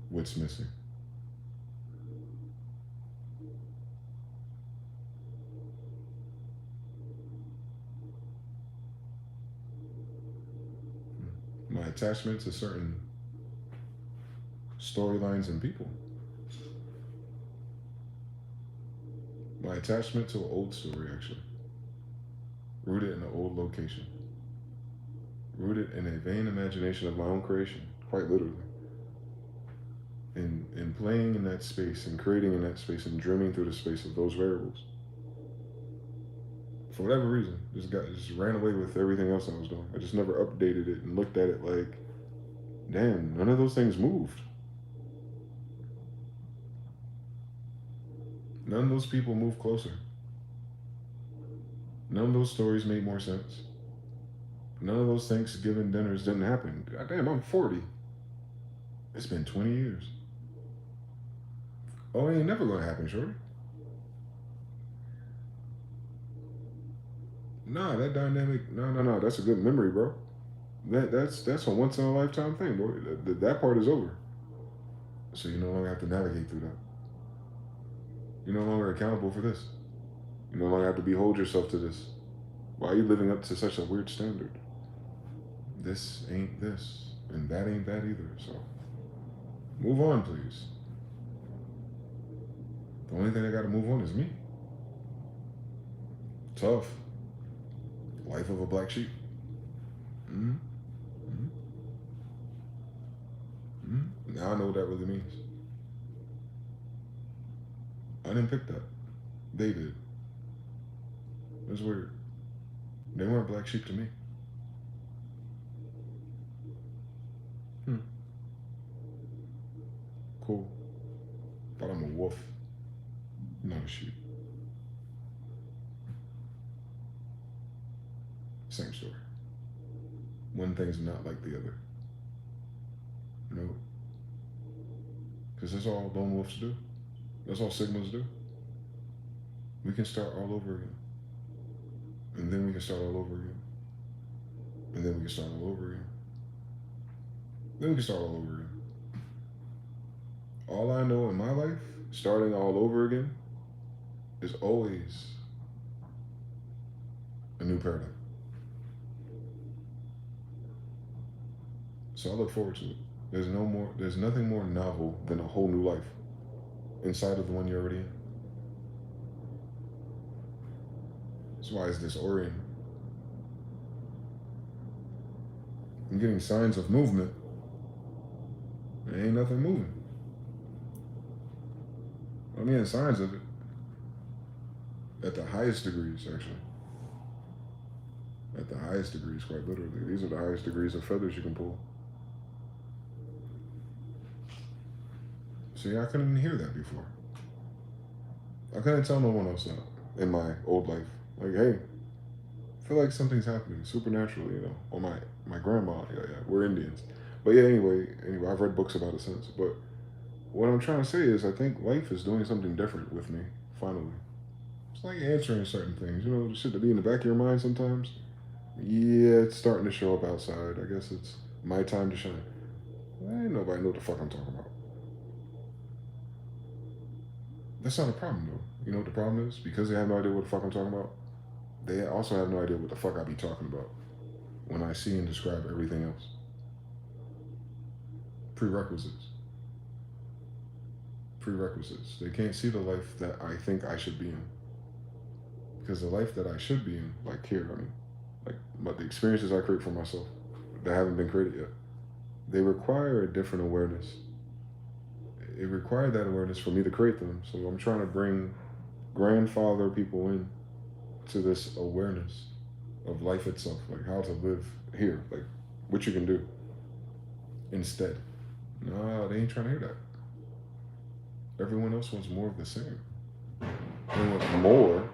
What's missing? My attachment to certain storylines and people. My attachment to an old story, actually. Rooted in an old location. Rooted in a vain imagination of my own creation, quite literally. In playing in that space and creating in that space and dreaming through the space of those variables. For whatever reason, just ran away with everything else I was doing. I just never updated it and looked at it like, damn, none of those things moved. None of those people moved closer. None of those stories made more sense. None of those Thanksgiving dinners didn't happen. God damn, I'm 40. It's been 20 years. Oh, it ain't never gonna happen, shorty. Nah, that dynamic, no. That's a good memory, bro. That's a once in a lifetime thing, bro. That part is over. So you no longer have to navigate through that. You're no longer accountable for this. You no longer have to behold yourself to this. Why are you living up to such a weird standard? This ain't this, and that ain't that either. So move on, please. The only thing I got to move on is me. Tough. Life of a black sheep. Mm-hmm. Mm-hmm. Mm-hmm. Now I know what that really means. I didn't pick that. They did. It's weird. They weren't black sheep to me. Cool. But I'm a wolf, not a sheep. Same story. One thing's not like the other. No. Because that's all lone wolves do. That's all Sigmas do. We can start all over again. And then we can start all over again. And then we can start all over again. Then we can start all over again. All I know in my life, starting all over again, is always a new paradigm. So I look forward to it. There's nothing more novel than a whole new life inside of the one you're already in. That's why it's disorienting. I'm getting signs of movement. There ain't nothing moving. I'm getting signs of it. At the highest degrees, actually. At the highest degrees, quite literally. These are the highest degrees of feathers you can pull. See, I couldn't even hear that before. I couldn't tell no one else that in my old life. Like, hey, I feel like something's happening supernaturally, you know. Or my grandma, yeah, we're Indians. But yeah, anyway, I've read books about it since. But what I'm trying to say is I think life is doing something different with me, finally. It's like answering certain things, you know, the shit that be in the back of your mind sometimes. Yeah, it's starting to show up outside. I guess it's my time to shine. Ain't nobody know what the fuck I'm talking about. That's not a problem, though. You know what the problem is? Because they have no idea what the fuck I'm talking about, they also have no idea what the fuck I be talking about when I see and describe everything else. Prerequisites. Prerequisites. They can't see the life that I think I should be in. Because the life that I should be in, like here, but the experiences I create for myself that haven't been created yet, they require a different awareness. It required that awareness for me to create them. So I'm trying to bring grandfather people in to this awareness of life itself, like how to live here, like what you can do instead. No, they ain't trying to hear that. Everyone else wants more of the same. They want more,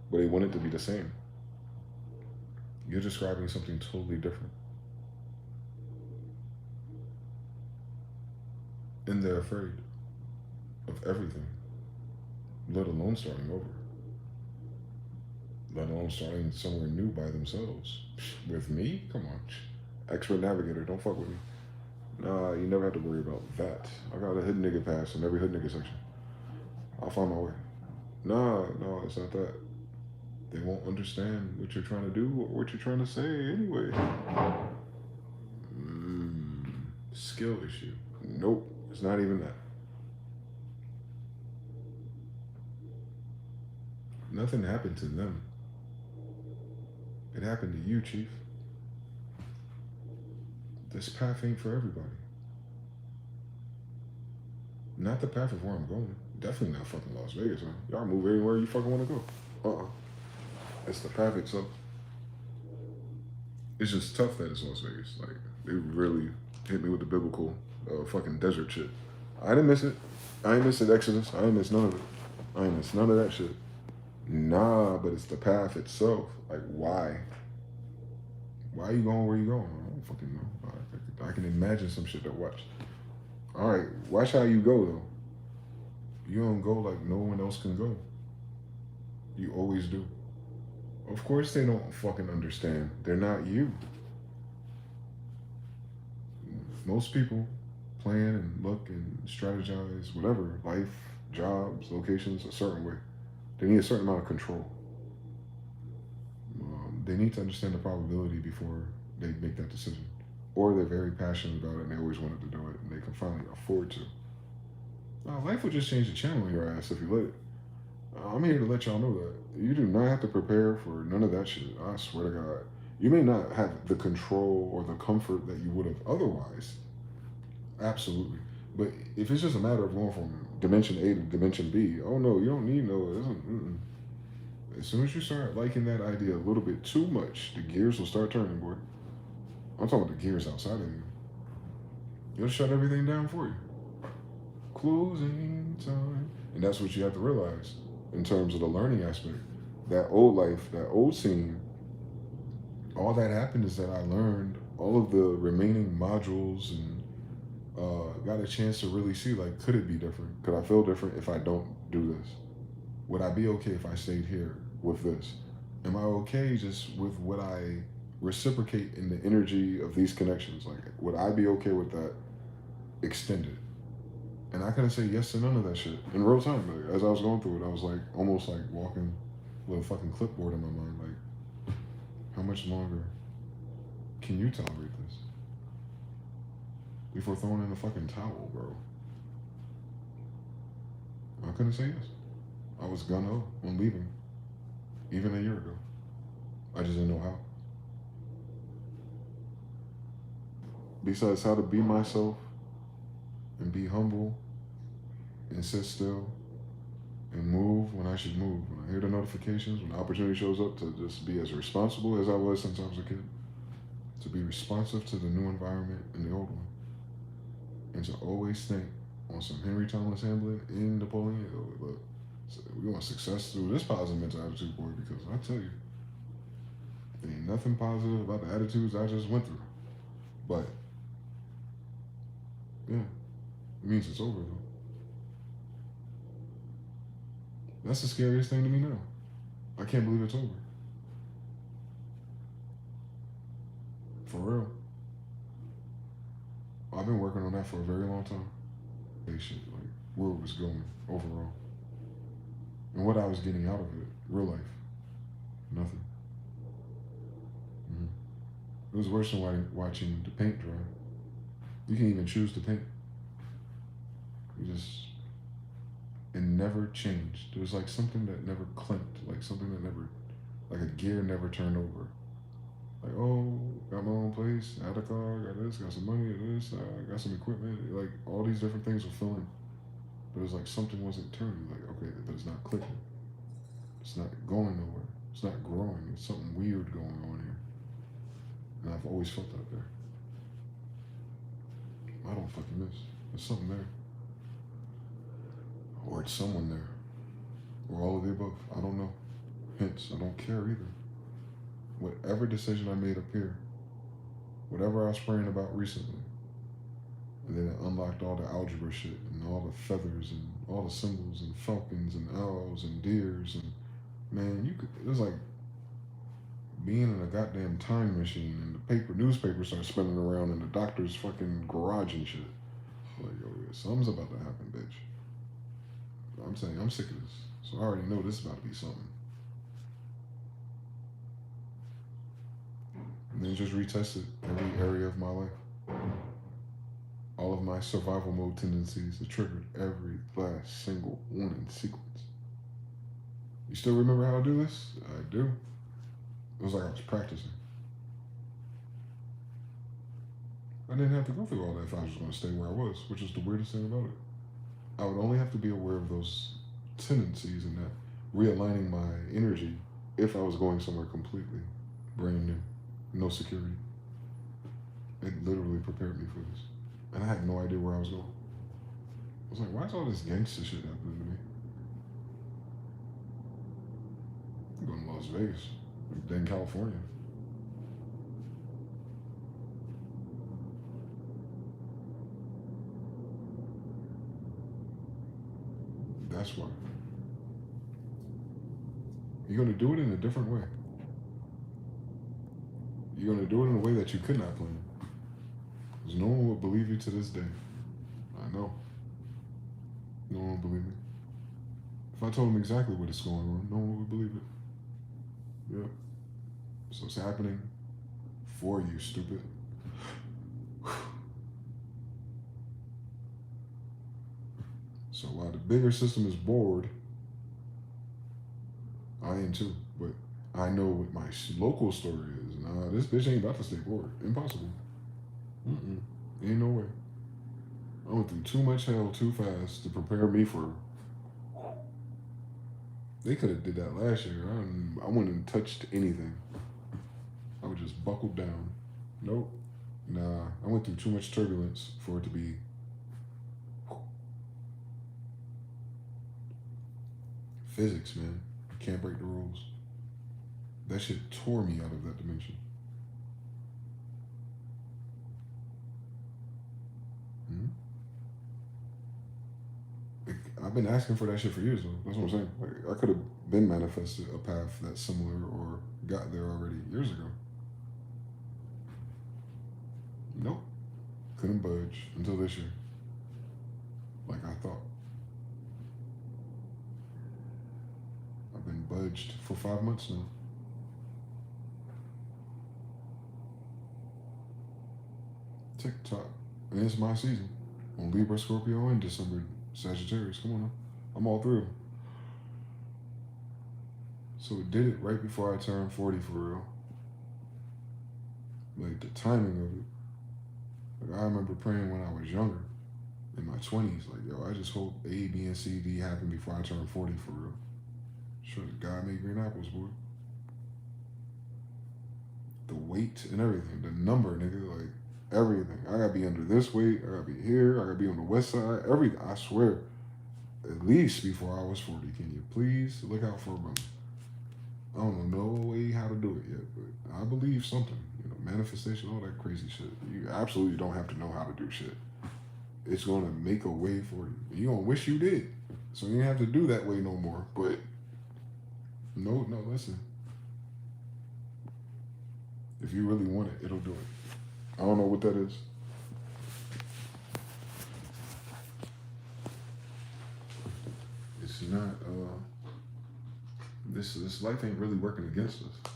but they want it to be the same. You're describing something totally different. And they're afraid of everything, let alone starting over, let alone starting somewhere new by themselves. With me? Come on. Expert navigator, don't fuck with me. Nah, you never have to worry about that. I got a hood nigga pass in every hood nigga section. I'll find my way. Nah, no, it's not that. They won't understand what you're trying to do or what you're trying to say anyway. Skill issue. Nope, it's not even that. Nothing happened to them. It happened to you, Chief. This path ain't for everybody. Not the path of where I'm going. Definitely not fucking Las Vegas, huh? Y'all move anywhere you fucking want to go. It's the path itself. It's just tough that it's Las Vegas. Like, they really hit me with the biblical fucking desert shit. I didn't miss it. I ain't missing Exodus. I ain't miss none of it. I ain't miss none of that shit. Nah, but it's the path itself. Like, why? Why are you going where you going? I don't fucking know. I can imagine some shit to watch. All right, watch how you go, though. You don't go like no one else can go. You always do. Of course they don't fucking understand. They're not you. Most people plan and look and strategize, whatever, life, jobs, locations, a certain way. They need a certain amount of control. They need to understand the probability before they make that decision. Or they're very passionate about it and they always wanted to do it and they can finally afford to. Life will just change the channel in your ass if you let it. I'm here to let y'all know that. You do not have to prepare for none of that shit. I swear to God. You may not have the control or the comfort that you would have otherwise. Absolutely. But if it's just a matter of going from dimension A to dimension B, oh no, you don't need no. As soon as you start liking that idea a little bit too much, the gears will start turning, boy. I'm talking about the gears outside of you. It'll shut everything down for you. Closing time. And that's what you have to realize in terms of the learning aspect. That old life, that old scene, all that happened is that I learned all of the remaining modules and got a chance to really see, like, could it be different? Could I feel different if I don't do this? Would I be okay if I stayed here with this? Am I okay just with what I reciprocate in the energy of these connections? Like, would I be okay with that extended? And I couldn't say yes to none of that shit in real time. Like, as I was going through it, I was like almost like walking with a fucking clipboard in my mind. Like, how much longer can you tolerate this before throwing in the fucking towel, bro? I couldn't say yes. I was gung-ho on leaving, even a year ago. I just didn't know how. Besides how to be myself and be humble and sit still and move when I should move. When I hear the notifications, when the opportunity shows up, to just be as responsible as I was since I was a kid. To be responsive to the new environment and the old one. And to always think on some Henry Thomas Hamlin and Napoleon Hill. Look, so we want success through this positive mental attitude, boy, because I tell you, there ain't nothing positive about the attitudes I just went through. But, yeah, it means it's over, though. That's the scariest thing to me now. I can't believe it's over. For real. I've been working on that for a very long time. Patient, like, where it was going overall. And what I was getting out of it, real life. Nothing. It was worse than watching the paint dry. You can even choose to paint. It never changed. It was like something that never clicked, like something that never, like a gear never turned over. Like, oh, got my own place, had a car, got this, got some money, this, got some equipment. Like, all these different things were filling. But it was like something wasn't turning. Like, okay, but it's not clicking. It's not going nowhere. It's not growing. It's something weird going on here. And I've always felt that there. I don't fucking miss. There's something there. Or it's someone there. Or all of the above. I don't know. Hence, I don't care either. whatever decision I made up here, whatever I was praying about recently, and then it unlocked all the algebra shit and all the feathers and all the symbols and falcons and owls and deers and man, it was like being in a goddamn time machine and the newspaper starts spinning around in the doctor's fucking garage and shit. Like, yo, yeah, something's about to happen, bitch. I'm saying I'm sick of this. So I already know this is about to be something. And then just retested every area of my life. All of my survival mode tendencies are triggered every last single one in sequence. You still remember how to do this? I do. It was like I was practicing. I didn't have to go through all that if I was just going to stay where I was, which is the weirdest thing about it. I would only have to be aware of those tendencies and that realigning my energy if I was going somewhere completely brand new, no security. It literally prepared me for this. And I had no idea where I was going. I was like, why is all this gangster shit happening to me? I'm going to Las Vegas, then California. That's why. You're going to do it in a different way. You're going to do it in a way that you could not plan. Because no one will believe you to this day. I know. No one will believe me. If I told them exactly what is going on, no one would believe it. Yeah. So it's happening for you, stupid. So while the bigger system is bored, I am too. But I know what my local story is. Nah, this bitch ain't about to stay bored. Impossible. Ain't no way. I went through too much hell too fast to prepare me for. They could have did that last year. I wouldn't have touched anything. I would just buckled down. Nope. Nah, I went through too much turbulence for it to be. Physics, man. Can't break the rules. That shit tore me out of that dimension. I've been asking for that shit for years, though. That's what I'm saying. Like, I could have been manifested a path that's similar or got there already years ago. Nope. Couldn't budge until this year. Like I thought. I've been budged for 5 months now. TikTok. And it's my season. On Libra, Scorpio, and December, Sagittarius. Come on now. I'm all through. So it did it right before I turned 40 for real. Like the timing of it. Like I remember praying when I was younger, in my 20s, like, yo, I just hope A, B, and C, D happen before I turn 40 for real. Sure, God made green apples, boy. The weight and everything, the number, nigga, like everything. I gotta be under this weight, I gotta be here, I gotta be on the west side, everything, I swear. At least before I was 40. Can you please look out for a brother? I don't know no way how to do it yet, but I believe something. You know, manifestation, all that crazy shit. You absolutely don't have to know how to do shit. It's gonna make a way for you. You're gonna wish you did. So you don't have to do that way no more. But no, listen. If you really want it, it'll do it. I don't know what that is. It's not this life ain't really working against us.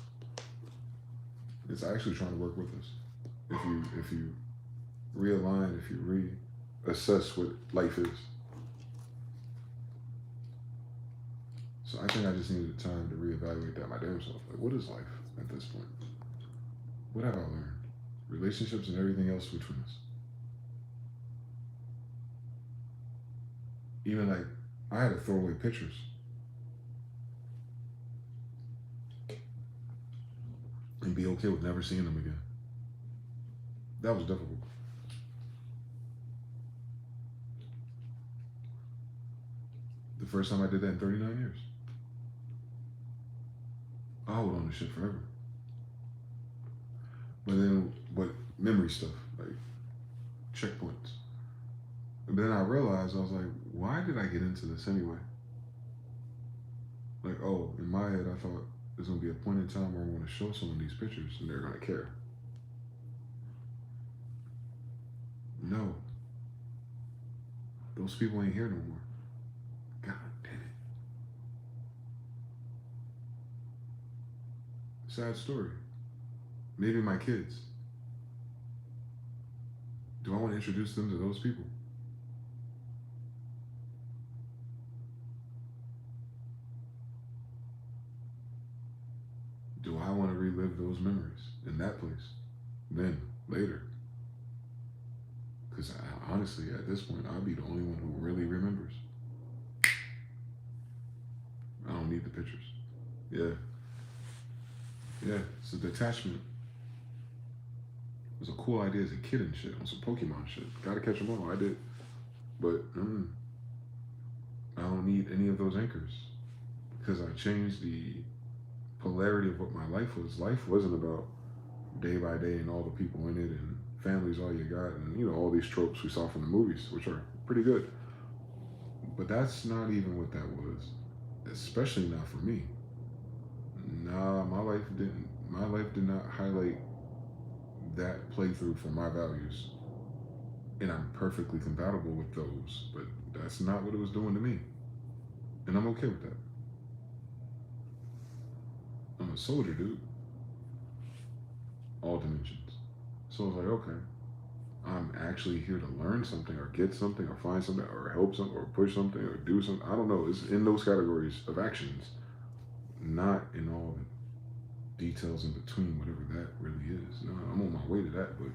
It's actually trying to work with us. If you realign, if you reassess what life is. So I think I just needed time to reevaluate that my damn self. Like, what is life at this point? What have I learned? Relationships and everything else between us. Even like, I had to throw away pictures. And be okay with never seeing them again. That was difficult. The first time I did that in 39 years. I hold on to shit forever. but memory stuff, like checkpoints. But then I realized, I was like, why did I get into this anyway? Like, oh, in my head, I thought there's gonna be a point in time where I'm gonna show someone these pictures and they're gonna care. No, those people ain't here no more. God damn it. Sad story. Maybe my kids. Do I want to introduce them to those people? Do I want to relive those memories in that place? Then, later. Because honestly, at this point, I'll be the only one who really remembers. I don't need the pictures. Yeah. Yeah, it's a detachment. It was a cool idea as a kid and shit, on some Pokemon shit. Gotta catch them all, I did. But I don't need any of those anchors. Because I changed the polarity of what my life was. Life wasn't about day by day and all the people in it and family's all you got and, you know, all these tropes we saw from the movies, which are pretty good. But that's not even what that was. Especially not for me. Nah, my life did not highlight that playthrough for my values. And I'm perfectly compatible with those. But that's not what it was doing to me. And I'm okay with that. I'm a soldier, dude. All dimensions. So I was like, okay, I'm actually here to learn something or get something or find something or help something or push something or do something. I don't know. It's in those categories of actions, not in all the details in between, whatever that really is. No, I'm on my way to that, but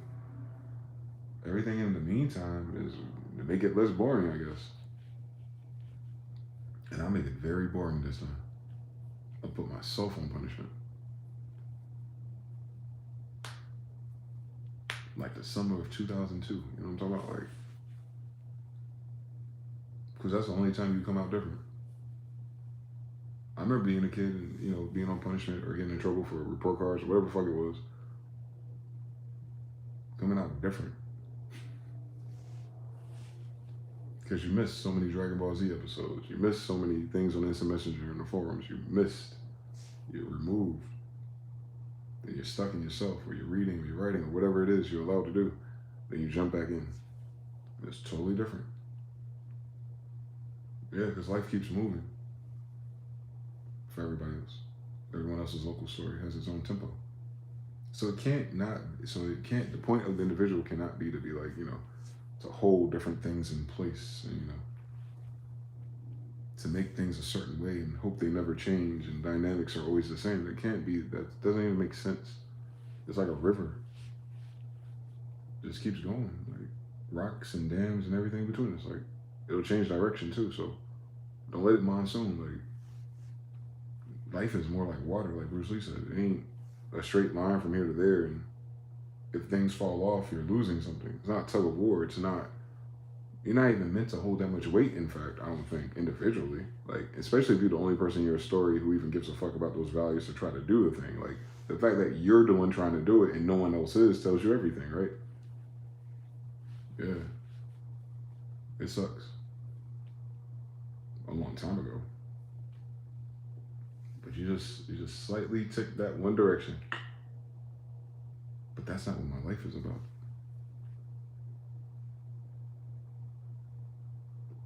everything in the meantime is to make it less boring, I guess. And I'll make it very boring this time. I'll put myself on punishment. Like the summer of 2002, you know what I'm talking about? Like, because that's the only time you come out different. I remember being a kid and, you know, being on punishment or getting in trouble for report cards or whatever the fuck it was. Coming out different. Because you missed so many Dragon Ball Z episodes. You missed so many things on Instant Messenger and the forums. You're removed. Then you're stuck in yourself, or you're reading, or you're writing, or whatever it is you're allowed to do. Then you jump back in. It's totally different. Yeah, because life keeps moving for everybody else. Everyone else's local story has its own tempo. So the point of the individual cannot be to be like, you know, to hold different things in place and, you know, to make things a certain way and hope they never change and dynamics are always the same. It can't be. That doesn't even make sense. It's like a river. It just keeps going, like rocks and dams and everything between us. Like, it'll change direction too, so don't let it monsoon. Like, life is more like water, like Bruce Lee said. It ain't a straight line from here to there, and if things fall off, you're losing something. It's not tug of war. It's not. You're not even meant to hold that much weight, in fact, I don't think, individually. Like, especially if you're the only person in your story who even gives a fuck about those values to try to do the thing. Like, the fact that you're the one trying to do it and no one else is tells you everything, right? Yeah. It sucks. A long time ago. But you just slightly tick that one direction. But that's not what my life is about.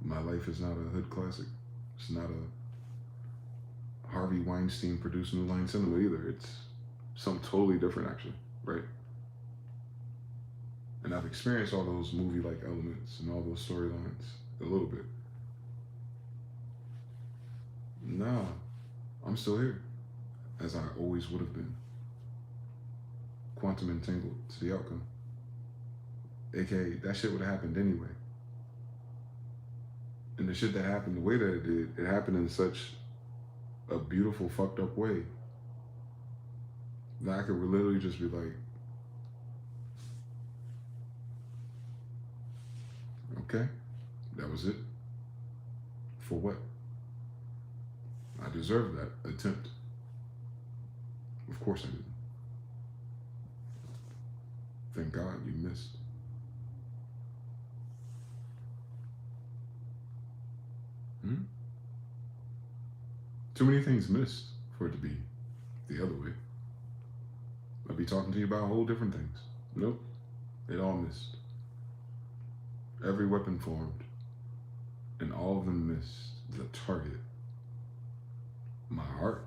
My life is not a hood classic. It's not a Harvey Weinstein produced New Line Cinema either. It's something totally different, actually, right? And I've experienced all those movie-like elements and all those storylines a little bit. Nah, I'm still here, as I always would have been. Quantum entangled to the outcome. AKA, that shit would have happened anyway. And the shit that happened the way that it did, it happened in such a beautiful, fucked up way that I could literally just be like, okay, that was it. For what? I deserved that attempt. Of course I did. thank God you missed. Too many things missed for it to be the other way. I'd be talking to you about whole different things. Nope, it all missed. Every weapon formed, and all of them missed the target. My heart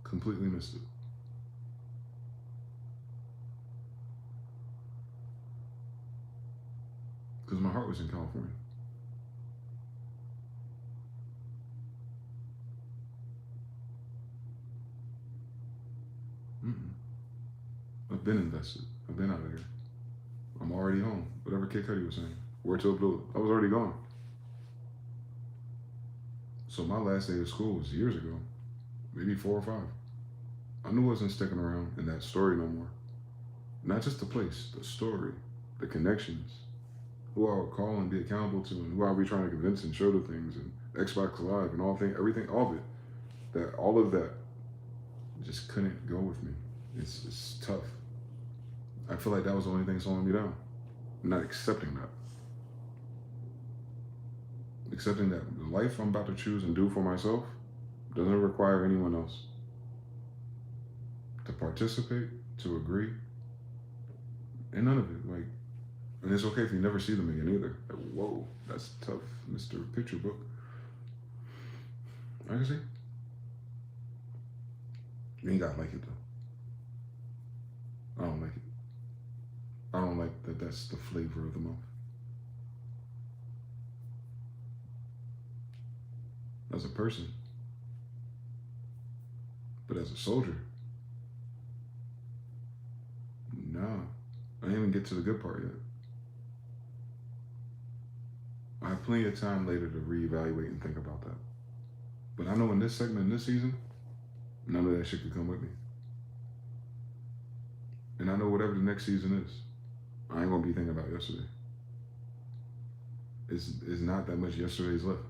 completely missed it. Because my heart was in California. I've been invested. I've been out of here. I'm already home. Whatever Kid Cudi was saying. Where to Abdullah. I was already gone. So my last day of school was years ago. Maybe 4 or 5. I knew I wasn't sticking around in that story no more. Not just the place, the story, the connections, who I would call and be accountable to, and who I'll be trying to convince and show the things, and Xbox Live and everything, all of it. That all of that just couldn't go with me. It's tough. I feel like that was the only thing slowing me down. Not accepting that. Accepting that the life I'm about to choose and do for myself doesn't require anyone else to participate, to agree, and none of it. Like, and it's okay if you never see them again either. Like, whoa, that's tough, Mr. Picture Book. I can see. You ain't gotta like it though. I don't like it. I don't like that that's the flavor of the month. As a person. But as a soldier, nah. I didn't even get to the good part yet. I have plenty of time later to reevaluate and think about that. But I know in this segment, in this season, none of that shit could come with me. And I know whatever the next season is, I ain't gonna be thinking about yesterday. It's not that much yesterday's left.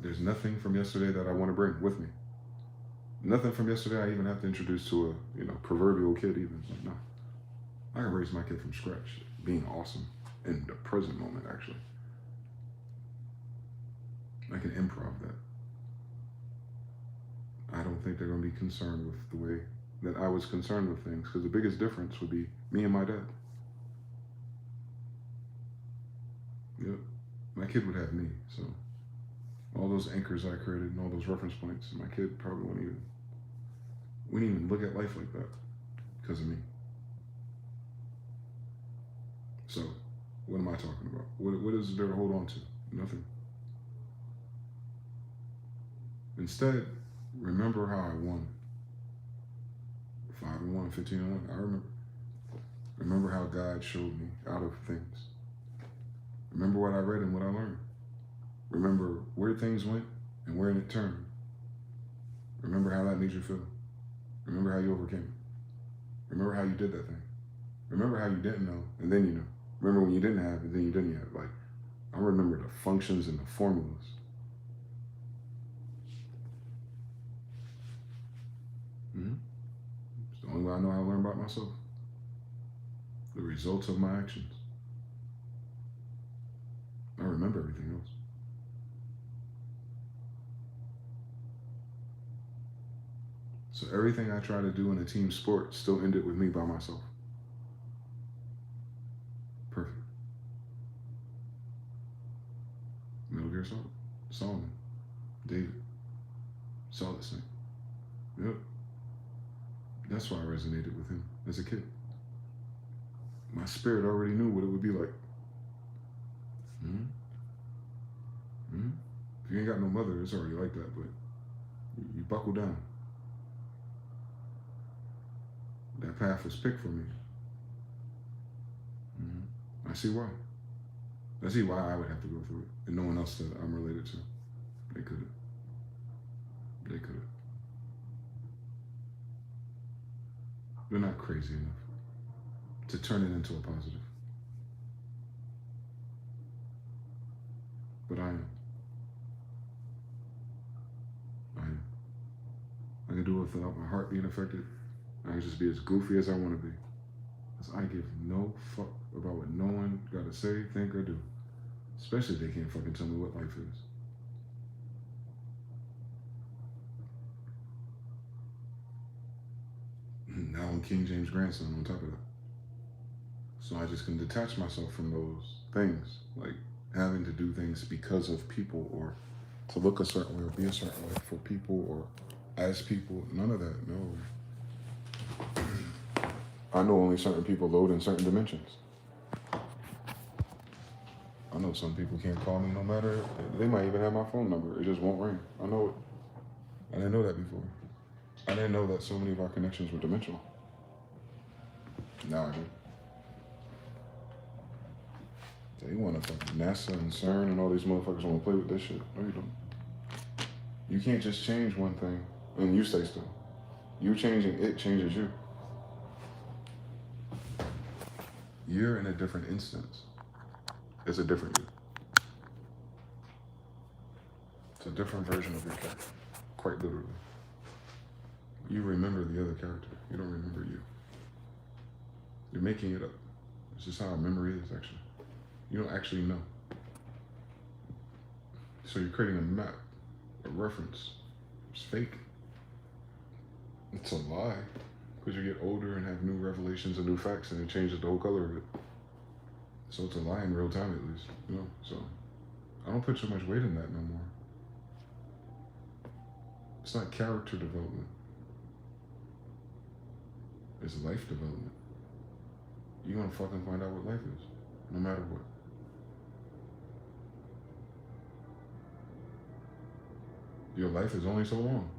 There's nothing from yesterday that I want to bring with me. Nothing from yesterday I even have to introduce to a proverbial kid even. Like, no. I can raise my kid from scratch, being awesome in the present moment, actually. I can improv that. I don't think they're going to be concerned with the way that I was concerned with things, because the biggest difference would be me and my dad. Yep. My kid would have me, so all those anchors I created and all those reference points, my kid probably wouldn't even look at life like that because of me. So, what am I talking about? What is there to hold on to? Nothing. Instead, remember how I won. 5-1, 15-1. I remember. Remember how God showed me out of things. Remember what I read and what I learned. Remember where things went and where it turned. Remember how that made you feel. Remember how you overcame it. Remember how you did that thing. Remember how you didn't know and then you know. Remember when you didn't have and then you didn't have. Like, I remember the functions and the formulas. It's the only way I know how to learn about myself. The results of my actions. I remember everything else. So everything I try to do in a team sport still ended with me by myself. Perfect. Metal Gear Solid. Solomon. David. Solid Snake. Yep. That's why I resonated with him as a kid. My spirit already knew what it would be like. If you ain't got no mother, it's already like that, but you buckle down. That path was picked for me. I see why. I see why I would have to go through it, and no one else that I'm related to. They couldn't. They couldn't. They're not crazy enough to turn it into a positive. But I am. I am. I can do it without my heart being affected. I can just be as goofy as I want to be. Because I give no fuck about what no one got to say, think, or do. Especially if they can't fucking tell me what life is. Now I'm King James' grandson on top of that. So I just can detach myself from those things. Like having to do things because of people or to look a certain way or be a certain way for people or as people. None of that, no. I know only certain people load in certain dimensions. I know some people can't call me no matter, they might even have my phone number. It just won't ring. I know it. I didn't know that before. I didn't know that so many of our connections were dimensional. Now I do. They want to fucking NASA and CERN and all these motherfuckers want to play with this shit. No, you don't. You can't just change one thing and you stay still. You changing it changes you. You're in a different instance. It's a different you. It's a different version of your character. Quite literally. You remember the other character. You don't remember you. You're making it up. It's just how our memory is, actually. You don't actually know. So you're creating a map, a reference. It's fake. It's a lie. Because you get older and have new revelations and new facts and it changes the whole color of it. So it's a lie in real time, at least. You know, so I don't put so much weight in that no more. It's not character development. It's life development. You're gonna fucking find out what life is, no matter what. Your life is only so long.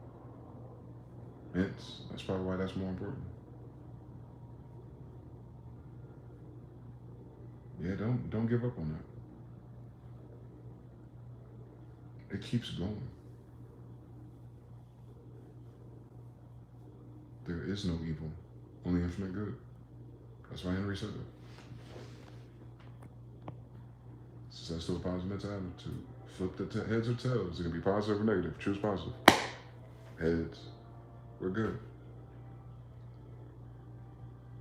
Hence, that's probably why that's more important. Yeah, don't give up on that. It keeps going. There is no evil, only infinite good. That's why Henry said it. Success to a positive mental attitude. Flip the heads or tails. It can be positive or negative. Choose positive. Heads. We're good.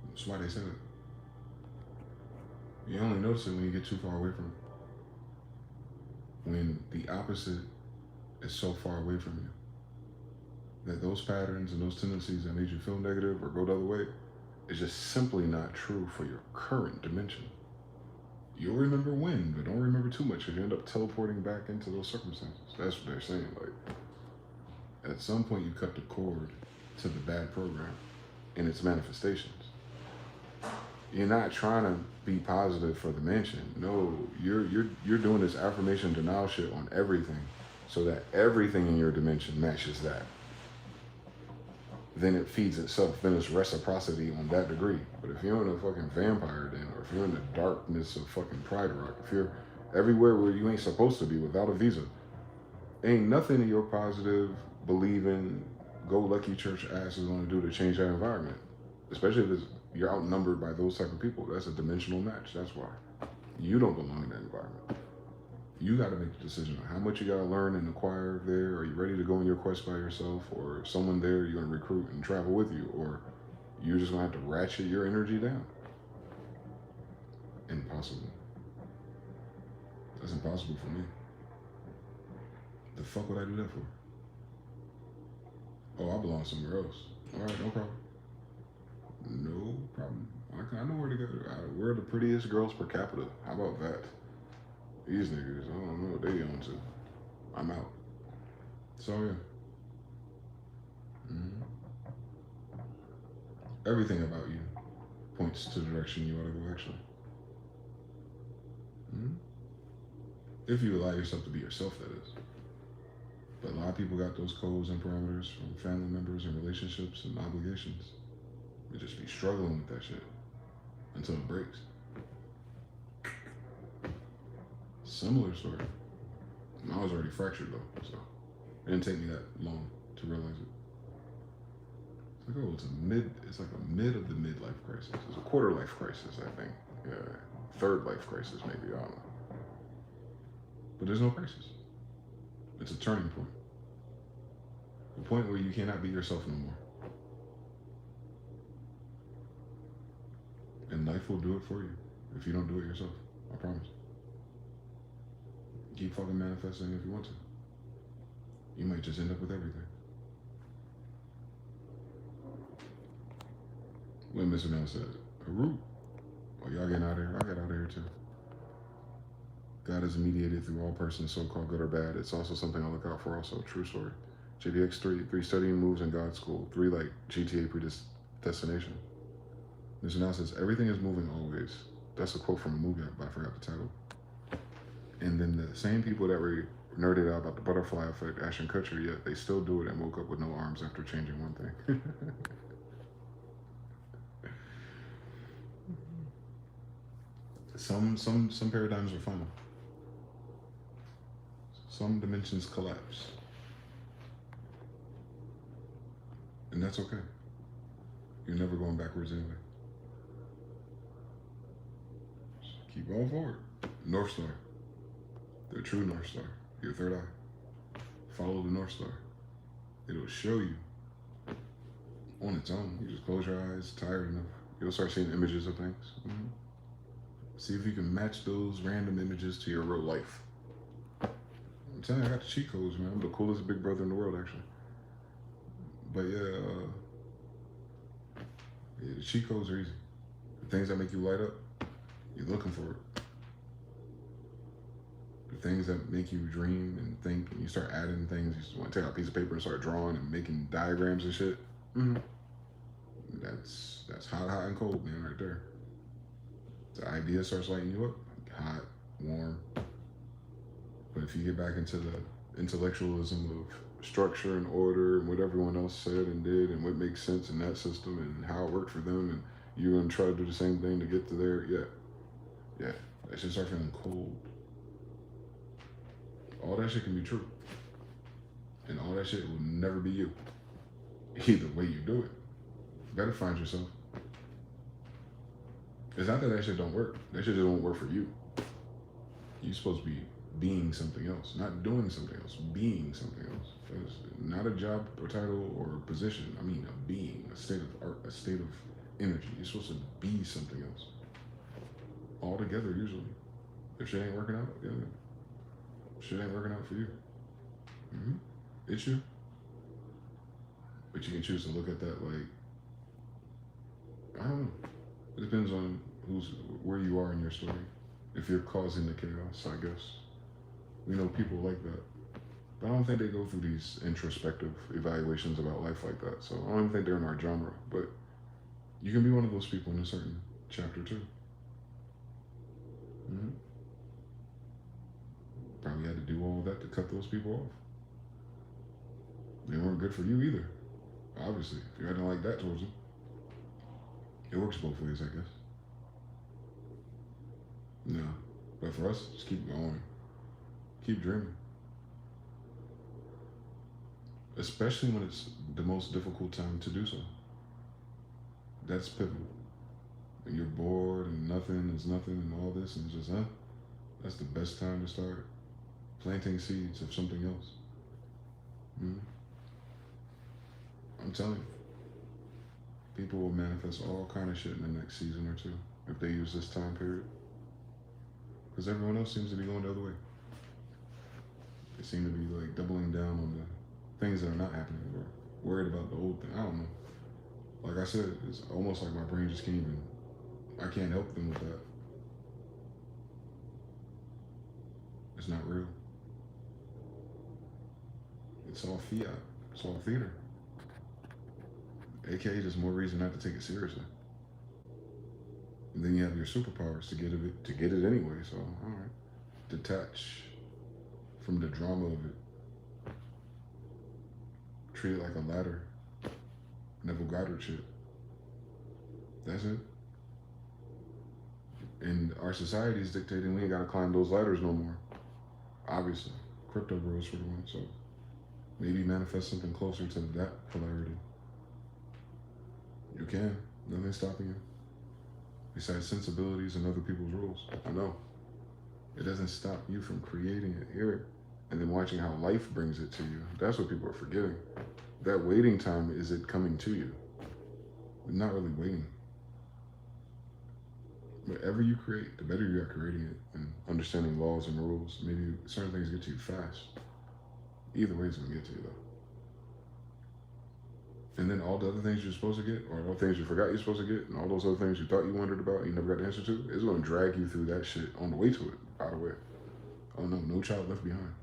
That's why they said it. You only notice it when you get too far away from it. When the opposite is so far away from you. That those patterns and those tendencies that made you feel negative or go the other way is just simply not true for your current dimension. You'll remember when, but don't remember too much if you end up teleporting back into those circumstances. That's what they're saying. Like, at some point you cut the cord to the bad program in its manifestations. You're not trying to be positive for the mansion. No, you're doing this affirmation denial shit on everything so that everything in your dimension matches that. Then it feeds itself. Then it's reciprocity on that degree. But if you're in a fucking vampire den, or if you're in the darkness of fucking Pride Rock, if you're everywhere where you ain't supposed to be without a visa, ain't nothing in your positive, believing, go-lucky church ass is going to do to change that environment. Especially if you're outnumbered by those type of people. That's a dimensional match. That's why. You don't belong in that environment. You got to make the decision on how much you got to learn and acquire there. Are you ready to go on your quest by yourself? Or if someone there you're going to recruit and travel with you? Or you're just going to have to ratchet your energy down? Impossible. That's impossible for me. The fuck would I do that for? Oh, I belong somewhere else. All right, no problem. No problem. I know where to go. We're the prettiest girls per capita. How about that? These niggas, I don't know what they on to. I'm out. So yeah. Mm-hmm. Everything about you points to the direction you want to go, actually. Mm-hmm. If you allow yourself to be yourself, that is. But a lot of people got those codes and parameters from family members and relationships and obligations. They just be struggling with that shit until it breaks. Similar story. I was already fractured though, so it didn't take me that long to realize it. It's like, oh, it's like a mid of the midlife crisis. It's a quarter life crisis, I think. Yeah, third life crisis maybe, I don't know. But there's no crisis. It's a turning point. The point where you cannot be yourself no more. Smyth will do it for you if you don't do it yourself. I promise. Keep fucking manifesting if you want to. You might just end up with everything. When Mr. Mel said, Haru, oh, y'all getting out of here? I'll get out of here too. God is mediated through all persons, so-called good or bad. It's also something I look out for also. True story. JDX 3 studying moves in God's school. 3 like GTA predestination. Mr. Now says, everything is moving always. That's a quote from a movie, but I forgot the title. And then the same people that were nerded out about the butterfly effect, Ashton Kutcher, yet they still do it and woke up with no arms after changing one thing. Some paradigms are final. Some dimensions collapse. And that's okay. You're never going backwards anyway. Just keep going forward. North Star. The true North Star. Your third eye. Follow the North Star. It'll show you on its own. You just close your eyes, tired enough. You'll start seeing images of things. Mm-hmm. See if you can match those random images to your real life. I'm telling you, I got the cheat codes, man. I'm the coolest big brother in the world, actually. But yeah, the cheat codes are easy. The things that make you light up, you're looking for it. The things that make you dream and think, and you start adding things, you just want to take out a piece of paper and start drawing and making diagrams and shit. Mm-hmm. That's hot and cold, man, right there. The idea starts lighting you up, hot, warm. But if you get back into the intellectualism of structure and order and what everyone else said and did and what makes sense in that system and how it worked for them, and you're gonna try to do the same thing to get to there, yeah, that shit start feeling cold. All that shit can be true, and all that shit will never be you. Either way you do it, you better find yourself. It's not that shit don't work. That shit just won't work for you. You're supposed to be being something else, not doing something else, being something else. It's not a job or title or position. I mean, a being, a state of art, a state of energy. You're supposed to be something else. All together, usually. If shit ain't working out, yeah, shit ain't working out for you. Mm-hmm. It's you. But you can choose to look at that like, I don't know. It depends on where you are in your story. If you're causing the chaos, I guess. We know people like that. But I don't think they go through these introspective evaluations about life like that. So I don't even think they're in our genre. But you can be one of those people in a certain chapter too. Mm-hmm. Probably had to do all that to cut those people off. They weren't good for you either. Obviously, if you're acting like that towards them. It works both ways, I guess. No. But for us, just keep going. Keep dreaming. Especially when it's the most difficult time to do so. That's pivotal. When you're bored and nothing is nothing and all this and just, that's the best time to start planting seeds of something else. Mm-hmm. I'm telling you. People will manifest all kind of shit in the next season or two if they use this time period. Because everyone else seems to be going the other way. They seem to be like doubling down on the things that are not happening or worried about the old thing. I don't know. Like I said, it's almost like my brain just can't even, I can't help them with that. It's not real. It's all fiat. It's all theater. AKA just more reason not to take it seriously. And then you have your superpowers to get it anyway, so all right. Detach from the drama of it. Treat it like a ladder. Neville Goddard shit. That's it. And our society is dictating we ain't gotta climb those ladders no more. Obviously. Crypto bros for the one, so maybe manifest something closer to that polarity. You can. Nothing's stopping you. Besides sensibilities and other people's rules. I know. It doesn't stop you from creating it here and then watching how life brings it to you. That's what people are forgetting. That waiting time is it coming to you. You're not really waiting. whatever you create, the better you are creating it and understanding laws and rules. Maybe certain things get to you fast. Either way, it's gonna get to you though. And then all the other things you're supposed to get, or all the things you forgot you're supposed to get, and all those other things you thought you wondered about, and you never got the answer to, it's gonna drag you through that shit on the way to it. By the way, oh no, no child left behind.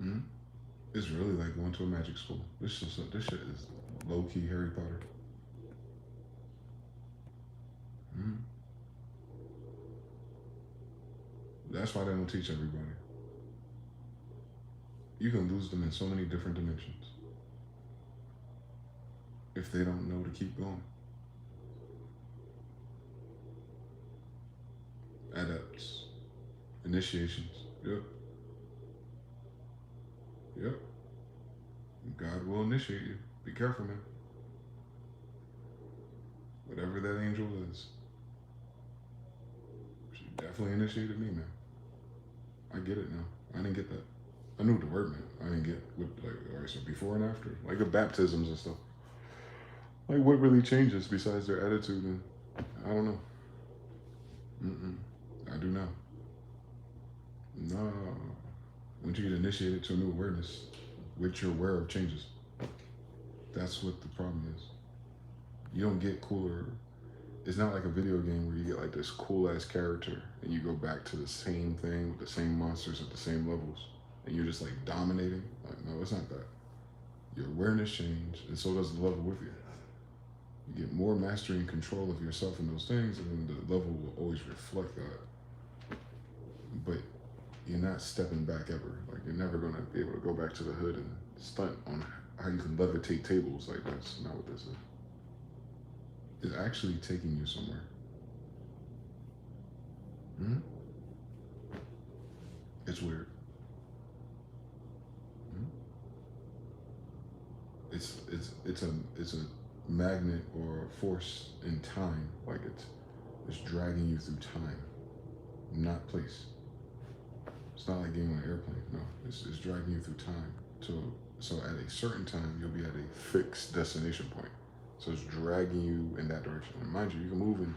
Mm-hmm. It's really like going to a magic school. This shit is low key Harry Potter. Mm-hmm. That's why they don't teach everybody. You can lose them in so many different dimensions if they don't know to keep going. Adepts, initiations. Yep. Yep. God will initiate you. Be careful, man. Whatever that angel is. She definitely initiated me, man. I get it now. I didn't get that. I knew what the word meant. I didn't get what, like, alright, so before and after. Like the baptisms and stuff. Like, what really changes besides their attitude? And I don't know. I do not. No. Once you get initiated to a new awareness, which you're aware of changes. That's what the problem is. You don't get cooler. It's not like a video game where you get like this cool ass character and you go back to the same thing with the same monsters at the same levels and you're just like dominating. Like, no, it's not that. Your awareness changes and so does the level with you. You get more mastery and control of yourself in those things, and then the level will always reflect that. But you're not stepping back ever. Like, you're never gonna be able to go back to the hood and stunt on how you can levitate tables. Like, that's not what this is. It's actually taking you somewhere. Mm-hmm. It's weird. Mm-hmm. It's a magnet or a force in time. Like it's dragging you through time, not place. It's not like getting on an airplane. No, it's dragging you through time. So at a certain time, you'll be at a fixed destination point. So it's dragging you in that direction. And mind you, you can move in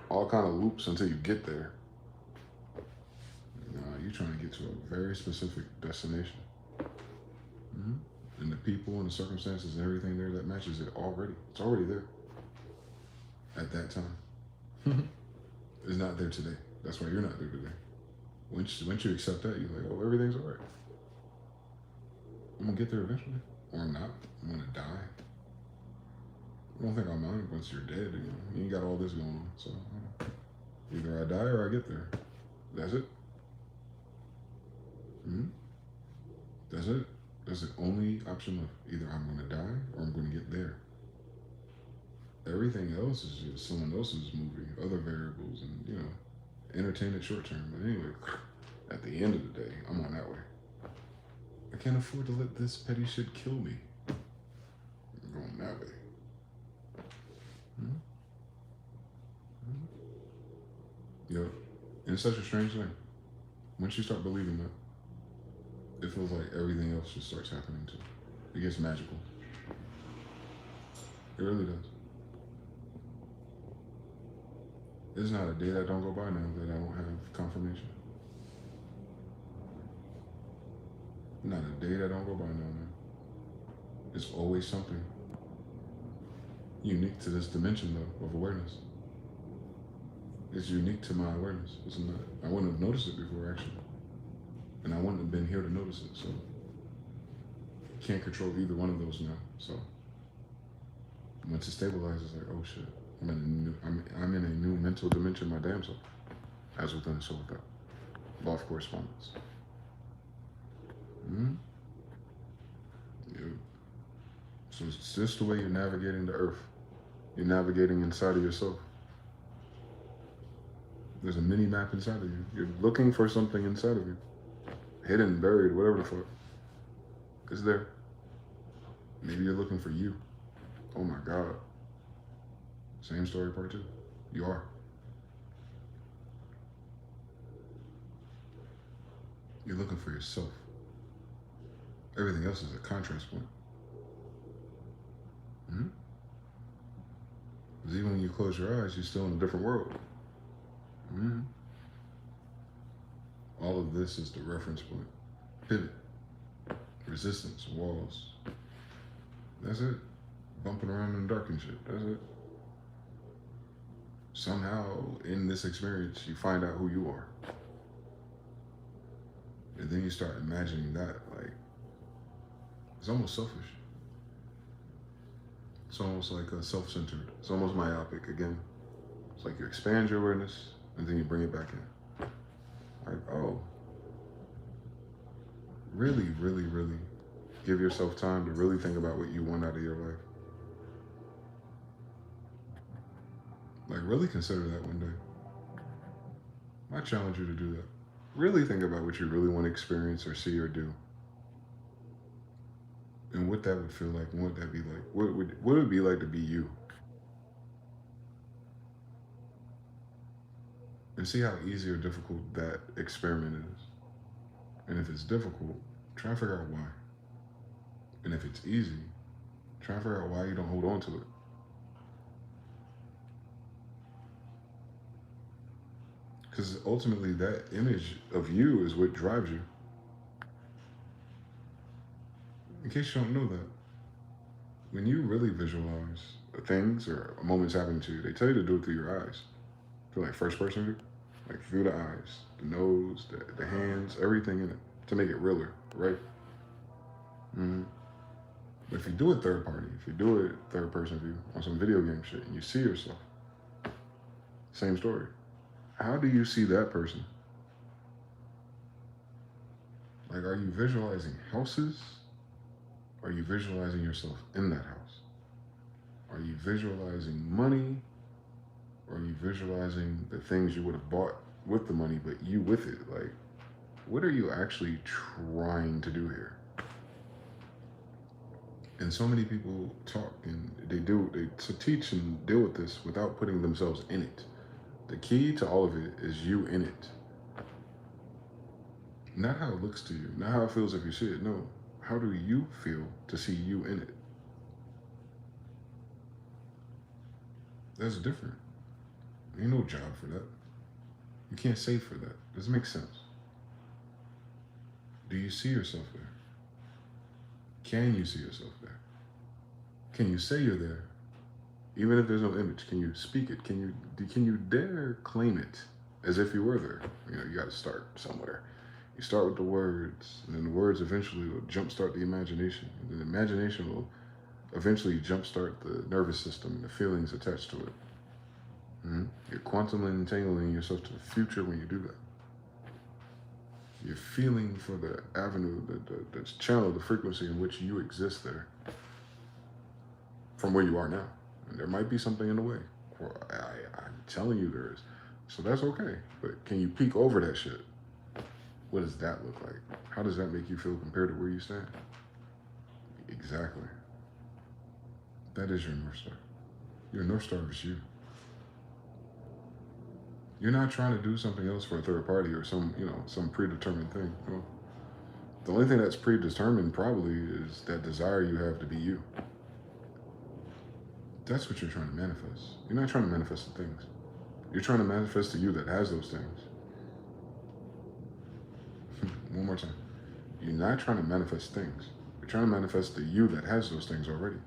all kind of loops until you get there. You're trying to get to a very specific destination. Mm-hmm. And the people and the circumstances and everything there that matches it already. It's already there at that time. It's not there today. That's why you're not there today. Once you accept that, you're like, oh, everything's all right. I'm going to get there eventually. Or I'm not. I'm going to die. I don't think I'm on it once you're dead. You ain't got all this going on. So either I die or I get there. That's it. Mm-hmm. That's it. That's the only option left. Either I'm going to die or I'm going to get there. Everything else is just someone else's movie, other variables, and, entertain it short term. But anyway, at the end of the day, I'm on that way. I can't afford to let this petty shit kill me. I'm going that way. Mm-hmm. Yep. And it's such a strange thing. Once you start believing that, it feels like everything else just starts happening too. It gets magical. It really does. There's not a day that don't go by now that I don't have confirmation. Not a day that don't go by now, man. It's always something unique to this dimension, though, of awareness. It's unique to my awareness. It's not. I wouldn't have noticed it before, actually. And I wouldn't have been here to notice it, so can't control either one of those now. So once it stabilizes, it's like, oh shit, I'm in a new mental dimension, my damn self, as within and so without. Law of correspondence. Mm-hmm. Yeah. So it's just the way you're navigating the earth. You're navigating inside of yourself. There's a mini map inside of you. You're looking for something inside of you. Hidden, buried, whatever the fuck. It's there. Maybe you're looking for you. Oh my God. Same story, part two. You are. You're looking for yourself. Everything else is a contrast point. Because even when you close your eyes, you're still in a different world. Mm-hmm. All of this is the reference point. Pivot. Resistance. Walls. That's it. Bumping around in the dark and shit. That's it. Somehow, in this experience, you find out who you are. And then you start imagining that, like, it's almost selfish. It's almost like self-centered. It's almost myopic again. It's like you expand your awareness and then you bring it back in. Like, oh, really, really, really give yourself time to really think about what you want out of your life. Like, really consider that one day. I challenge you to do that. Really think about what you really want to experience or see or do. And what that would feel like, and what that be like. What would it be like to be you? And see how easy or difficult that experiment is. And if it's difficult, try and figure out why. And if it's easy, try and figure out why you don't hold on to it. Because ultimately that image of you is what drives you. In case you don't know that, when you really visualize things or moments happening to you, they tell you to do it through your eyes. Feel like first person view, like through the eyes, the nose, the hands, everything in it to make it realer, right? Mm-hmm. But if you do it third party, if you do it third person view on some video game shit and you see yourself, same story. How do you see that person? Like, are you visualizing houses? Are you visualizing yourself in that house? Are you visualizing money? Or are you visualizing the things you would have bought with the money, but you with it? Like, what are you actually trying to do here? And so many people talk and they teach and deal with this without putting themselves in it. The key to all of it is you in it. Not how it looks to you, not how it feels if you see it. No, how do you feel to see you in it? That's different. Ain't no job for that. You can't save for that. Doesn't make sense. Do you see yourself there? Can you see yourself there? Can you say you're there? Even if there's no image, can you speak it? Can you dare claim it as if you were there? You know, you got to start somewhere. You start with the words, and then the words eventually will jumpstart the imagination. And then the imagination will eventually jumpstart the nervous system and the feelings attached to it. Mm-hmm. You're quantum entangling yourself to the future when you do that. You're feeling for the avenue, the channel, the frequency in which you exist there from where you are now. And there might be something in the way. Well, I'm telling you there is. So that's okay. But can you peek over that shit? What does that look like? How does that make you feel compared to where you stand? Exactly. That is your North Star. Your North Star is you. You're not trying to do something else for a third party or some predetermined thing. Well, the only thing that's predetermined probably is that desire you have to be you. That's what you're trying to manifest. You're not trying to manifest the things. You're trying to manifest the you that has those things. One more time. You're not trying to manifest things. You're trying to manifest the you that has those things already.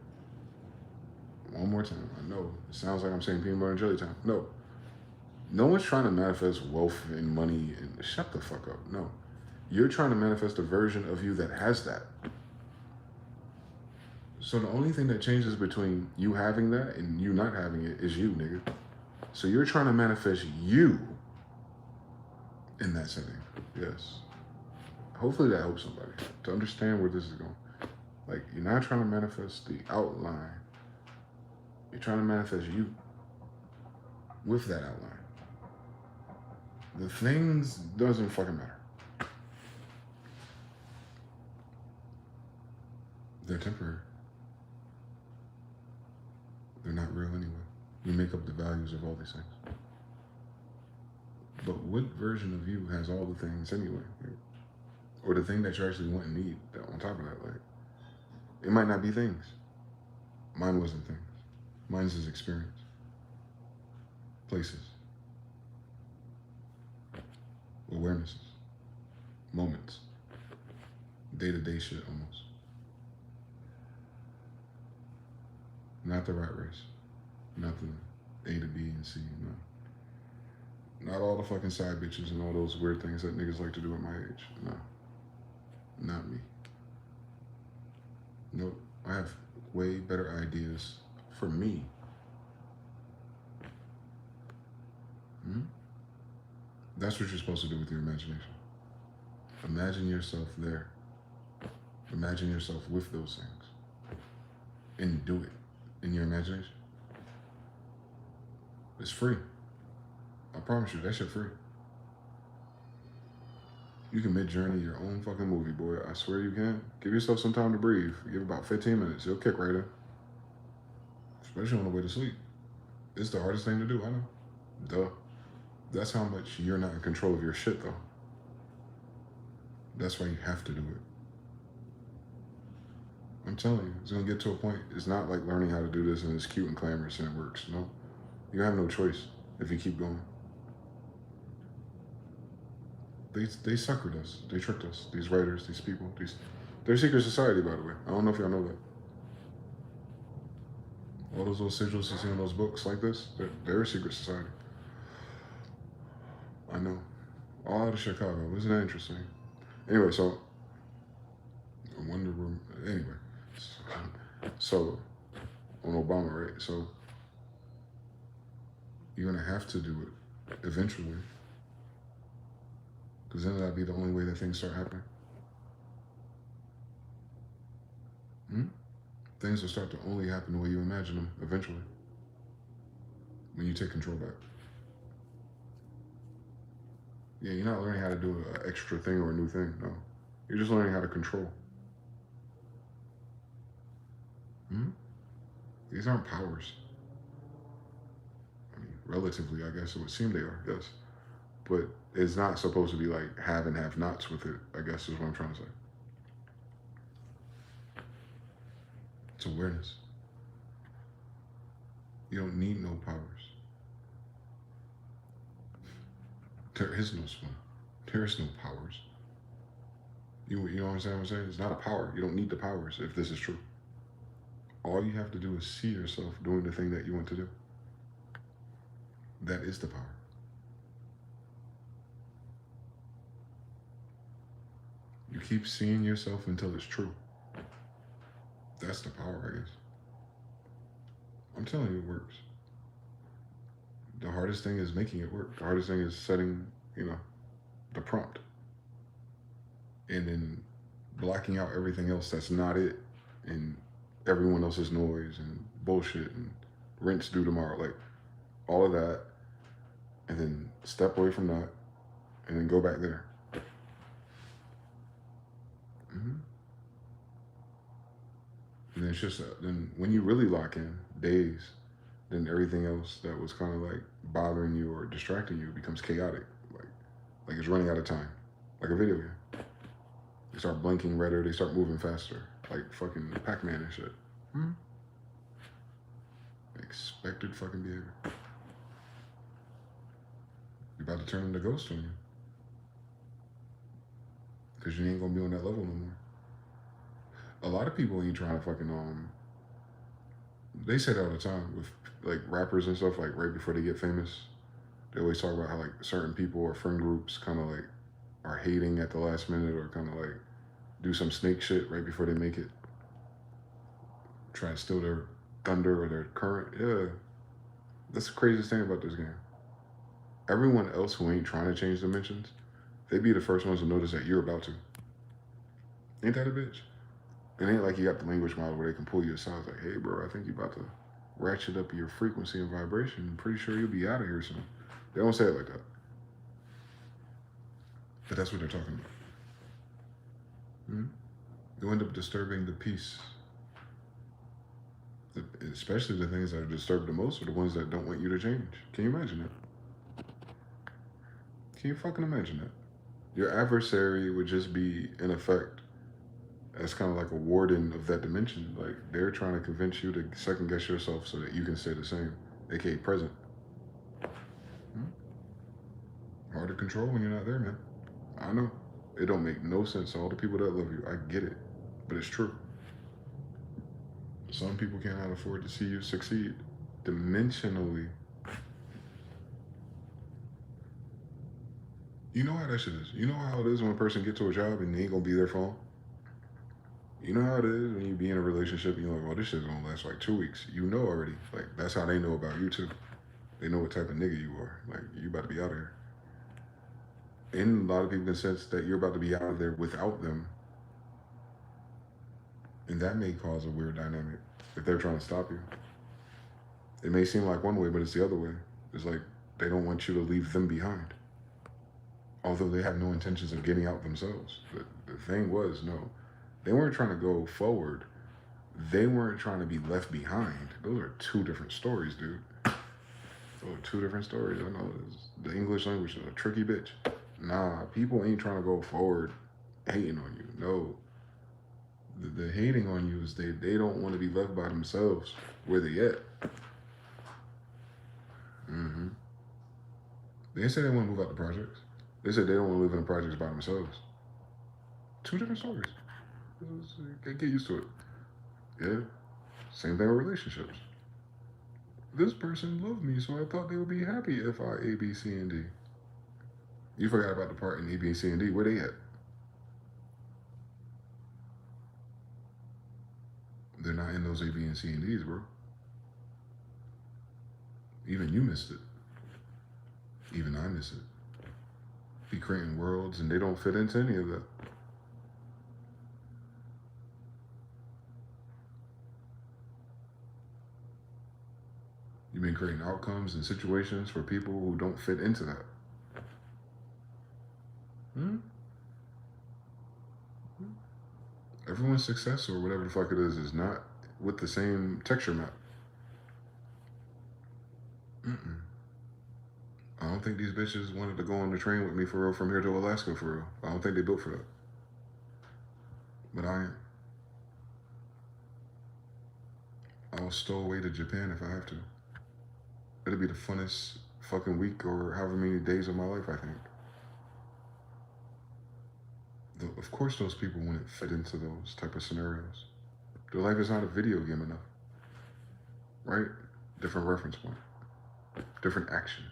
One more time. I know it sounds like I'm saying peanut butter and jelly time. No. No one's trying to manifest wealth and money and shut the fuck up. No. You're trying to manifest a version of you that has that. So the only thing that changes between you having that and you not having it is you, nigga. So you're trying to manifest you in that setting. Yes. Hopefully that helps somebody to understand where this is going. Like, you're not trying to manifest the outline. You're trying to manifest you with that outline. The things doesn't fucking matter. They're temporary. They're not real anyway. You make up the values of all these things. But what version of you has all the things anyway? Or the thing that you actually want and need on top of that? Like, it might not be things. Mine wasn't things. Mine's is experience. places, awarenesses, moments, day-to-day shit almost. Not the rat race. Not the A to B and C, no. Not all the fucking side bitches and all those weird things that niggas like to do at my age. No. Not me. Nope. I have way better ideas for me. That's what you're supposed to do with your imagination. Imagine yourself there. Imagine yourself with those things. And do it in your imagination. It's free. I promise you, that shit free. You can mid-journey your own fucking movie, boy. I swear you can. Give yourself some time to breathe. Give about 15 minutes. You'll kick right in. Especially on the way to sleep. It's the hardest thing to do, I know. Duh. That's how much you're not in control of your shit, though. That's why you have to do it. I'm telling you, it's gonna get to a point. It's not like learning how to do this and it's cute and glamorous and it works. No. You have no choice if you keep going. They suckered us. They tricked us. These writers, these people, they're a secret society, by the way. I don't know if y'all know that. All those little sigils you see in those books like this, they're a secret society. I know. All out of Chicago. Isn't that interesting? Anyway, so Wonder Woman. Anyway, so on Obama, right? So you're gonna have to do it eventually. Because then that'd be the only way that things start happening. Things will start to only happen the way you imagine them eventually. When you take control back. Yeah, you're not learning how to do an extra thing or a new thing, no. You're just learning how to control. These aren't powers. I mean, relatively, I guess it would seem they are, yes. But it's not supposed to be like have and have nots with it, I guess is what I'm trying to say. It's awareness. You don't need no powers. There is no swim. There is no powers. You know what I'm saying? It's not a power. You don't need the powers if this is true. All you have to do is see yourself doing the thing that you want to do. That is the power. You keep seeing yourself until it's true. That's the power, I guess. I'm telling you, it works. The hardest thing is making it work. The hardest thing is setting, the prompt. And then blocking out everything else that's not it. And everyone else's noise and bullshit and rent's due tomorrow. Like, all of that. And then step away from that. And then go back there. And then it's just, then when you really lock in, days, then everything else that was kind of like bothering you or distracting you becomes chaotic. Like it's running out of time. Like a video game. They start blinking redder, they start moving faster. Like fucking Pac-Man and shit. Expected fucking behavior. You're about to turn into ghosts on you. Because you ain't gonna be on that level no more. A lot of people ain't trying to fucking, they say that all the time with like rappers and stuff, like right before they get famous. They always talk about how like certain people or friend groups kind of like are hating at the last minute or kind of like do some snake shit right before they make it. Try to steal their thunder or their current. Yeah. That's the craziest thing about this game. Everyone else who ain't trying to change dimensions, they be the first ones to notice that you're about to. Ain't that a bitch? It ain't like you got the language model where they can pull you aside. It's like, hey, bro, I think you about to ratchet up your frequency and vibration. I'm pretty sure you'll be out of here soon. They don't say it like that. But that's what they're talking about. You end up disturbing the peace. Especially the things that are disturbed the most are the ones that don't want you to change. Can you imagine that? Can you fucking imagine that? Your adversary would just be, in effect, as kind of like a warden of that dimension. Like, they're trying to convince you to second guess yourself so that you can stay the same, aka present. under control when you're not there, man. I know. It don't make no sense to all the people that love you. I get it. But it's true. Some people cannot afford to see you succeed dimensionally. You know how that shit is. You know how it is when a person gets to a job and they ain't gonna be there for long? You know how it is when you be in a relationship and you're like, oh, this shit's gonna last like 2 weeks. You know already. Like, that's how they know about you too. They know what type of nigga you are. Like, you about to be out of here. And a lot of people can sense that you're about to be out of there without them. And that may cause a weird dynamic if they're trying to stop you. It may seem like one way, but it's the other way. It's like they don't want you to leave them behind. Although they have no intentions of getting out themselves. The thing was, no. They weren't trying to go forward. They weren't trying to be left behind. Those are two different stories, dude. Those are two different stories. I know the English language is a tricky bitch. Nah, people ain't trying to go forward hating on you. No. The hating on you is they don't want to be left by themselves. Where they at? Mm-hmm. They didn't say they want to move out the projects. They said they don't want to live in the projects by themselves. Two different stories. Get used to it. Yeah. Same thing with relationships. This person loved me, so I thought they would be happy if I A, B, C, and D. You forgot about the part in A, B, C, and D. Where they at? They're not in those A, B, and C, and Ds, bro. Even you missed it. Even I miss it. Be creating worlds, and they don't fit into any of that. You've been creating outcomes and situations for people who don't fit into that. Everyone's success, or whatever the fuck it is not with the same texture map. I don't think these bitches wanted to go on the train with me for real from here to Alaska for real. I don't think they built for that. But I am. I'll stow away to Japan if I have to. It'll be the funnest fucking week or however many days of my life, I think. Of course those people wouldn't fit into those type of scenarios. Their life is not a video game enough. Right? Different reference point. Different action.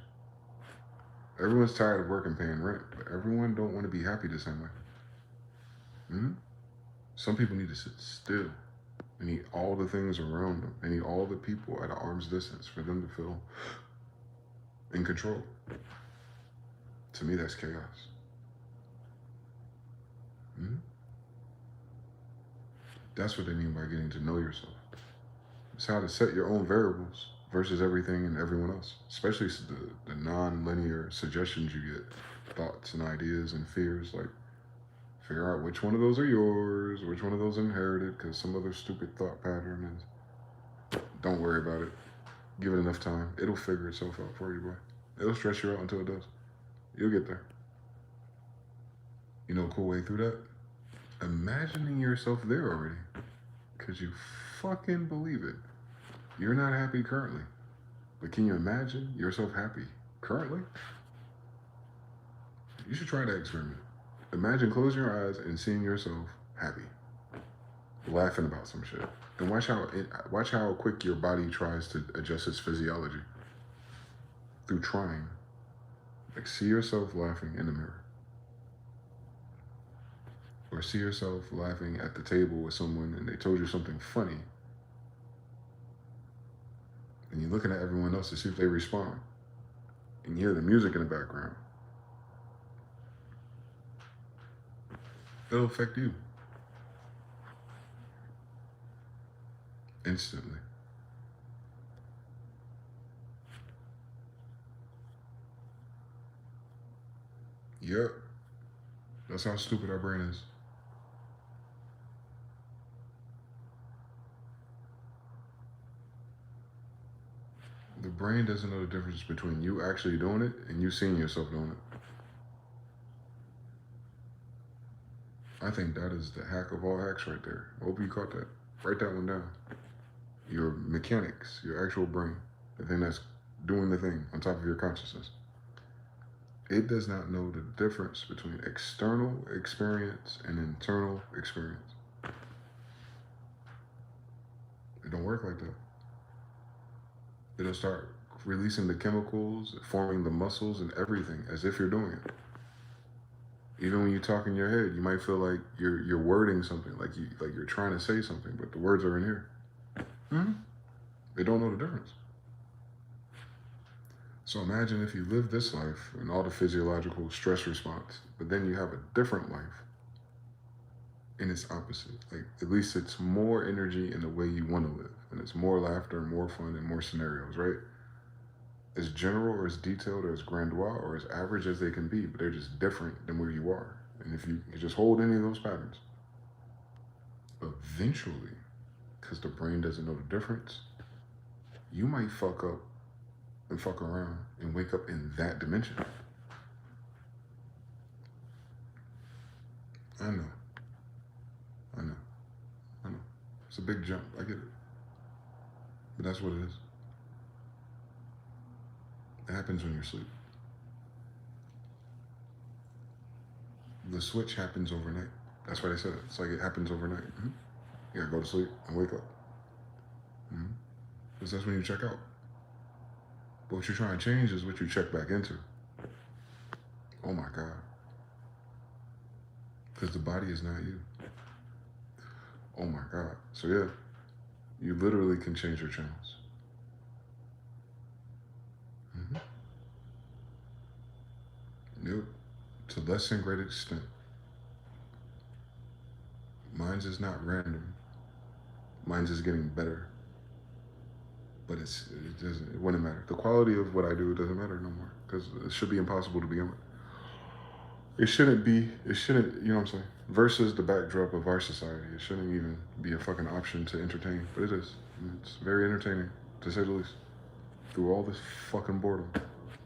Everyone's tired of working paying rent, but everyone don't want to be happy the same way. Some people need to sit still. They need all the things around them. They need all the people at an arm's distance for them to feel in control. To me, that's chaos. That's what they mean by getting to know yourself. It's how to set your own variables versus everything and everyone else, especially the non-linear suggestions you get, thoughts and ideas and fears. Like, figure out which one of those are yours, which one of those inherited, because some other stupid thought pattern is, don't worry about it. Give it enough time. It'll figure itself out for you, boy. It'll stress you out until it does. You'll get there. You know a cool way through that? Imagining yourself there already. Because you fucking believe it. You're not happy currently. But can you imagine yourself happy currently? You should try that experiment. Imagine closing your eyes and seeing yourself happy. Laughing about some shit. And watch how quick your body tries to adjust its physiology. Through trying. Like, see yourself laughing in the mirror. Or see yourself laughing at the table with someone and they told you something funny. And you're looking at everyone else to see if they respond. And you hear the music in the background. It'll affect you. Instantly. Yep. That's how stupid our brain is. The brain doesn't know the difference between you actually doing it and you seeing yourself doing it. I think that is the hack of all hacks right there. I hope you caught that. Write that one down. Your mechanics, your actual brain, the thing that's doing the thing on top of your consciousness. It does not know the difference between external experience and internal experience. It don't work like that. It'll start releasing the chemicals, forming the muscles and everything as if you're doing it. Even when you talk in your head, you might feel like you're wording something, like you're trying to say something, but the words are in here. Mm-hmm. They don't know the difference. So imagine if you live this life and all the physiological stress response, but then you have a different life and it's opposite. Like at least it's more energy in the way you want to live, and it's more laughter, more fun, and more scenarios, right? As general or as detailed or as grandiose or as average as they can be, but they're just different than where you are. And if you just hold any of those patterns, eventually, because the brain doesn't know the difference, you might fuck up and fuck around and wake up in that dimension. I know. I know. I know. It's a big jump. I get it. But that's what it is. It happens when you're asleep. The switch happens overnight. That's why they said it. It's like it happens overnight. Mm-hmm. You gotta go to sleep and wake up. Mm-hmm. Because that's when you check out. But what you're trying to change is what you check back into. Oh my God. Because the body is not you. Oh my God. So yeah, you literally can change your channels. Mm-hmm. Yep. To less than great extent. Mine's is not random. Mine's is getting better. But it wouldn't matter. The quality of what I do doesn't matter no more. Because it should be impossible to begin with. It shouldn't, you know what I'm saying? Versus the backdrop of our society, it shouldn't even be a fucking option to entertain. But it is. It's very entertaining, to say the least. Through all this fucking boredom.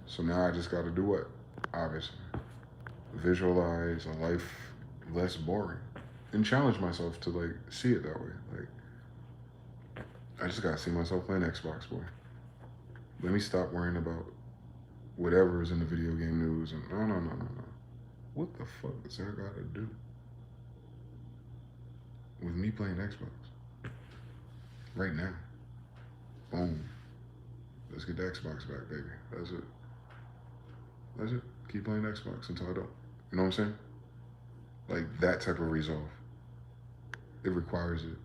So now I just gotta do what? Obviously. Visualize a life less boring. And challenge myself to, like, see it that way. Like, I just gotta see myself playing Xbox, boy. Let me stop worrying about whatever is in the video game news. And no. What the fuck does that gotta do with me playing Xbox? Right now. Boom. Let's get the Xbox back, baby. That's it. That's it. Keep playing Xbox until I don't. You know what I'm saying? Like that type of resolve. It requires it.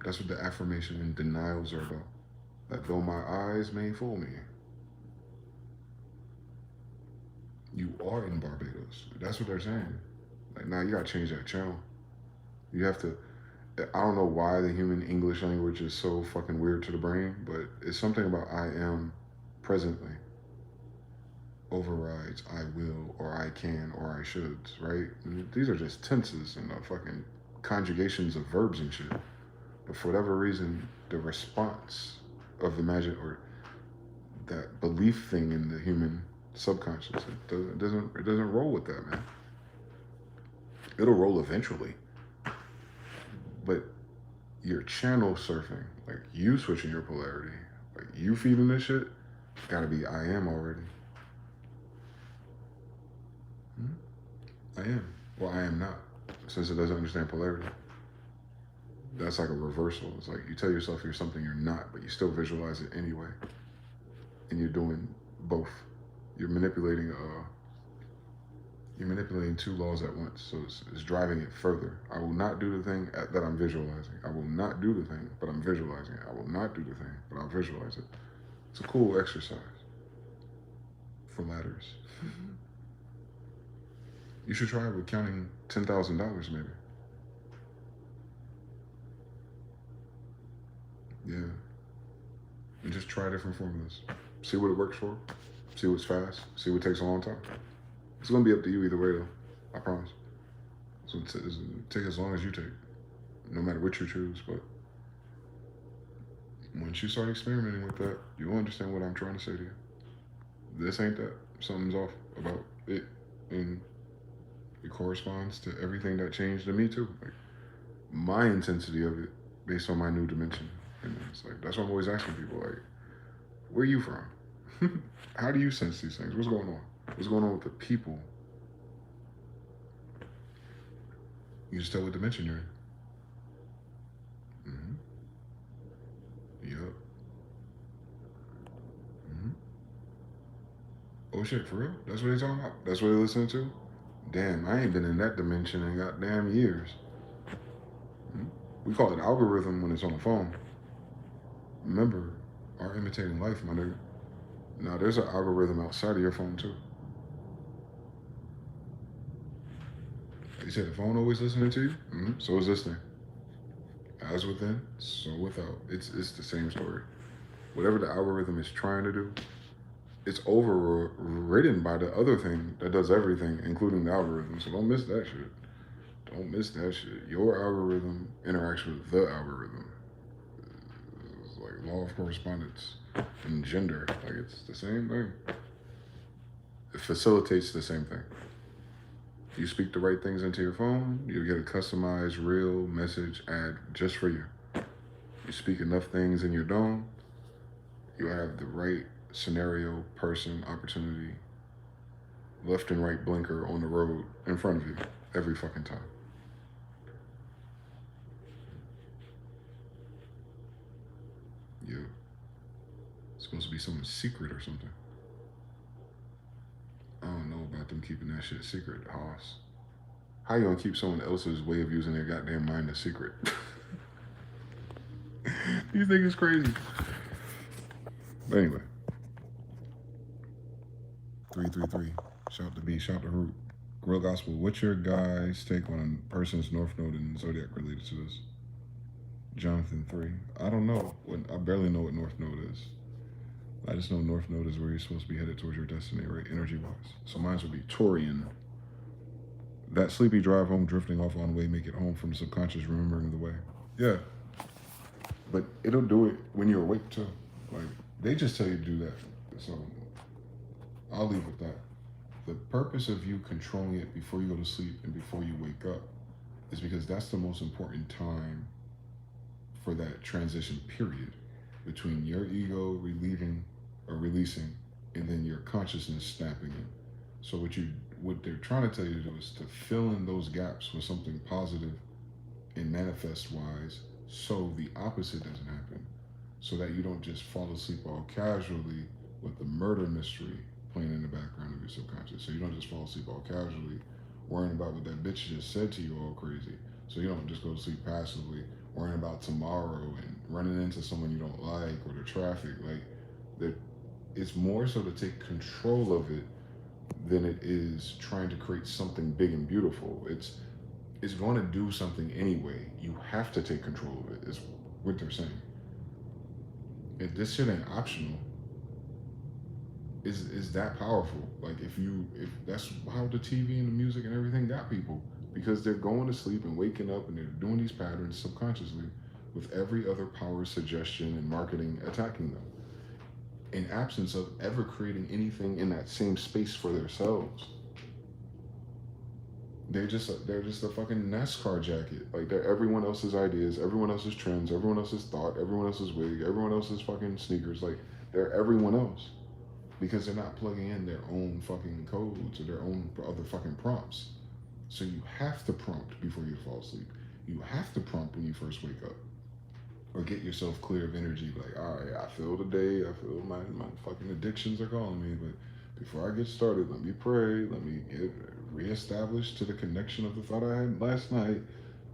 That's what the affirmation and denials are about. That though my eyes may fool me, you are in Barbados. That's what they're saying. Like, now you gotta change that channel. You have to, I don't know why the human English language is so fucking weird to the brain, but it's something about I am presently overrides I will or I can or I shoulds, right? And these are just tenses and fucking conjugations of verbs and shit. But for whatever reason, the response of the magic or that belief thing in the human subconscious, it doesn't roll with that, man. It'll roll eventually. But your channel surfing, like you switching your polarity, like you feeding this shit, gotta be I am already. I am. Well, I am not, since it doesn't understand polarity. That's like a reversal. It's like you tell yourself you're something you're not, but you still visualize it anyway. And you're doing both. You're manipulating two laws at once. So it's driving it further. I will not do the thing that I'm visualizing. I will not do the thing, but I'm visualizing it. I will not do the thing, but I'll visualize it. It's a cool exercise for ladders. You should try it with counting $10,000 maybe. Yeah. And just try different formulas. See what it works for. See what's fast. See what takes a long time. It's going to be up to you either way, though. I promise. So take as long as you take. No matter what you choose. But once you start experimenting with that, you'll understand what I'm trying to say to you. This ain't that. Something's off about it. And it corresponds to everything that changed in me, too. Like, my intensity of it based on my new dimension. And it's like, that's what I'm always asking people, like, where are you from? How do you sense these things? What's going on? What's going on with the people? You just tell what dimension you're in. Yup. Oh shit, for real? That's what they talking about? That's what they listening to? Damn, I ain't been in that dimension in goddamn years. We call it algorithm when it's on the phone. Remember, are imitating life, my nigga. Now there's an algorithm outside of your phone too. You said the phone always listening to you? So is this thing. As within, so without. It's the same story. Whatever the algorithm is trying to do, it's overridden by the other thing that does everything, including the algorithm. So don't miss that shit. Don't miss that shit. Your algorithm interacts with the algorithm. It's like law of correspondence and gender. Like it's the same thing. It facilitates the same thing. If you speak the right things into your phone, you'll get a customized, real message ad just for you. You speak enough things in your dome, you'll have the right scenario, person, opportunity, left and right blinker on the road in front of you every fucking time. Yeah. It's supposed to be something secret or something. I don't know about them keeping that shit secret, Hoss. How you gonna keep someone else's way of using their goddamn mind a secret? These niggas crazy. But anyway. 333. Shout to B, shout to Root. Real Gospel, what's your guys' take on a person's North Node and Zodiac related to this? Jonathan 3. I don't know. I barely know what North Node is. I just know North Node is where you're supposed to be headed towards your destiny, right? Energy-wise. So mine would be Taurian. That sleepy drive home, drifting off on way, make it home from the subconscious, remembering the way. Yeah. But it'll do it when you're awake too. Like, they just tell you to do that. So I'll leave with that. The purpose of you controlling it before you go to sleep and before you wake up is because that's the most important time for that transition period between your ego relieving or releasing and then your consciousness snapping in. So what they're trying to tell you to do is to fill in those gaps with something positive and manifest wise so the opposite doesn't happen. So that you don't just fall asleep all casually with the murder mystery playing in the background of your subconscious. So you don't just fall asleep all casually worrying about what that bitch just said to you all crazy. So you don't just go to sleep passively worrying about tomorrow and running into someone you don't like or the traffic. Like, it's more so to take control of it than it is trying to create something big and beautiful. It's going to do something anyway. You have to take control of it, is what they're saying. If this shit ain't optional, is that powerful. Like if that's how the TV and the music and everything got people, because they're going to sleep and waking up and they're doing these patterns subconsciously with every other power, suggestion, and marketing attacking them, in absence of ever creating anything in that same space for themselves. They're just a fucking NASCAR jacket. Like they're everyone else's ideas, everyone else's trends, everyone else's thought, everyone else's wig, everyone else's fucking sneakers. Like they're everyone else. Because they're not plugging in their own fucking codes or their own other fucking prompts. So you have to prompt before you fall asleep. You have to prompt when you first wake up. Or get yourself clear of energy. Like, all right, I feel the day. I feel my fucking addictions are calling me. But before I get started, let me pray. Let me get reestablished to the connection of the thought I had last night.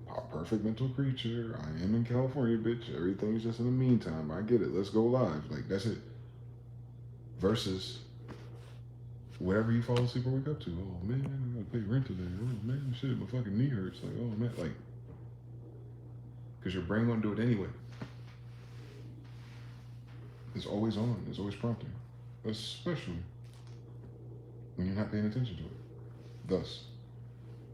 A perfect mental creature. I am in California, bitch. Everything's just in the meantime. I get it. Let's go live. Like, that's it. Versus whatever you fall asleep or wake up to. Oh man, I gotta pay rent today. Oh man, shit, my fucking knee hurts. Like, oh man, like, because your brain won't do it anyway. It's always on. It's always prompting, especially when you're not paying attention to it. Thus,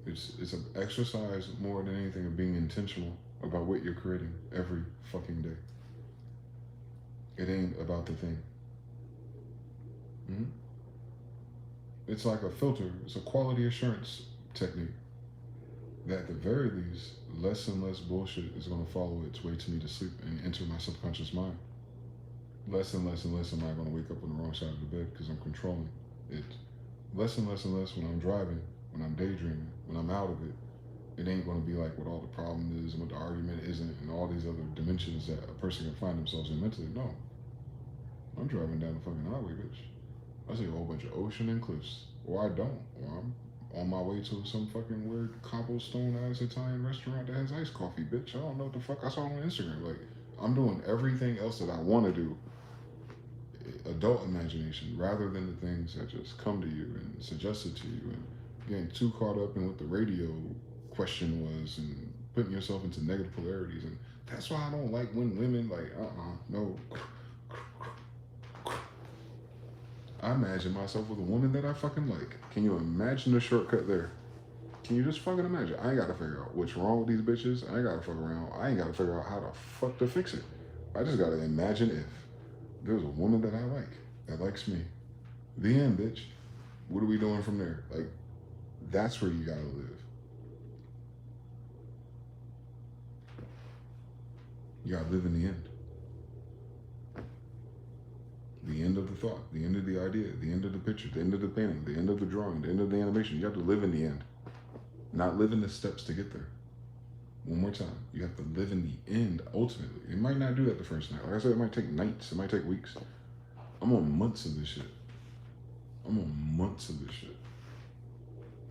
it's an exercise more than anything of being intentional about what you're creating every fucking day. It ain't about the thing. It's like a filter. It's a quality assurance technique that at the very least, less and less bullshit is going to follow its way to me to sleep and enter my subconscious mind. less and less and less am I going to wake up on the wrong side of the bed because I'm controlling it. Less and less and less when I'm driving, when I'm daydreaming, when I'm out of it. It ain't going to be like what all the problem is and what the argument isn't and all these other dimensions that a person can find themselves in mentally. No. I'm driving down the fucking highway, bitch. I see a whole bunch of ocean and cliffs. Or I don't. Or I'm on my way to some fucking weird cobblestone ass Italian restaurant that has iced coffee, bitch. I don't know what the fuck I saw on Instagram. Like, I'm doing everything else that I want to do, adult imagination, rather than the things that just come to you and suggested to you, and getting too caught up in what the radio question was and putting yourself into negative polarities. And that's why I don't like when women like, no. I imagine myself with a woman that I fucking like. Can you imagine the shortcut there? Can you just fucking imagine? I ain't gotta figure out what's wrong with these bitches. I ain't gotta fuck around. I ain't gotta figure out how the fuck to fix it. I just gotta imagine if there's a woman that I like, that likes me. The end, bitch. What are we doing from there? Like, that's where you gotta live. You gotta live in the end. The end of the thought, the end of the idea, the end of the picture, the end of the painting, the end of the drawing, the end of the animation. You have to live in the end. Not live in the steps to get there. One more time. You have to live in the end ultimately. It might not do that the first night. Like I said, it might take nights. It might take weeks. I'm on months of this shit. I'm on months of this shit.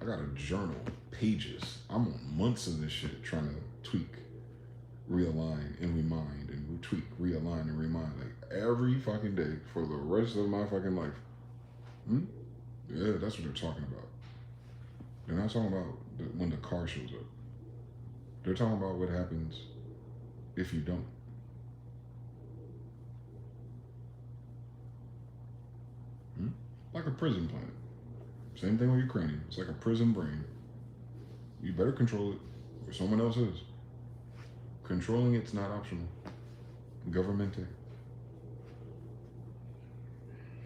I got a journal, pages. I'm on months of this shit trying to tweak, realign, and remind, and tweak, realign, and remind. Like every fucking day for the rest of my fucking life. Yeah, that's what they're talking about. They're not talking about when the car shows up. They're talking about what happens if you don't. Like a prison planet. Same thing with your cranium. It's like a prison brain. You better control it, or someone else is. Controlling it's not optional. Governmente.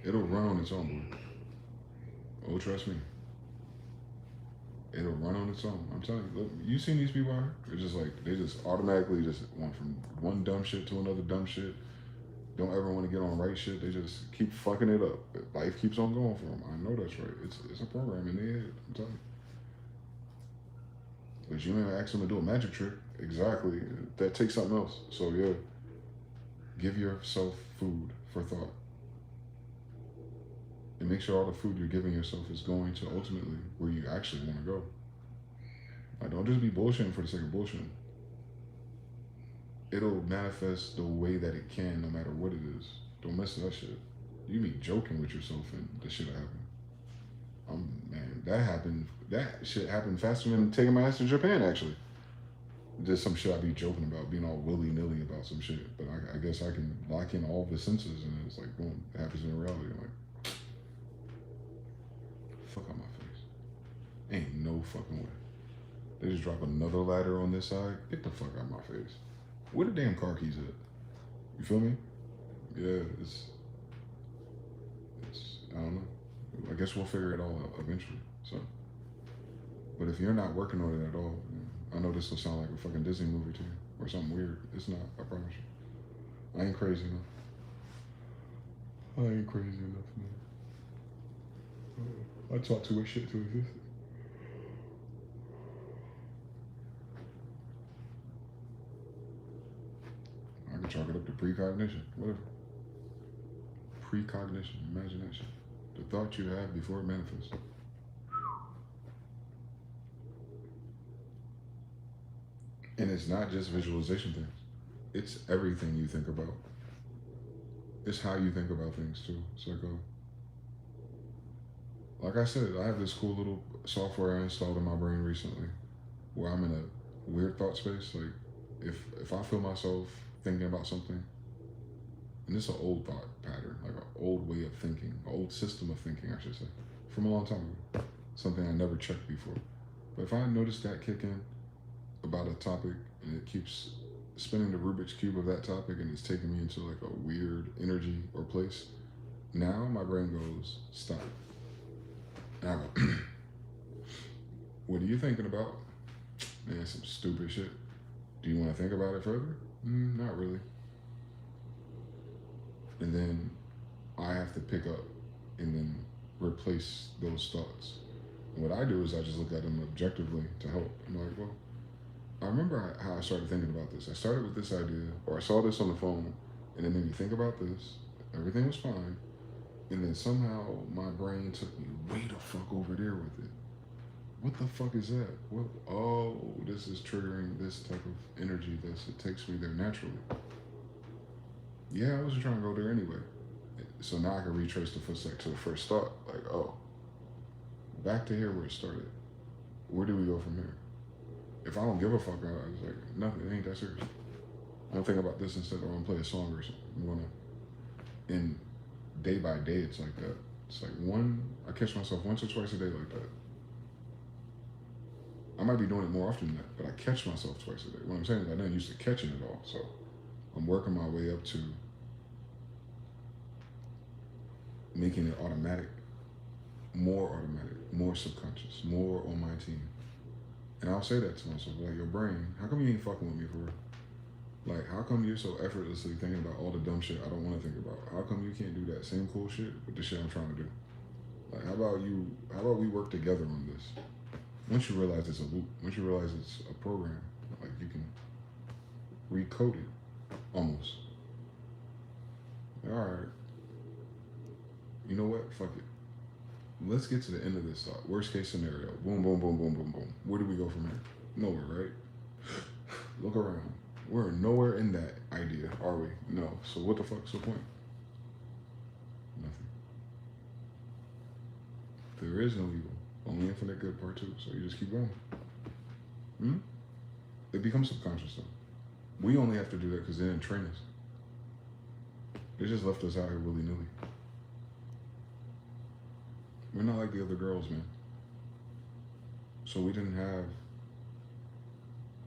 It'll run on its own, boy. Oh, trust me. It'll run on its own. I'm telling you. Look, you seen these people out here? They're just like, they just automatically just went from one dumb shit to another dumb shit. Don't ever want to get on right shit. They just keep fucking it up. Life keeps on going for them. I know that's right. It's a program in their head. I'm telling you. But you ain't ask them to do a magic trick. Exactly. That takes something else. So yeah, give yourself food for thought. And make sure all the food you're giving yourself is going to ultimately where you actually want to go. Like, don't just be bullshitting for the sake of bullshitting. It'll manifest the way that it can, no matter what it is. Don't mess with that shit. You be joking with yourself and the shit happen. Man, that happened. That shit happened faster than taking my ass to Japan, actually. Just some shit I be joking about, being all willy-nilly about some shit. But I guess I can lock in all the senses, and it's like, boom, it happens in reality. I'm like, fuck out my face. Ain't no fucking way. They just drop another ladder on this side. Get the fuck out my face. Where the damn car keys at? You feel me? Yeah, it's I don't know. I guess we'll figure it all out eventually. So, but if you're not working on it at all, I know this will sound like a fucking Disney movie to you or something weird. It's not. I promise you. I ain't crazy enough. I ain't crazy enough, man. I talk too much shit to exist. I can chalk it up to precognition, whatever. Precognition, imagination. The thought you have before it manifests. And it's not just visualization things. It's everything you think about. It's how you think about things too. It's like I said, I have this cool little software I installed in my brain recently where I'm in a weird thought space. Like if I feel myself thinking about something, and this is an old thought pattern, like an old way of thinking, an old system of thinking, I should say, from a long time ago. Something I never checked before. But if I notice that kick in about a topic and it keeps spinning the Rubik's Cube of that topic and it's taking me into like a weird energy or place, now my brain goes, stop. And I go, what are you thinking about? Man, some stupid shit. Do you want to think about it further? Not really. and then I have to pick up and then replace those thoughts. And what I do is I just look at them objectively to help. I'm like, well, I remember how I started thinking about this. I started with this idea, or I saw this on the phone, and it made me think about this. Everything was fine, and then somehow my brain took me way the fuck over there with it. What the fuck is that? What? Oh, this is triggering this type of energy. It takes me there naturally. Yeah, I wasn't trying to go there anyway. So now I can retrace the footsteps to the first thought. Like, oh, back to here where it started. Where do we go from here? If I don't give a fuck, I was like, nothing, it ain't that serious. I'm gonna think about this instead, or I'm gonna play a song or something. I'm gonna, and day by day, it's like that. It's like I catch myself once or twice a day like that. I might be doing it more often than that, but I catch myself twice a day. What I'm saying is I didn't used to catching it all, so I'm working my way up to making it automatic, more subconscious, more on my team. And I'll say that to myself, like, your brain, how come you ain't fucking with me for real? Like, how come you're so effortlessly thinking about all the dumb shit I don't want to think about? How come you can't do that same cool shit with the shit I'm trying to do? Like, how about we work together on this? Once you realize it's a loop, once you realize it's a program, like, you can recode it, almost. All right. You know what? Fuck it. Let's get to the end of this thought. Worst case scenario. Boom, boom, boom, boom, boom, boom. Where do we go from here? Nowhere, right? Look around. We're nowhere in that idea, are we? No. So what the fuck's the point? Nothing. There is no evil. Only infinite good part two. So you just keep going. It becomes subconscious though. We only have to do that because they didn't train us. They just left us out here willy-nilly. We're not like the other girls, man. So we didn't have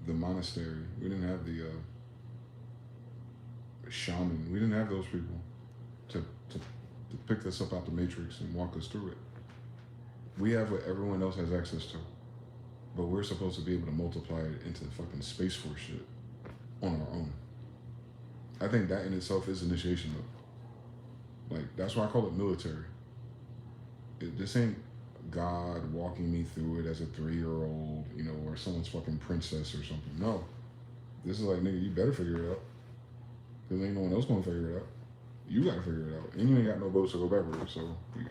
the monastery. We didn't have the shaman. We didn't have those people to pick us up out the matrix and walk us through it. We have what everyone else has access to. But we're supposed to be able to multiply it into fucking Space Force shit on our own. I think that in itself is initiation though. Like, that's why I call it military. This ain't God walking me through it as a 3-year-old, you know, or someone's fucking princess or something. No. This is like, nigga, you better figure it out. Because ain't no one else gonna figure it out. You gotta figure it out. And you ain't got no boats to go backwards, so it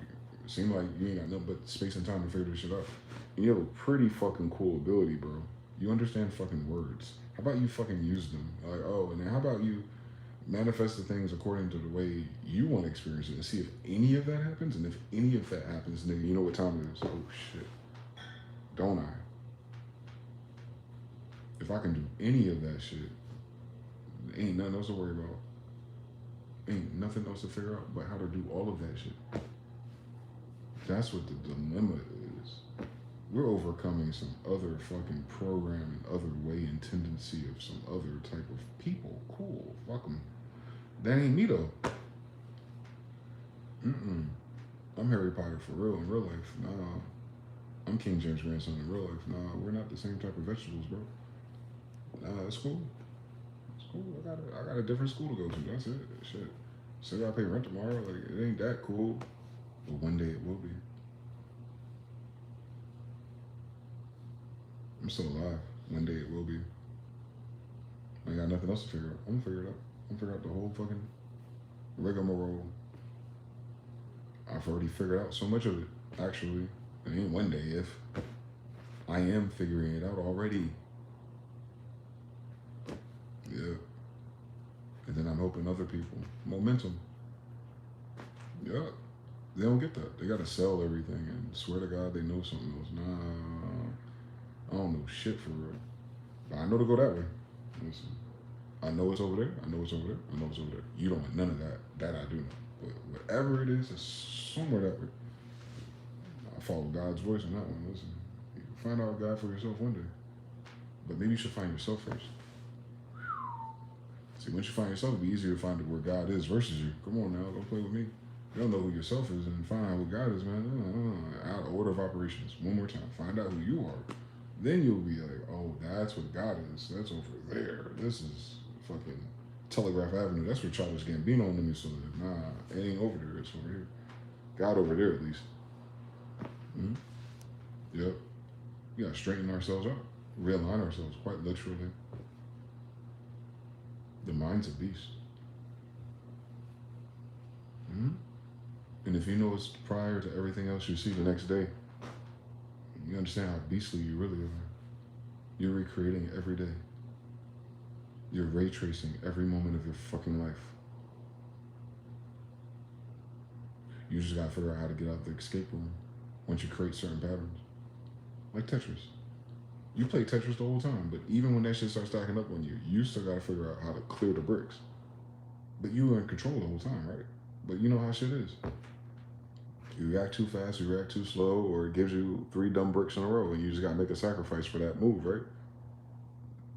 seems like you ain't got nothing but space and time to figure this shit out. And you have a pretty fucking cool ability, bro. You understand fucking words. How about you fucking use them? Like, oh, and then how about you manifest the things according to the way you want to experience it and see if any of that happens. And if any of that happens, nigga, you know what time it is. Oh shit, don't I? If I can do any of that shit, ain't nothing else to worry about. Ain't nothing else to figure out but how to do all of that shit. That's what the dilemma is. We're overcoming some other fucking program and other way and tendency of some other type of people. Cool, fuck them. That ain't me though. I'm Harry Potter for real in real life. Nah. I'm King James' grandson in real life. Nah, we're not the same type of vegetables, bro. Nah, that's cool. It's cool. I got a different school to go to. That's it. Shit. Still gotta pay rent tomorrow. Like, it ain't that cool. But one day it will be. I'm still alive. One day it will be. I ain't got nothing else to figure out. I'm gonna figure it out. I'm gonna figure out the whole fucking rigmarole. I've already figured out so much of it, actually. I mean, one day, if I am figuring it out already. Yeah. And then I'm helping other people. Momentum. Yeah. They don't get that. They gotta sell everything and swear to God they know something else. Nah, I don't know shit for real. But I know to go that way. Listen, I know it's over there. I know it's over there. I know it's over there. You don't want none of that. That I do know. But whatever it is, it's somewhere that way. I follow God's voice on that one. Listen, you can find out God for yourself one day. But maybe you should find yourself first. See, once you find yourself, it'll be easier to find where God is versus you. Come on now, don't play with me. You don't know who yourself is and find out who God is, man. Out of order of operations. One more time. Find out who you are. Then you'll be like, oh, that's what God is. That's over there. This is fucking Telegraph Avenue. That's where Childish Gambino and them used to live. Nah, it ain't over there. It's over here. Got over there at least. Mm-hmm. Yep. We gotta straighten ourselves out, realign ourselves, quite literally. The mind's a beast. Mm-hmm. And if you know it's prior to everything else you see the next day, you understand how beastly you really are. You're recreating it every day. You're ray tracing every moment of your fucking life. You just gotta figure out how to get out the escape room once you create certain patterns. Like Tetris. You play Tetris the whole time, but even when that shit starts stacking up on you, you still gotta figure out how to clear the bricks. But you were in control the whole time, right? But you know how shit is. You react too fast, you react too slow, or it gives you 3 dumb bricks in a row, and you just gotta make a sacrifice for that move, right?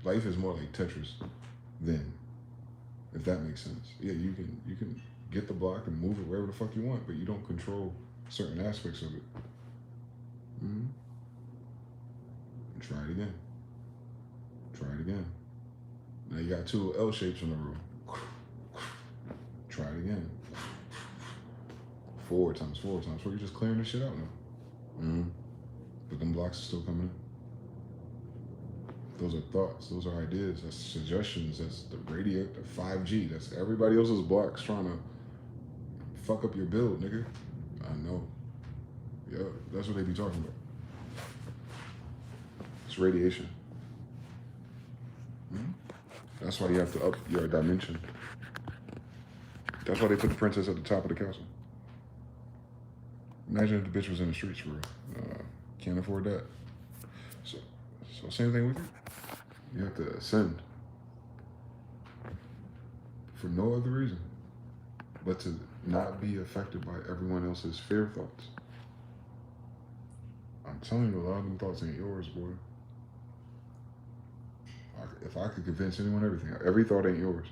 Life is more like Tetris then, if that makes sense. Yeah, you can get the block and move it wherever the fuck you want, but you don't control certain aspects of it. Mm-hmm. And try it again. Try it again. Now you got 2 L shapes in a row. Try it again. 4 times 4 times 4. You're just clearing this shit out now. Mm-hmm. But them blocks are still coming in. Those are thoughts. Those are ideas. That's suggestions. That's the radio, the 5G. That's everybody else's blocks trying to fuck up your build, nigga. I know. Yeah, that's what they be talking about. It's radiation. Mm-hmm. That's why you have to up your dimension. That's why they put the princess at the top of the castle. Imagine if the bitch was in the streets for real. Can't afford that. So same thing with you. You have to ascend for no other reason but to not be affected by everyone else's fear thoughts. I'm telling you, a lot of them thoughts ain't yours, boy. If I could convince anyone every thought ain't yours.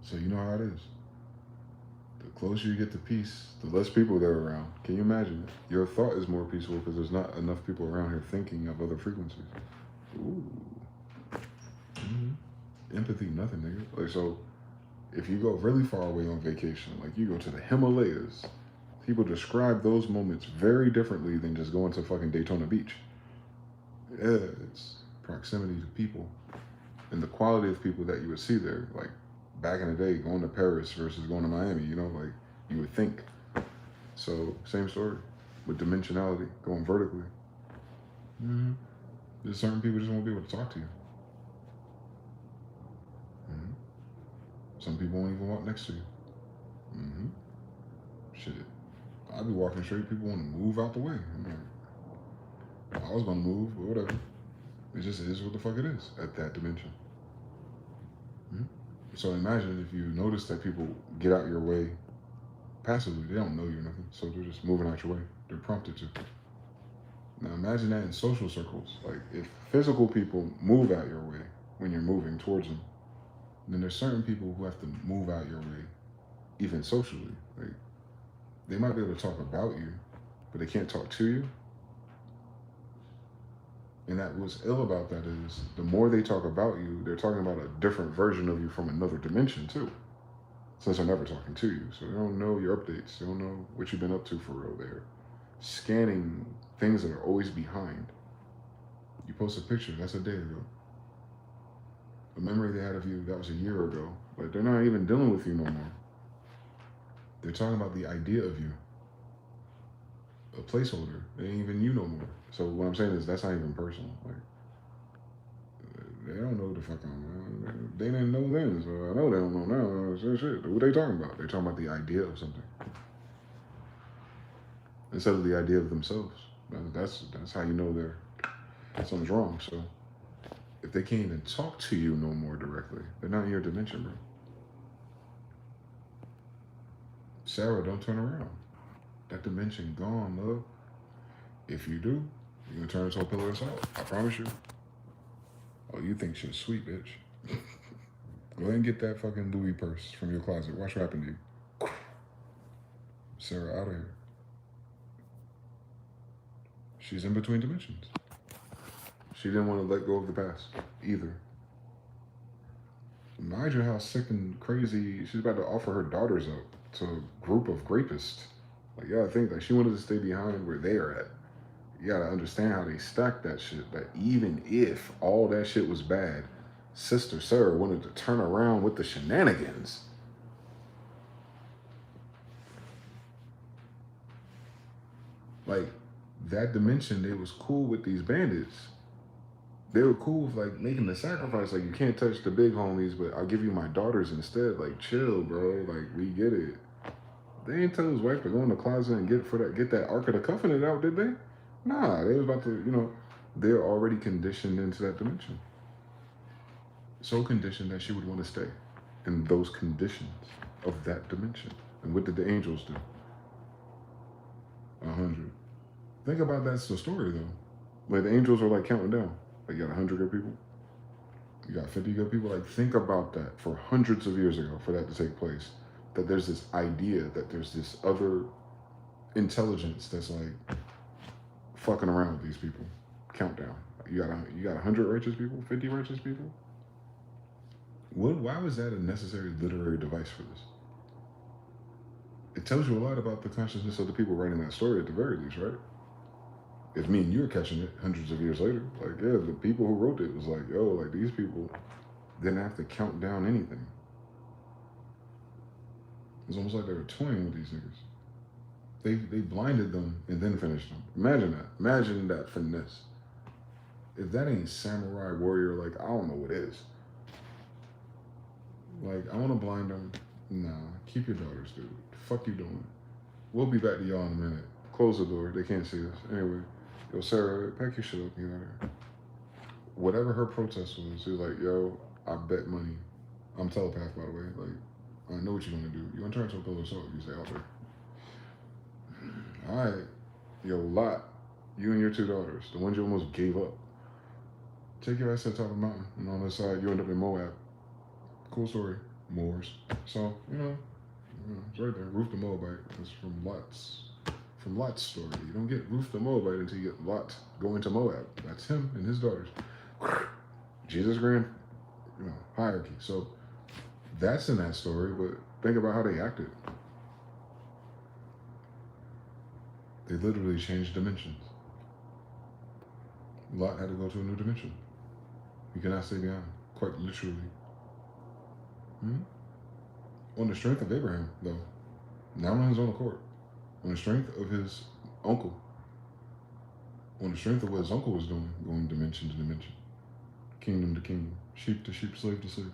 So you know how it is. The closer you get to peace, the less people there are around. Can you imagine? Your thought is more peaceful because there's not enough people around here thinking of other frequencies. Ooh. Mm-hmm. Empathy, nothing, nigga. Like, so, if you go really far away on vacation, like you go to the Himalayas, people describe those moments very differently than just going to fucking Daytona Beach. Yeah, it's proximity to people and the quality of people that you would see there. Like, back in the day, going to Paris versus going to Miami, you know, like you would think. So, same story with dimensionality, going vertically. Mm-hmm. There's certain people just won't be able to talk to you. Mm-hmm. Some people won't even walk next to you. Mm-hmm. Shit. I'd be walking straight, people want to move out the way. I'm like, I was gonna move, but whatever. It just is what the fuck it is at that dimension. Mm-hmm. So imagine if you notice that people get out your way passively. They don't know you or nothing, so they're just moving out your way. They're prompted to. Now imagine that in social circles. Like, if physical people move out your way when you're moving towards them, then there's certain people who have to move out your way, even socially. Like, they might be able to talk about you, but they can't talk to you. And that what's ill about that is the more they talk about you, they're talking about a different version of you from another dimension too. Since they're never talking to you. So they don't know your updates. They don't know what you've been up to for real. They're scanning things that are always behind. You post a picture, that's a day ago. A memory they had of you, that was a year ago. But they're not even dealing with you no more. They're talking about the idea of you. A placeholder. They ain't even you no more. So what I'm saying is that's not even personal. Like, they don't know the fuck on. They didn't know then, so I know they don't know now. Shit. What they talking about? They're talking about the idea of something instead of the idea of themselves. That's how you know something's wrong. So if they can't even talk to you no more directly, they're not in your dimension, bro. Sarah, don't turn around. That dimension gone, love. If you do, you're gonna turn into a pillar of salt. I promise you. Oh, you think shit's sweet, bitch. Go ahead and get that fucking Louis purse from your closet. Watch what happened to you. Sarah, out of here. She's in between dimensions. She didn't want to let go of the past either. Imagine how sick and crazy she's about to offer her daughters up to a group of rapists. Like, yeah, I think like she wanted to stay behind where they are at. You gotta understand how they stack that shit. That even if all that shit was bad, Sister Sarah wanted to turn around with the shenanigans. Like that dimension, they was cool with these bandits. They were cool with like making the sacrifice. Like you can't touch the big homies, but I'll give you my daughters instead. Like chill, bro. Like we get it. They ain't tell his wife to go in the closet and get that Ark of the Covenant out, did they? Nah, they was about to, they're already conditioned into that dimension. So conditioned that she would want to stay in those conditions of that dimension. And what did the angels do? 100. Think about that's the story though. Like the angels are like counting down. Like you got 100 good people. You got 50 good people. Like think about that for hundreds of years ago for that to take place. That there's this idea that there's this other intelligence that's like fucking around with these people. Countdown. You got 100 righteous people, 50 righteous people. Why was that a necessary literary device for this? It tells you a lot about the consciousness of the people writing that story at the very least, right? If me and you are catching it hundreds of years later, like, yeah, the people who wrote it was like, yo, like these people didn't have to count down anything. It's almost like they were toying with these niggas. They blinded them and then finished them. Imagine that. Imagine that finesse. If that ain't samurai warrior, like, I don't know what is. Like, I want to blind them. Nah, keep your daughters, dude. Fuck you doing? We'll be back to y'all in a minute. Close the door. They can't see us. Anyway, yo, Sarah, pack your shit up. You know her. Whatever her protest was, she was like, yo, I bet money. I'm telepath, by the way. Like, I know what you're going to do. You're going to turn into a pillar of salt if you stay out there. All right. Yo, Lot, you and your two daughters, the ones you almost gave up. Take your ass to the top of the mountain. And on the side, you end up in Moab. Cool story. Moors. So, it's right there. Ruth the Moabite. It's from Lot's story. You don't get Ruth the Moabite until you get Lot going to Moab. That's him and his daughters. Jesus grand, hierarchy. So that's in that story, but think about how they acted. They literally changed dimensions. Lot had to go to a new dimension. He cannot stay behind, quite literally. On the strength of Abraham, though, not on his own accord. On the strength of his uncle. On the strength of what his uncle was doing, going dimension to dimension. Kingdom to kingdom. Sheep to sheep, slave to slave.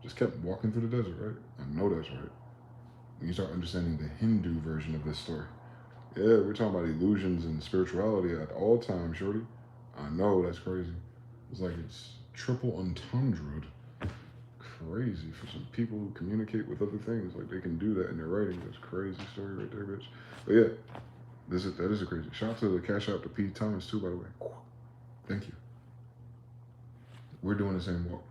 Just kept walking through the desert, right? I know that's right. When you start understanding the Hindu version of this story. Yeah, we're talking about illusions and spirituality at all times, shorty. I know, that's crazy. It's like it's triple entendre. Crazy for some people who communicate with other things. Like they can do that in their writing. That's crazy story right there, bitch. But yeah, that is a crazy. Shout out to the Cashapp to P. Thomas too, by the way. Thank you. We're doing the same walk.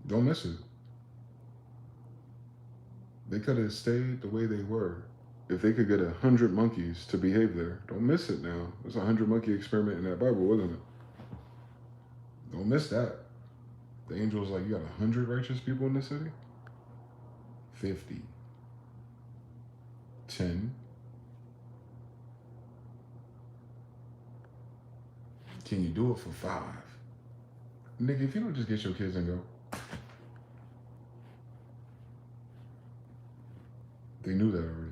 Don't miss it. They could have stayed the way they were. If they could get 100 monkeys to behave there, don't miss it now. There's a 100 monkey experiment in that Bible, wasn't it? Don't miss that. The angel was like, you got 100 righteous people in this city? 50. 10. Can you do it for 5? Nigga, if you don't just get your kids and go. They knew that already.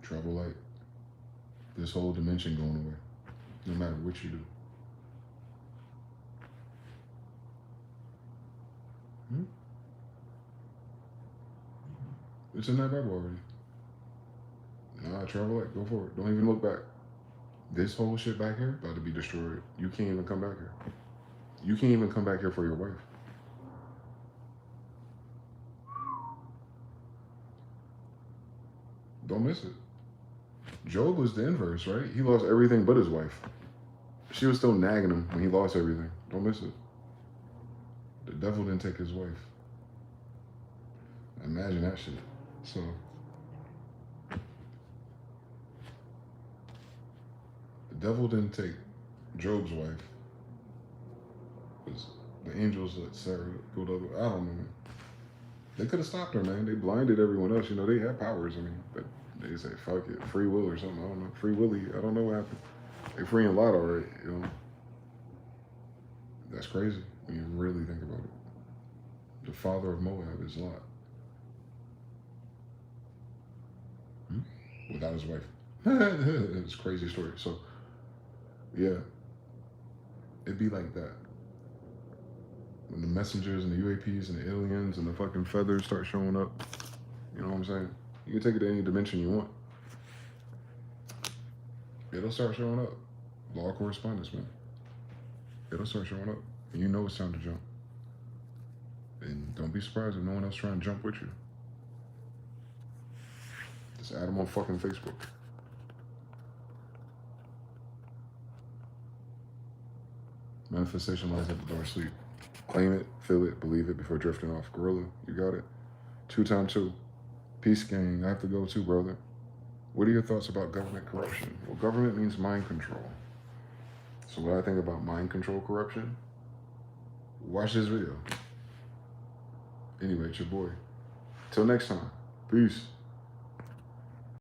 Travel light. This whole dimension going away. No matter what you do. It's in that Bible already. Nah, travel light. Go for it. Don't even look back. This whole shit back here about to be destroyed. You can't even come back here. You can't even come back here for your wife. Don't miss it. Job was the inverse, right? He lost everything but his wife. She was still nagging him when he lost everything. Don't miss it. The devil didn't take his wife. Imagine that shit. So, the devil didn't take Job's wife. It was the angels that Sarah pulled up. I don't know. They could have stopped her, man. They blinded everyone else. You know, they had powers. I mean, but they say, fuck it, free will or something. I don't know. Free Willy. I don't know what happened. They freeing Lot already, you know. That's crazy when you really think about it. The father of Moab is Lot. Without his wife. It's a crazy story. So, yeah. It'd be like that. When the messengers and the UAPs and the aliens and the fucking feathers start showing up, you know what I'm saying? You can take it to any dimension you want. It'll start showing up. Law of correspondence, man. It'll start showing up. And you know it's time to jump. And don't be surprised if no one else trying to jump with you. Just add them on fucking Facebook. Manifestation lies at the door of sleep. Claim it, feel it, believe it before drifting off. Gorilla, you got it. 2x2. Peace gang, I have to go too, brother. What are your thoughts about government corruption? Well, government means mind control. So what I think about mind control corruption, watch this video. Anyway, it's your boy. Till next time. Peace.